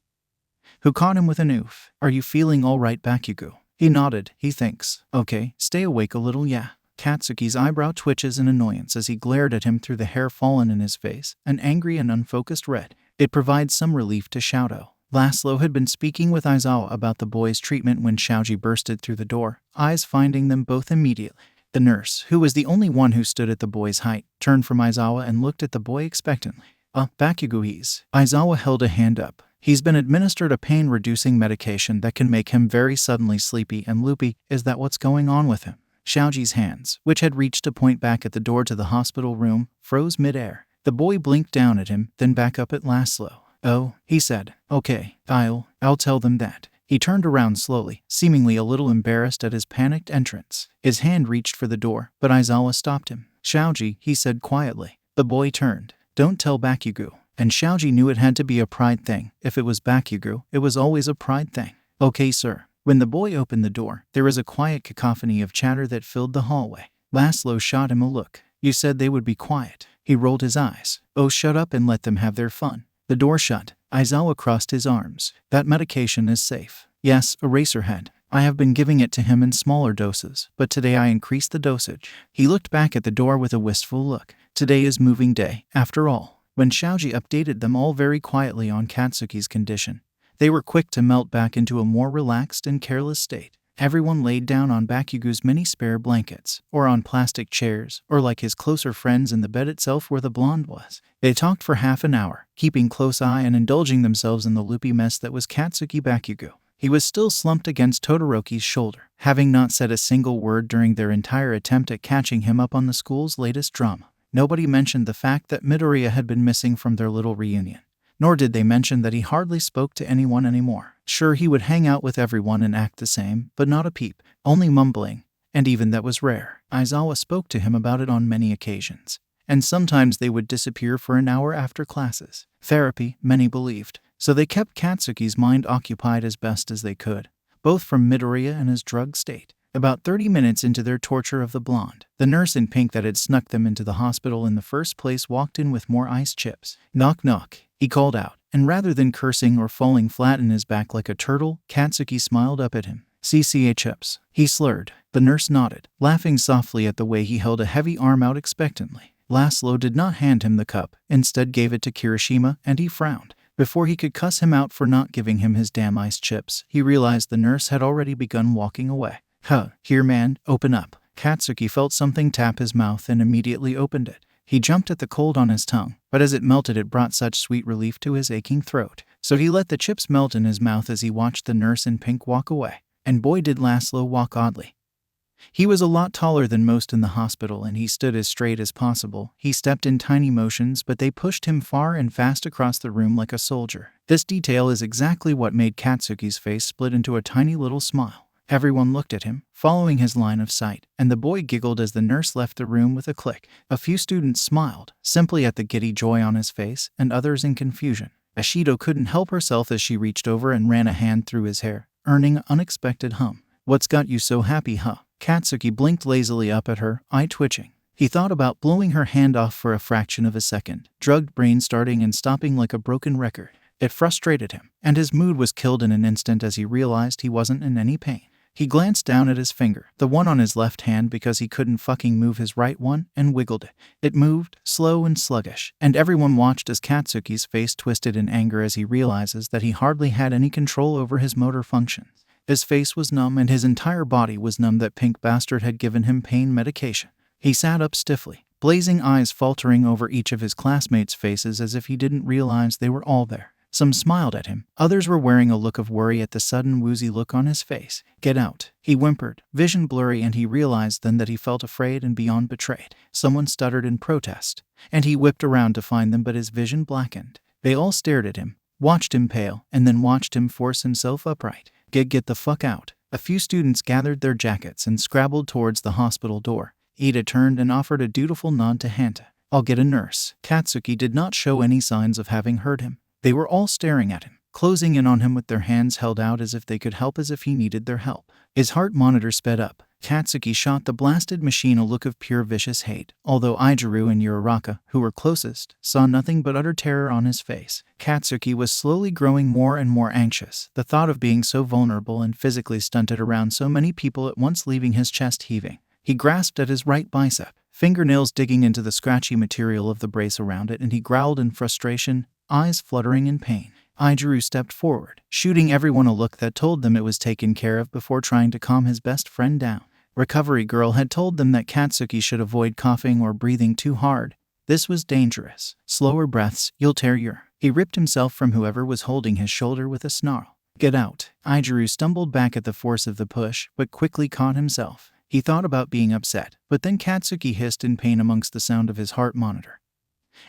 who caught him with an oof. Are you feeling all right, Bakugo? He nodded. He thinks. Okay, stay awake a little, yeah. Katsuki's eyebrow twitches in annoyance as he glared at him through the hair fallen in his face, an angry and unfocused red. It provides some relief to Shouto. Laszlo had been speaking with Aizawa about the boy's treatment when Shoji bursted through the door, eyes finding them both immediately. The nurse, who was the only one who stood at the boy's height, turned from Aizawa and looked at the boy expectantly. Bakugo. Aizawa held a hand up. He's been administered a pain-reducing medication that can make him very suddenly sleepy and loopy. Is that what's going on with him? Shoji's hands, which had reached to point back at the door to the hospital room, froze mid-air. The boy blinked down at him, then back up at Laszlo. Oh, he said. Okay, I'll tell them that. He turned around slowly, seemingly a little embarrassed at his panicked entrance. His hand reached for the door, but Aizawa stopped him. Shoji, he said quietly. The boy turned. Don't tell Bakugo. And Shoji knew it had to be a pride thing. If it was Bakugo, it was always a pride thing. Okay, sir. When the boy opened the door, there was a quiet cacophony of chatter that filled the hallway. Laszlo shot him a look. You said they would be quiet. He rolled his eyes. Oh, shut up and let them have their fun. The door shut. Aizawa crossed his arms. That medication is safe. Yes, Eraserhead. I have been giving it to him in smaller doses, but today I increased the dosage. He looked back at the door with a wistful look. Today is moving day, after all. When Shoji updated them all very quietly on Katsuki's condition, they were quick to melt back into a more relaxed and careless state. Everyone laid down on Bakugo's many spare blankets, or on plastic chairs, or like his closer friends in the bed itself where the blonde was. They talked for half an hour, keeping close eye and indulging themselves in the loopy mess that was Katsuki Bakugo. He was still slumped against Todoroki's shoulder, having not said a single word during their entire attempt at catching him up on the school's latest drama. Nobody mentioned the fact that Midoriya had been missing from their little reunion. Nor did they mention that he hardly spoke to anyone anymore. Sure, he would hang out with everyone and act the same, but not a peep, only mumbling, and even that was rare. Aizawa spoke to him about it on many occasions, and sometimes they would disappear for an hour after classes. Therapy, many believed, so they kept Katsuki's mind occupied as best as they could, both from Midoriya and his drugged state. About 30 minutes into their torture of the blonde, the nurse in pink that had snuck them into the hospital in the first place walked in with more ice chips. Knock knock, he called out, and rather than cursing or falling flat in his back like a turtle, Katsuki smiled up at him. CCA chips, he slurred. The nurse nodded, laughing softly at the way he held a heavy arm out expectantly. Laszlo did not hand him the cup, instead gave it to Kirishima, and he frowned. Before he could cuss him out for not giving him his damn ice chips, he realized the nurse had already begun walking away. Here man, open up. Katsuki felt something tap his mouth and immediately opened it. He jumped at the cold on his tongue, but as it melted it brought such sweet relief to his aching throat. So he let the chips melt in his mouth as he watched the nurse in pink walk away. and boy did Laszlo walk oddly. He was a lot taller than most in the hospital and he stood as straight as possible. He stepped in tiny motions, but they pushed him far and fast across the room like a soldier. This detail is exactly what made Katsuki's face split into a tiny little smile. Everyone looked at him, following his line of sight, and the boy giggled as the nurse left the room with a click. A few students smiled, simply at the giddy joy on his face, and others in confusion. Ashido couldn't help herself as she reached over and ran a hand through his hair, earning an unexpected hum. "What's got you so happy, huh?" Katsuki blinked lazily up at her, eye twitching. He thought about blowing her hand off for a fraction of a second, drugged brain starting and stopping like a broken record. It frustrated him, and his mood was killed in an instant as he realized he wasn't in any pain. He glanced down at his finger, the one on his left hand because he couldn't fucking move his right one, and wiggled it. It moved, slow and sluggish, and everyone watched as Katsuki's face twisted in anger as he realizes that he hardly had any control over his motor functions. His face was numb and his entire body was numb. That pink bastard had given him pain medication. He sat up stiffly, blazing eyes faltering over each of his classmates' faces as if he didn't realize they were all there. Some smiled at him, others were wearing a look of worry at the sudden woozy look on his face. "Get out," he whimpered, vision blurry, and he realized then that he felt afraid and beyond betrayed. Someone stuttered in protest, and he whipped around to find them, but his vision blackened. They all stared at him, watched him pale, and then watched him force himself upright. Get the fuck out." A few students gathered their jackets and scrabbled towards the hospital door. Ida turned and offered a dutiful nod to Hanta. "I'll get a nurse." Katsuki did not show any signs of having heard him. They were all staring at him, closing in on him with their hands held out as if they could help, as if he needed their help. His heart monitor sped up. Katsuki shot the blasted machine a look of pure vicious hate, although Ijiru and Uraraka, who were closest, saw nothing but utter terror on his face. Katsuki was slowly growing more and more anxious, the thought of being so vulnerable and physically stunted around so many people at once leaving his chest heaving. He grasped at his right bicep, fingernails digging into the scratchy material of the brace around it, and he growled in frustration, eyes fluttering in pain. Ijiru stepped forward, shooting everyone a look that told them it was taken care of before trying to calm his best friend down. Recovery Girl had told them that Katsuki should avoid coughing or breathing too hard. This was dangerous. "Slower breaths, you'll tear your..." He ripped himself from whoever was holding his shoulder with a snarl. "Get out." Ijiru stumbled back at the force of the push, but quickly caught himself. He thought about being upset, but then Katsuki hissed in pain amongst the sound of his heart monitor.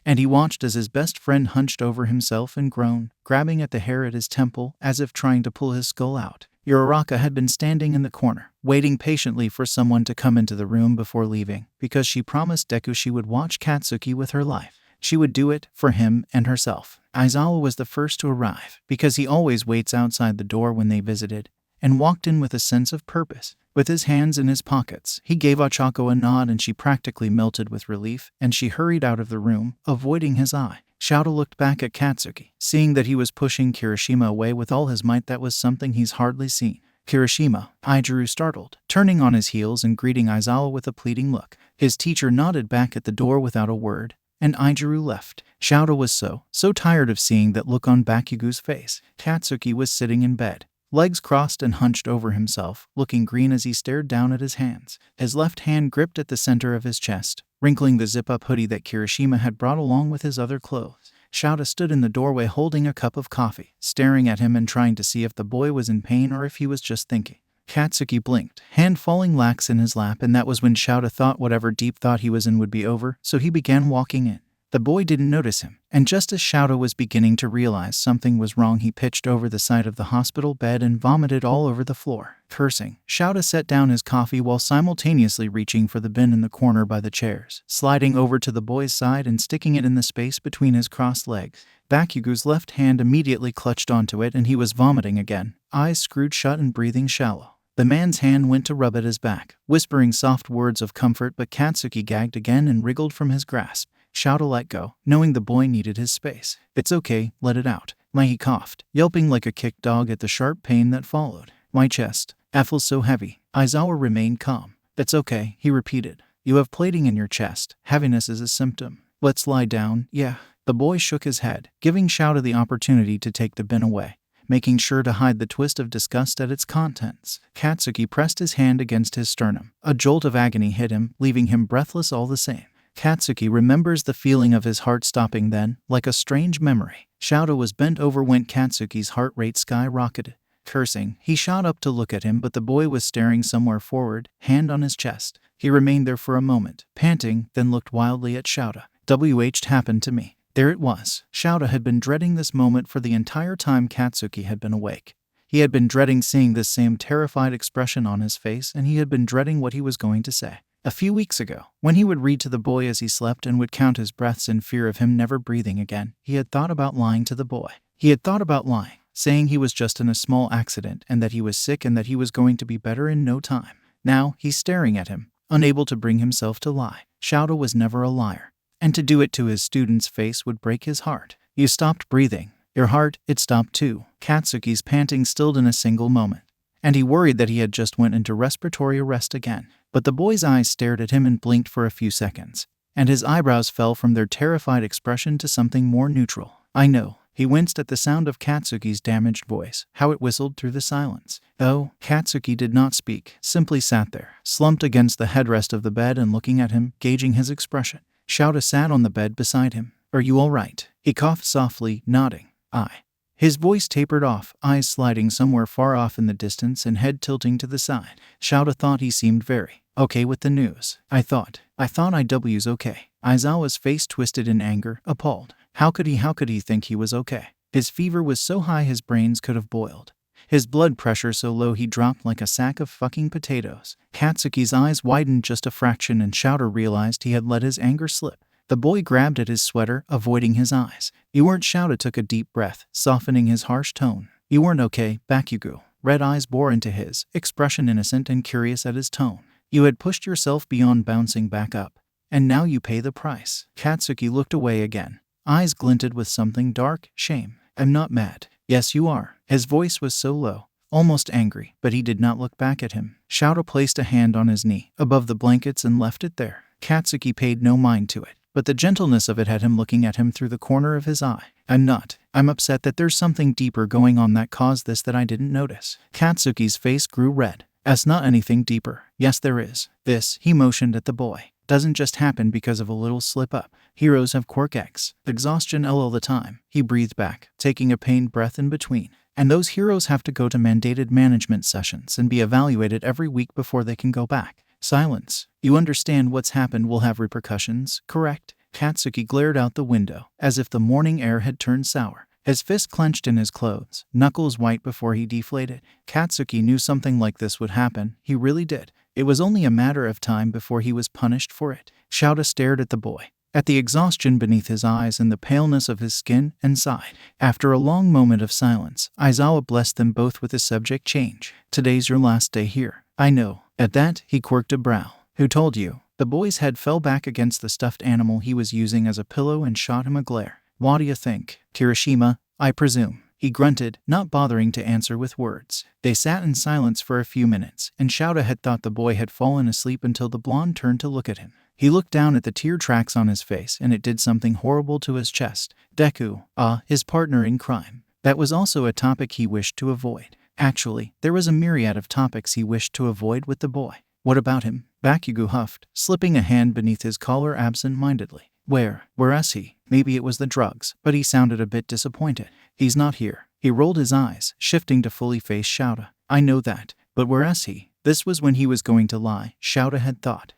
And he watched as his best friend hunched over himself and groaned, grabbing at the hair at his temple as if trying to pull his skull out. Uraraka had been standing in the corner, waiting patiently for someone to come into the room before leaving, because she promised Deku she would watch Katsuki with her life. She would do it for him and herself. Aizawa was the first to arrive, because he always waits outside the door when they visited, and walked in with a sense of purpose. With his hands in his pockets, he gave Ochako a nod and she practically melted with relief, and she hurried out of the room, avoiding his eye. Shoto looked back at Katsuki, seeing that he was pushing Kirishima away with all his might. That was something he's hardly seen. "Kirishima," Ijiru startled, turning on his heels and greeting Aizawa with a pleading look. His teacher nodded back at the door without a word, and Ijiru left. Shoto was so tired of seeing that look on Bakugo's face. Katsuki was sitting in bed, legs crossed and hunched over himself, looking green as he stared down at his hands. His left hand gripped at the center of his chest, wrinkling the zip-up hoodie that Kirishima had brought along with his other clothes. Shouta stood in the doorway holding a cup of coffee, staring at him and trying to see if the boy was in pain or if he was just thinking. Katsuki blinked, hand falling lax in his lap, and that was when Shouta thought whatever deep thought he was in would be over, so he began walking in. The boy didn't notice him, and just as Shouta was beginning to realize something was wrong, he pitched over the side of the hospital bed and vomited all over the floor. Cursing, Shouta set down his coffee while simultaneously reaching for the bin in the corner by the chairs, sliding over to the boy's side and sticking it in the space between his crossed legs. Bakugo's left hand immediately clutched onto it and he was vomiting again, eyes screwed shut and breathing shallow. The man's hand went to rub at his back, whispering soft words of comfort, but Katsuki gagged again and wriggled from his grasp. Shouta let go, knowing the boy needed his space. "It's okay, let it out." He coughed, yelping like a kicked dog at the sharp pain that followed. "My chest. I feel so heavy." Aizawa remained calm. "It's okay," he repeated. "You have plating in your chest. Heaviness is a symptom. Let's lie down." "Yeah." The boy shook his head, giving Shouta the opportunity to take the bin away, making sure to hide the twist of disgust at its contents. Katsuki pressed his hand against his sternum. A jolt of agony hit him, leaving him breathless all the same. Katsuki remembers the feeling of his heart stopping then, like a strange memory. Shouta was bent over when Katsuki's heart rate skyrocketed. Cursing, he shot up to look at him, but the boy was staring somewhere forward, hand on his chest. He remained there for a moment, panting, then looked wildly at Shouta. "What happened to me?" There it was. Shouta had been dreading this moment for the entire time Katsuki had been awake. He had been dreading seeing this same terrified expression on his face, and he had been dreading what he was going to say. A few weeks ago, when he would read to the boy as he slept and would count his breaths in fear of him never breathing again, he had thought about lying to the boy. He had thought about lying, saying he was just in a small accident and that he was sick and that he was going to be better in no time. Now, he's staring at him, unable to bring himself to lie. Shouta was never a liar, and to do it to his student's face would break his heart. "You stopped breathing. Your heart, it stopped too." Katsuki's panting stilled in a single moment, and he worried that he had just went into respiratory arrest again. But the boy's eyes stared at him and blinked for a few seconds, and his eyebrows fell from their terrified expression to something more neutral. "I know." He winced at the sound of Katsuki's damaged voice, how it whistled through the silence. Oh, Katsuki did not speak, simply sat there, slumped against the headrest of the bed and looking at him, gauging his expression. Shouta sat on the bed beside him. "Are you all right?" He coughed softly, nodding. "Aye." His voice tapered off, eyes sliding somewhere far off in the distance and head tilting to the side. Shouta thought he seemed very okay with the news. I thought IW's okay." Aizawa's face twisted in anger, appalled. How could he think he was okay? His fever was so high his brains could have boiled. His blood pressure so low he dropped like a sack of fucking potatoes. Katsuki's eyes widened just a fraction and Shouta realized he had let his anger slip. The boy grabbed at his sweater, avoiding his eyes. "You weren't." Shouta took a deep breath, softening his harsh tone. "You weren't okay, Bakugo." Red eyes bore into his, expression innocent and curious at his tone. "You had pushed yourself beyond bouncing back up, and now you pay the price." Katsuki looked away again. Eyes glinted with something dark, shame. "I'm not mad." "Yes, you are." His voice was so low, almost angry, but he did not look back at him. Shouta placed a hand on his knee, above the blankets, and left it there. Katsuki paid no mind to it, but the gentleness of it had him looking at him through the corner of his eye. "I'm not. I'm upset that there's something deeper going on that caused this that I didn't notice." Katsuki's face grew red. "That's not anything deeper." "Yes, there is. This," he motioned at the boy, "doesn't just happen because of a little slip-up. Heroes have quirkless exhaustion all the time." He breathed back, taking a pained breath in between. "And those heroes have to go to mandated management sessions and be evaluated every week before they can go back." Silence. "You understand what's happened will have repercussions, correct?" Katsuki glared out the window, as if the morning air had turned sour. His fist clenched in his clothes, knuckles white before he deflated. Katsuki knew something like this would happen, he really did. It was only a matter of time before he was punished for it. Shouta stared at the boy, at the exhaustion beneath his eyes and the paleness of his skin, and sighed. After a long moment of silence, Aizawa blessed them both with a subject change. "Today's your last day here." "I know." At that, he quirked a brow. "Who told you?" The boy's head fell back against the stuffed animal he was using as a pillow and shot him a glare. "What do you think? Kirishima, I presume." He grunted, not bothering to answer with words. They sat in silence for a few minutes, and Shouta had thought the boy had fallen asleep until the blonde turned to look at him. He looked down at the tear tracks on his face, and it did something horrible to his chest. Deku, his partner in crime. That was also a topic he wished to avoid. Actually, there was a myriad of topics he wished to avoid with the boy. "What about him?" Bakugo huffed, slipping a hand beneath his collar absent-mindedly. Where is he?" Maybe it was the drugs, but he sounded a bit disappointed. "He's not here." He rolled his eyes, shifting to fully face Shouta. "I know that, but where is he?" This was when he was going to lie, Shouta had thought.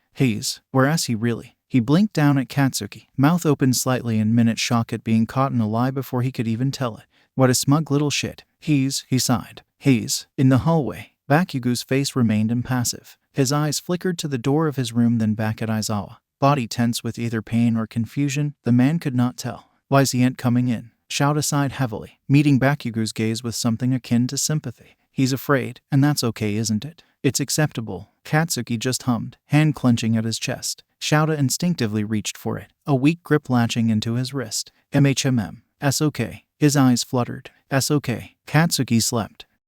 Where is he really? He blinked down at Katsuki, mouth open slightly in minute shock at being caught in a lie before he could even tell it. "What a smug little shit." He sighed. "He's in the hallway." Bakugo's face remained impassive. His eyes flickered to the door of his room, then back at Aizawa. Body tense with either pain or confusion, the man could not tell. "Why's he ain't coming in?" Shouta sighed heavily, meeting Bakugo's gaze with something akin to sympathy. "He's afraid, and that's okay, isn't it?" "It's acceptable." Katsuki just hummed, hand clenching at his chest. Shouta instinctively reached for it, a weak grip latching into his wrist. "S okay." His eyes fluttered. "S okay." Katsuki slept,